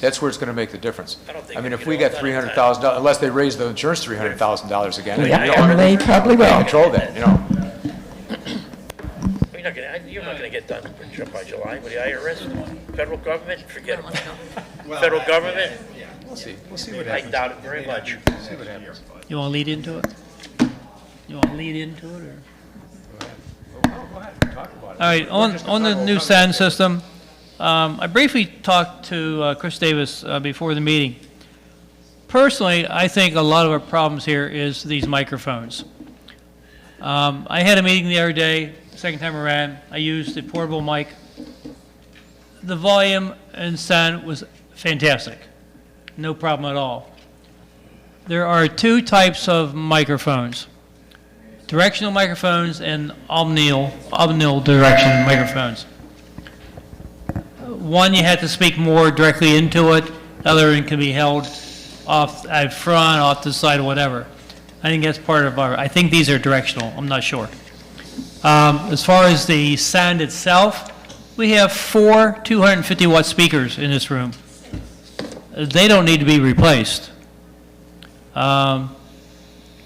Speaker 2: That's where it's gonna make the difference. I mean, if we got $300,000, unless they raise the insurance $300,000 again.
Speaker 7: Yeah, and they probably will.
Speaker 2: Control that, you know.
Speaker 4: You're not gonna get done by July with the IRS, federal government, forget it. Federal government,
Speaker 2: We'll see what
Speaker 4: I
Speaker 2: happens.
Speaker 4: doubt it very much.
Speaker 2: See what happens.
Speaker 6: You want to lead into it? You want to lead into it, or? All right, on the new sound system, I briefly talked to Chris Davis before the meeting. Personally, I think a lot of our problems here is these microphones. I had a meeting the other day, second time around, I used a portable mic. The volume and sound was fantastic, no problem at all. There are two types of microphones. Directional microphones and omnidirectional direction microphones. One, you have to speak more directly into it. The other one can be held off out front, off the side, or whatever. I think that's part of our, I think these are directional, I'm not sure. As far as the sound itself, we have 4 250-watt speakers in this room. They don't need to be replaced.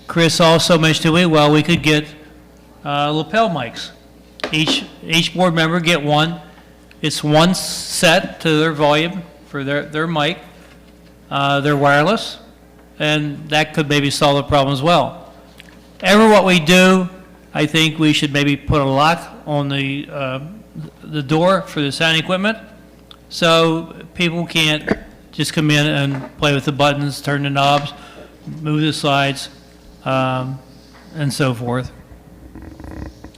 Speaker 6: Chris also mentioned to me, well, we could get lapel mics. Each board member get one. It's one set to their volume for their mic. They're wireless, and that could maybe solve the problem as well. What we do, I think we should maybe put a lock on the door for the sound equipment, so people can't just come in and play with the buttons, turn the knobs, move the slides, and so forth.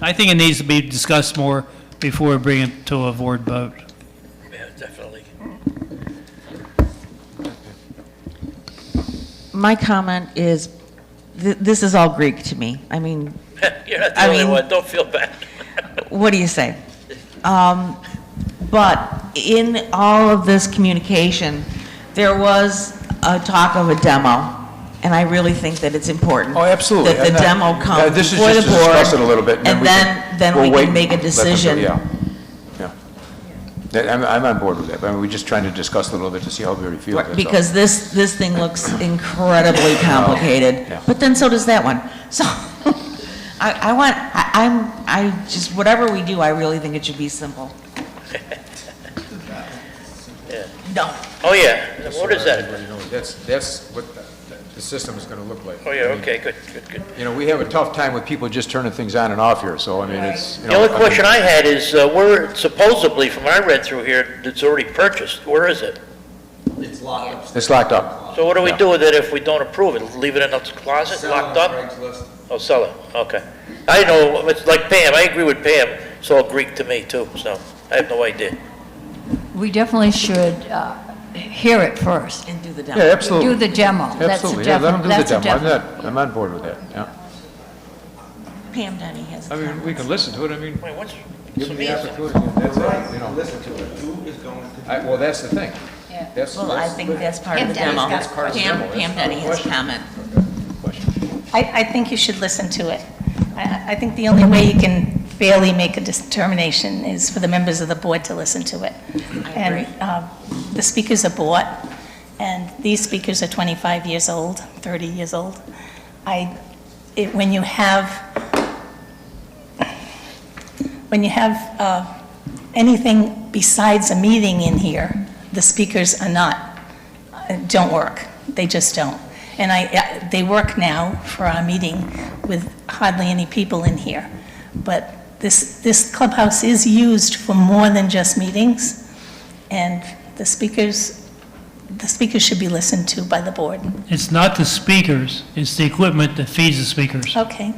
Speaker 6: I think it needs to be discussed more before we bring it to a board vote.
Speaker 4: Yeah, definitely.
Speaker 5: My comment is, this is all Greek to me. I mean,
Speaker 4: You're not the only one, don't feel bad.
Speaker 5: what do you say? But in all of this communication, there was a talk of a demo, and I really think that it's important.
Speaker 2: Oh, absolutely.
Speaker 5: That the demo comes
Speaker 2: This is
Speaker 5: before the
Speaker 2: just to discuss it a
Speaker 5: board,
Speaker 2: little bit,
Speaker 5: and then we
Speaker 2: wait
Speaker 5: can make a
Speaker 2: and let them do-
Speaker 5: decision.
Speaker 2: Yeah. I'm on board with that. I mean, we're just trying to discuss it a little bit to see how everybody feels. that's all.
Speaker 5: Because this thing looks incredibly complicated,
Speaker 2: Yeah.
Speaker 5: but then so does that one. So, whatever we do, I really think it should be simple.
Speaker 4: Yeah.
Speaker 5: No.
Speaker 4: Oh, yeah, what is that?
Speaker 2: Everybody knows. That's what the system is gonna look like.
Speaker 4: Oh, yeah, okay, good.
Speaker 2: You know, we have a tough time with people just turning things on and off here, so I mean, it's, you
Speaker 4: The
Speaker 2: know.
Speaker 4: only question I had is, where supposedly, from what I read through here, it's already purchased, where is it?
Speaker 1: It's locked up.
Speaker 2: It's locked up.
Speaker 4: So what do we do with it if we don't approve it? Leave it in a closet, locked up? Oh, sell it, okay. I know, it's like Pam, I agree with Pam, it's all Greek to me too, so I have no idea.
Speaker 9: We definitely should hear it first.
Speaker 5: And do the demo.
Speaker 2: Yeah, absolutely.
Speaker 9: Do the demo. That's a
Speaker 2: Absolutely, yeah, let them do the
Speaker 9: that's a
Speaker 2: demo.
Speaker 9: definite.
Speaker 2: I'm on board with that, yeah.
Speaker 5: Pam Denny has a
Speaker 2: I mean,
Speaker 5: comment.
Speaker 2: we can listen to it, I mean,
Speaker 4: Wait, what's,
Speaker 2: give them the opportunity, that's it, you know.
Speaker 1: Listen to it. Who is going to?
Speaker 2: Well, that's the thing. That's-
Speaker 5: Well, I think that's part of the
Speaker 9: Pam
Speaker 5: demo.
Speaker 9: Denny's got a question.
Speaker 5: Pam Denny has a comment.
Speaker 19: I think you should listen to it. I think the only way you can fairly make a determination is for the members of the board to listen to it.
Speaker 5: I
Speaker 19: And the speakers are bought, and these speakers are 25 years old, 30 years old. When you have anything besides a meeting in here, the speakers don't work. They just don't. And they work now for our meeting with hardly any people in here. But this clubhouse is used for more than just meetings, and the speakers should be listened to by the board.
Speaker 6: It's not the speakers, it's the equipment that feeds the speakers.
Speaker 19: Okay.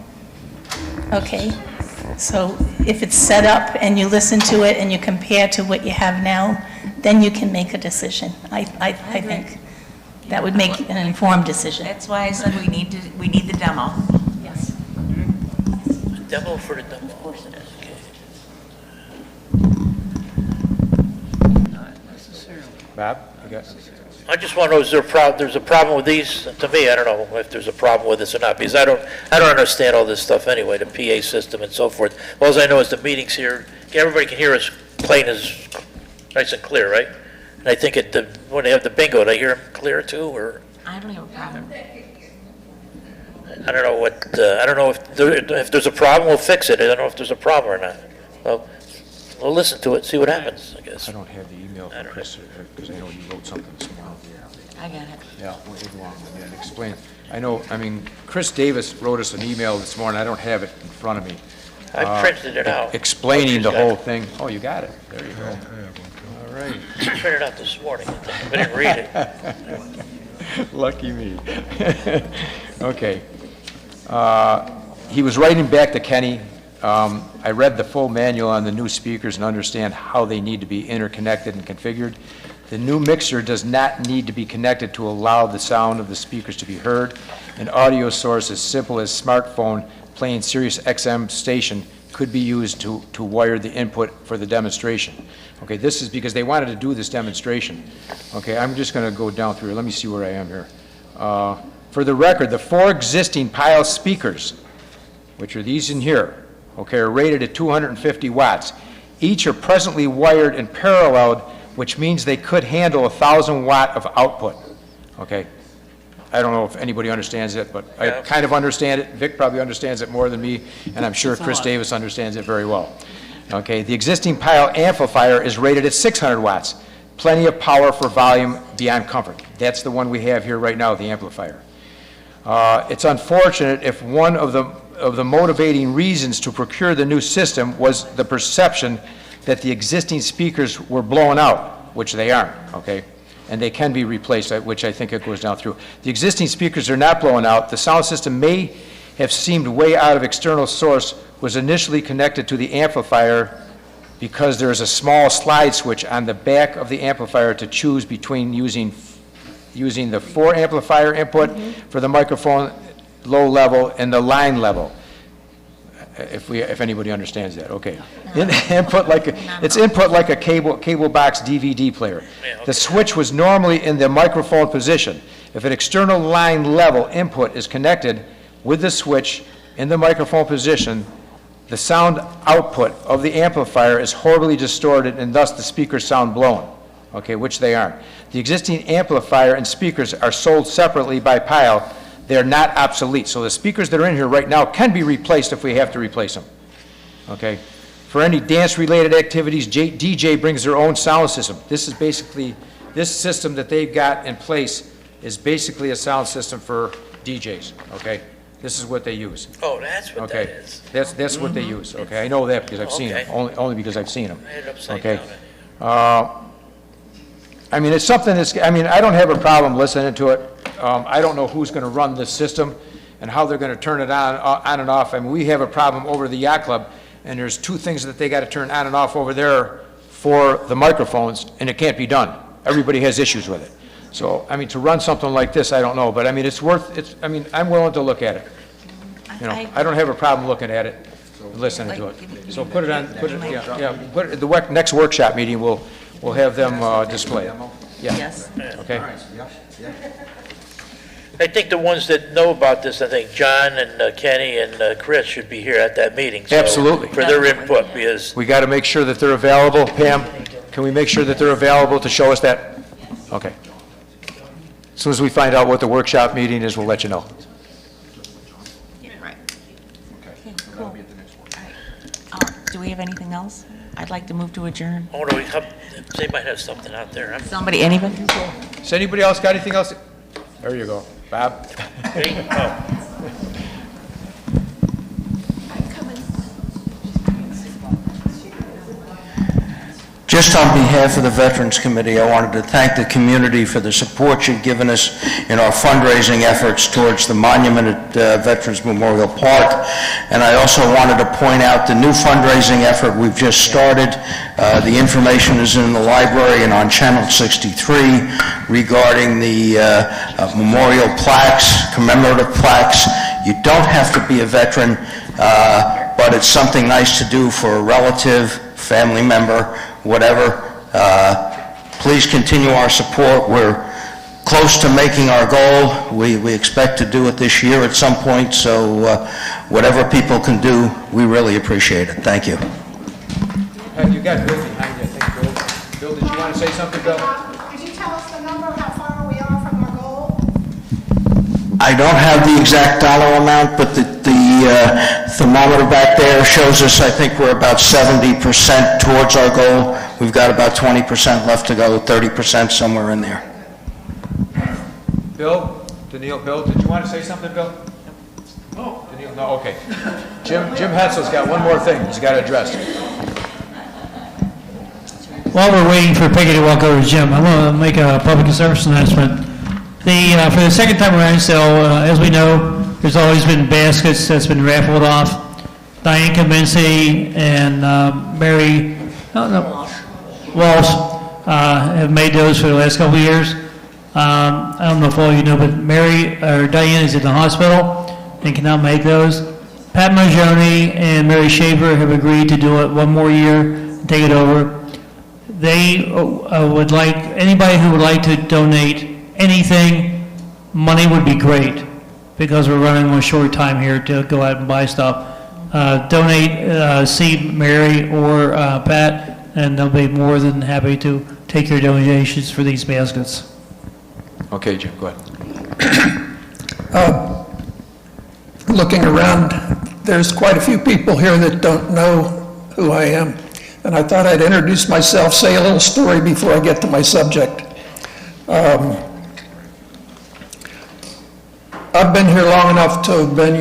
Speaker 19: So if it's set up and you listen to it and you compare to what you have now, then you can make a decision. I think that would make an informed decision.
Speaker 5: That's why I said we need the demo.
Speaker 19: Yes.
Speaker 4: Demo for the demo.
Speaker 19: Of course it is.
Speaker 2: Bob, you got?
Speaker 4: I just want to know, there's a problem with these? To me, I don't know if there's a problem with this or not, because I don't understand all this stuff anyway, the PA system and so forth. All I know is the meetings here, everybody can hear us plain as, nice and clear, right? And I think when they have the bingo, do I hear them clear too, or?
Speaker 5: I don't have a problem.
Speaker 4: I don't know if there's a problem, we'll fix it. I don't know if there's a problem or not. Well, we'll listen to it, see what happens, I guess.
Speaker 2: I don't have the email from Chris, because I know you wrote something this morning.
Speaker 5: I got it.
Speaker 2: Yeah, we'll go along with that. Explain. Chris Davis wrote us an email this morning. I don't have it in front of me.
Speaker 4: I printed it out.
Speaker 2: Explaining the whole thing. Oh, you got it. There you go. All right.
Speaker 4: I printed it out this morning. I didn't read it.
Speaker 2: Lucky me. Okay. He was writing back to Kenny. I read the full manual on the new speakers and understand how they need to be interconnected and configured. The new mixer does not need to be connected to allow the sound of the speakers to be heard. An audio source as simple as smartphone playing Sirius XM station could be used to wire the input for the demonstration. Okay, this is because they wanted to do this demonstration. Okay, I'm just going to go down through. Let me see where I am here. For the record, the 4 existing Pyle speakers, which are these in here, okay, are rated at 250 watts. Each are presently wired and paralleled, which means they could handle 1,000 watt of output. Okay, I don't know if anybody understands it, but I kind of understand it. Vic probably understands it more than me, and I'm sure Chris Davis understands it very well. Okay, the existing Pyle amplifier is rated at 600 watts. Plenty of power for volume beyond comfort. That's the one we have here right now, the amplifier. It's unfortunate if one of the motivating reasons to procure the new system was the perception that the existing speakers were blown out, which they aren't, okay? And they can be replaced, which I think it goes down through. The existing speakers are not blown out. The sound system may have seemed way out of external source, was initially connected to the amplifier because there is a small slide switch on the back of the amplifier to choose between using the 4 amplifier input for the microphone low level and the line level. If anybody understands that, okay. It's input like a cable box DVD player. The switch was normally in the microphone position. If an external line level input is connected with the switch in the microphone position, the sound output of the amplifier is horribly distorted and thus the speakers sound blown, okay, which they aren't. The existing amplifier and speakers are sold separately by Pyle. They're not obsolete. So the speakers that are in here right now can be replaced if we have to replace them. Okay? For any dance-related activities, DJ brings their own sound system. This is basically, this system that they've got in place is basically a sound system for DJs. Okay? This is what they use.
Speaker 4: Oh, that's what that is.
Speaker 2: That's what they use. Okay? I know that because I've seen them. Only because I've seen them. Okay? I mean, it's something that's, I don't have a problem listening to it. I don't know who's going to run this system and how they're going to turn it on and off. I mean, we have a problem over the yacht club, and there's 2 things that they got to turn on and off over there for the microphones, and it can't be done. Everybody has issues with it. So, I mean, to run something like this, I don't know, but I mean, I'm willing to look at it. You know, I don't have a problem looking at it, listening to it. So put it on, put it at the next workshop meeting, we'll have them display it. Yeah.
Speaker 5: Yes.
Speaker 2: Okay.
Speaker 4: I think the ones that know about this, I think John and Kenny and Chris should be here at that meeting. So,
Speaker 2: Absolutely.
Speaker 4: for their input, because
Speaker 2: we got to make sure that they're available. Pam, Can we make sure that they're available to show us that? Okay. As soon as we find out what the workshop meeting is, we'll let you know.
Speaker 5: Do we have anything else? I'd like to move to adjourn.
Speaker 4: Oh, no, they might have something out there.
Speaker 5: Anybody?
Speaker 2: Has anybody else got anything else? There you go. Bob?
Speaker 20: Just on behalf of the Veterans Committee, I wanted to thank the community for the support you've given us in our fundraising efforts towards the monument at Veterans Memorial Park. And I also wanted to point out the new fundraising effort we've just started. The information is in the library and on Channel 63 regarding the memorial plaques, commemorative plaques. You don't have to be a veteran, but it's something nice to do for a relative, family member, whatever. Please continue our support. We're close to making our goal. We expect to do it this year at some point, so whatever people can do, we really appreciate it. Thank you.
Speaker 2: You got Bill behind you, I think, Bill. Bill, did you want to say something, Bill?
Speaker 12: Could you tell us the number, how far we are from our goal?
Speaker 20: I don't have the exact dollar amount, but the thermometer back there shows us, I think we're about 70% towards our goal. We've got about 20% left to go, 30% somewhere in there.
Speaker 2: Bill? Bill, did you want to say something, Bill? No. No, okay. Jim Hetzel's got one more thing he's got to address.
Speaker 6: While we're waiting for Peggy to walk over to Jim, I want to make a public service announcement. For the second time around sale, as we know, there's always been baskets that's been raffled off. Diane Kaminsky and Mary Walsh have made those for the last couple of years. I don't know if all you know, but Diane is in the hospital and cannot make those. Pat Mangione and Mary Shaver have agreed to do it one more year and take it over. They would like, anybody who would like to donate anything, money would be great, because we're running on a short time here to go out and buy stuff. Donate, see Mary or Pat, and they'll be more than happy to take your donations for these baskets.
Speaker 2: Okay, Jim, go ahead.
Speaker 10: Looking around, there's quite a few people here that don't know who I am, and I thought I'd introduce myself, say a little story before I get to my subject. I've been here long enough to have been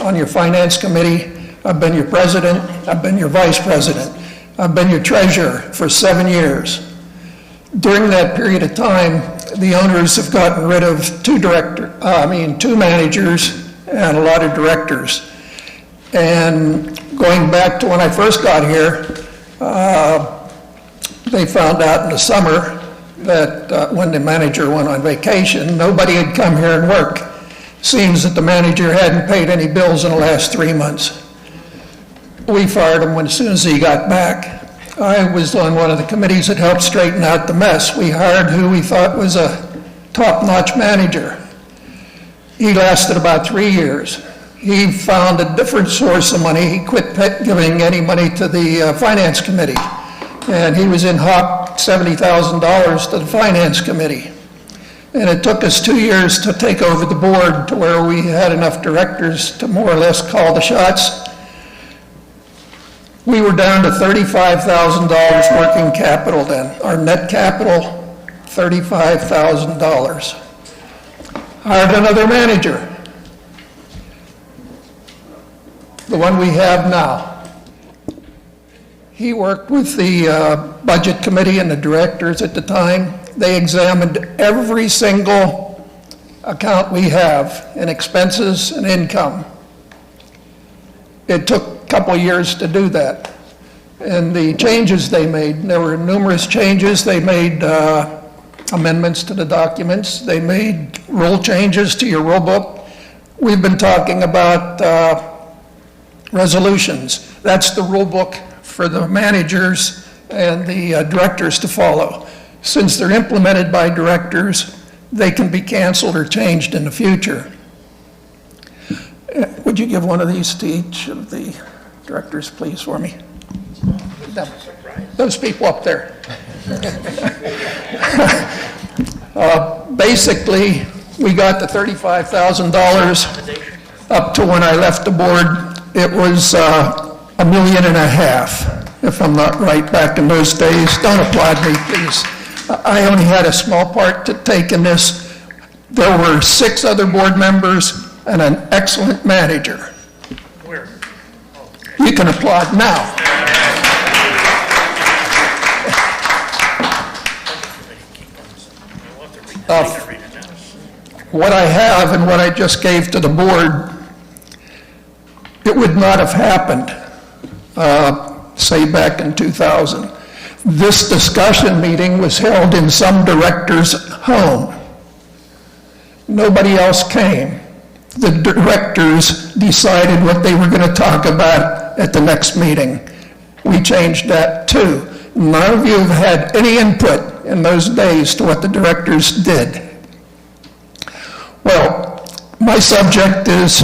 Speaker 10: on your finance committee. I've been your president. I've been your vice president. I've been your treasurer for 7 years. During that period of time, the owners have gotten rid of two managers and a lot of directors. And going back to when I first got here, they found out in the summer that when the manager went on vacation, nobody had come here and work. Seems that the manager hadn't paid any bills in the last 3 months. We fired him as soon as he got back. I was on one of the committees that helped straighten out the mess. We hired who we thought was a top-notch manager. He lasted about 3 years. He found a different source of money. He quit giving any money to the finance committee. And he was in hop $70,000 to the finance committee. And it took us 2 years to take over the board to where we had enough directors to more or less call the shots. We were down to $35,000 working capital then. Our net capital, $35,000. Hired another manager, the one we have now. He worked with the budget committee and the directors at the time. They examined every single account we have in expenses and income. It took a couple of years to do that. And the changes they made, there were numerous changes. They made amendments to the documents. They made rule changes to your rule book. We've been talking about resolutions. That's the rule book for the managers and the directors to follow. Since they're implemented by directors, they can be canceled or changed in the future. Would you give one of these to each of the directors, please, for me? Those people up there. Basically, we got the $35,000 up to when I left the board. It was $1.5 million, if I'm not right, back in those days. Don't applaud me, please. I only had a small part to take in this. There were 6 other board members and an excellent manager. You can applaud now. What I have and what I just gave to the board, it would not have happened, say back in 2000. This discussion meeting was held in some director's home. Nobody else came. The directors decided what they were going to talk about at the next meeting. We changed that too. None of you have had any input in those days to what the directors did. Well, my subject is,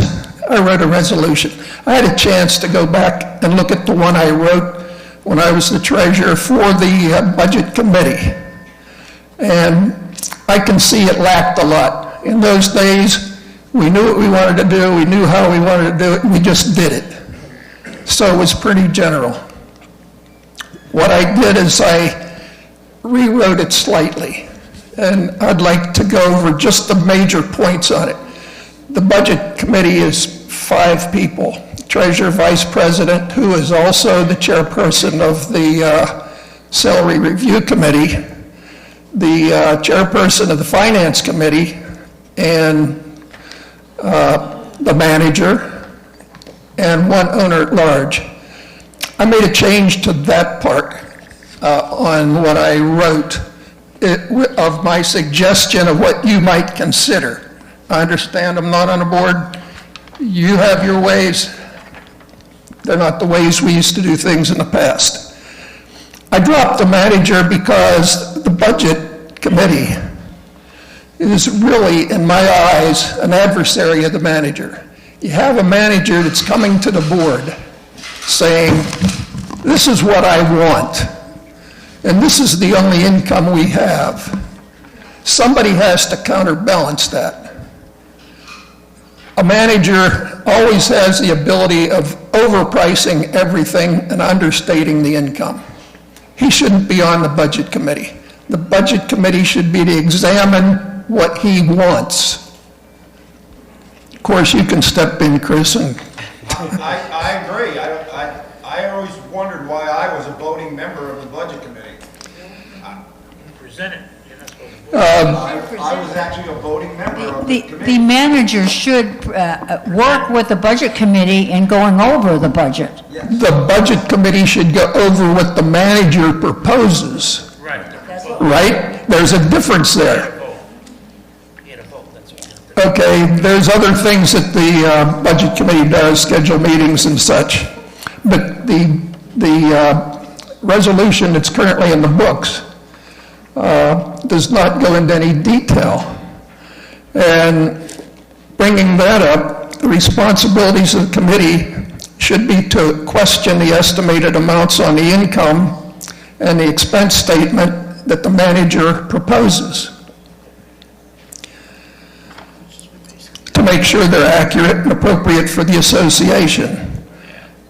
Speaker 10: I wrote a resolution. I had a chance to go back and look at the one I wrote when I was the treasurer for the budget committee. And I can see it lacked a lot. In those days, we knew what we wanted to do, we knew how we wanted to do it, and we just did it. So it was pretty general. What I did is I rewrote it slightly, and I'd like to go over just the major points on it. The budget committee is 5 people. Treasurer, vice president, who is also the chairperson of the salary review committee, the chairperson of the finance committee, and the manager, and 1 owner at large. I made a change to that part on what I wrote of my suggestion of what you might consider. I understand I'm not on the board. You have your ways. They're not the ways we used to do things in the past. I dropped the manager because the budget committee is really, in my eyes, an adversary of the manager. You have a manager that's coming to the board saying, this is what I want, and this is the only income we have. Somebody has to counterbalance that. A manager always has the ability of overpricing everything and understating the income. He shouldn't be on the budget committee. The budget committee should be to examine what he wants. Of course, you can step in, Chris, and
Speaker 1: I agree. I always wondered why I was a voting member of the budget committee.
Speaker 4: Present it.
Speaker 1: I was actually a voting member of the committee.
Speaker 9: The manager should work with the budget committee in going over the budget.
Speaker 10: the budget committee should go over what the manager proposes. Right? There's a difference there. Okay, there's other things that the budget committee does, schedule meetings and such. But the resolution that's currently in the books does not go into any detail. And bringing that up, the responsibilities of the committee should be to question the estimated amounts on the income and the expense statement that the manager proposes, to make sure they're accurate and appropriate for the association,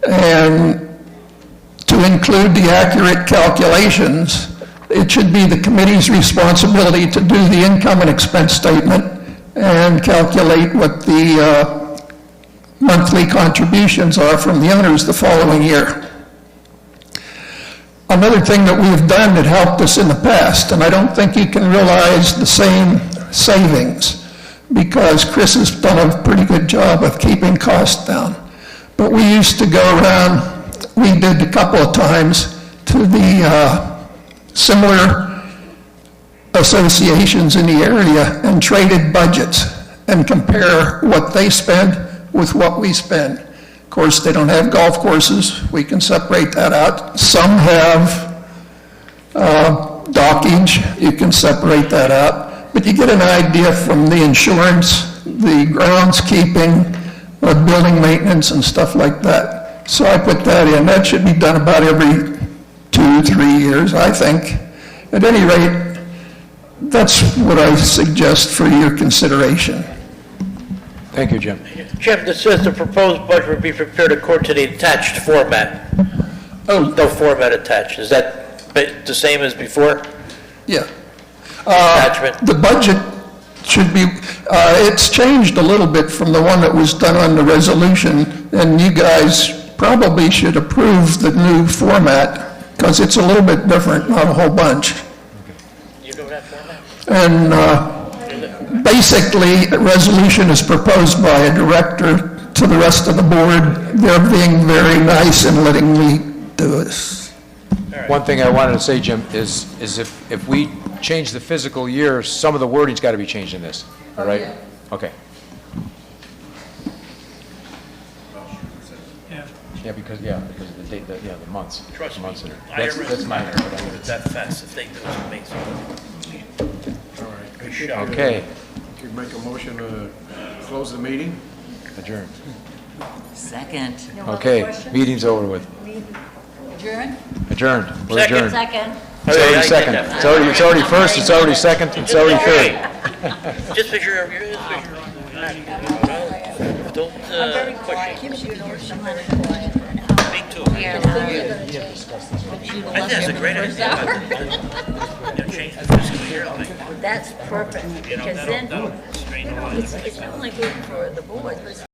Speaker 10: and to include the accurate calculations. It should be the committee's responsibility to do the income and expense statement and calculate what the monthly contributions are from the owners the following year. Another thing that we've done that helped us in the past, and I don't think you can realize the same savings, because Chris has done a pretty good job of keeping costs down. But we used to go around, we did a couple of times, to the similar associations in the area and traded budgets and compare what they spend with what we spend. Of course, they don't have golf courses. We can separate that out. Some have dockage. You can separate that out. But you get an idea from the insurance, the groundskeeping, building maintenance and stuff like that. So I put that in. That should be done about every 2-3 years, I think. At any rate, that's what I suggest for your consideration.
Speaker 2: Thank you, Jim.
Speaker 4: Jim, this says the proposed budget will be prepared according to the attached format.
Speaker 10: Oh.
Speaker 4: No format attached. Is that the same as before?
Speaker 10: Yeah.
Speaker 4: Attachment?
Speaker 10: The budget should be, it's changed a little bit from the one that was done on the resolution, and you guys probably should approve the new format, because it's a little bit different, not a whole bunch.
Speaker 4: You know that format?
Speaker 10: And basically, a resolution is proposed by a director to the rest of the board. They're being very nice and letting me do this.
Speaker 2: One thing I wanted to say, Jim, is if we change the fiscal year, some of the wording's got to be changed in this, all right? Okay. Yeah, because of the date, the months.
Speaker 4: Trust me,
Speaker 2: months in it.
Speaker 4: IRS
Speaker 2: That's minor.
Speaker 4: move it that fast. If they do, it's amazing.
Speaker 8: All right.
Speaker 4: Good shot.
Speaker 2: Okay.
Speaker 8: Could make a motion to close the meeting?
Speaker 2: Adjourn.
Speaker 21: Second.
Speaker 2: Okay, meeting's over with.
Speaker 21: Adjourn?
Speaker 2: Adjourned. We're
Speaker 4: Second.
Speaker 2: adjourned.
Speaker 21: Second.
Speaker 2: It's already second. It's already first, it's already second, it's already third.
Speaker 4: Just make sure you're don't push it. Me too. I think that's a great idea. Change the fiscal year.
Speaker 21: That's perfect, because then it's not only good for the board, but it's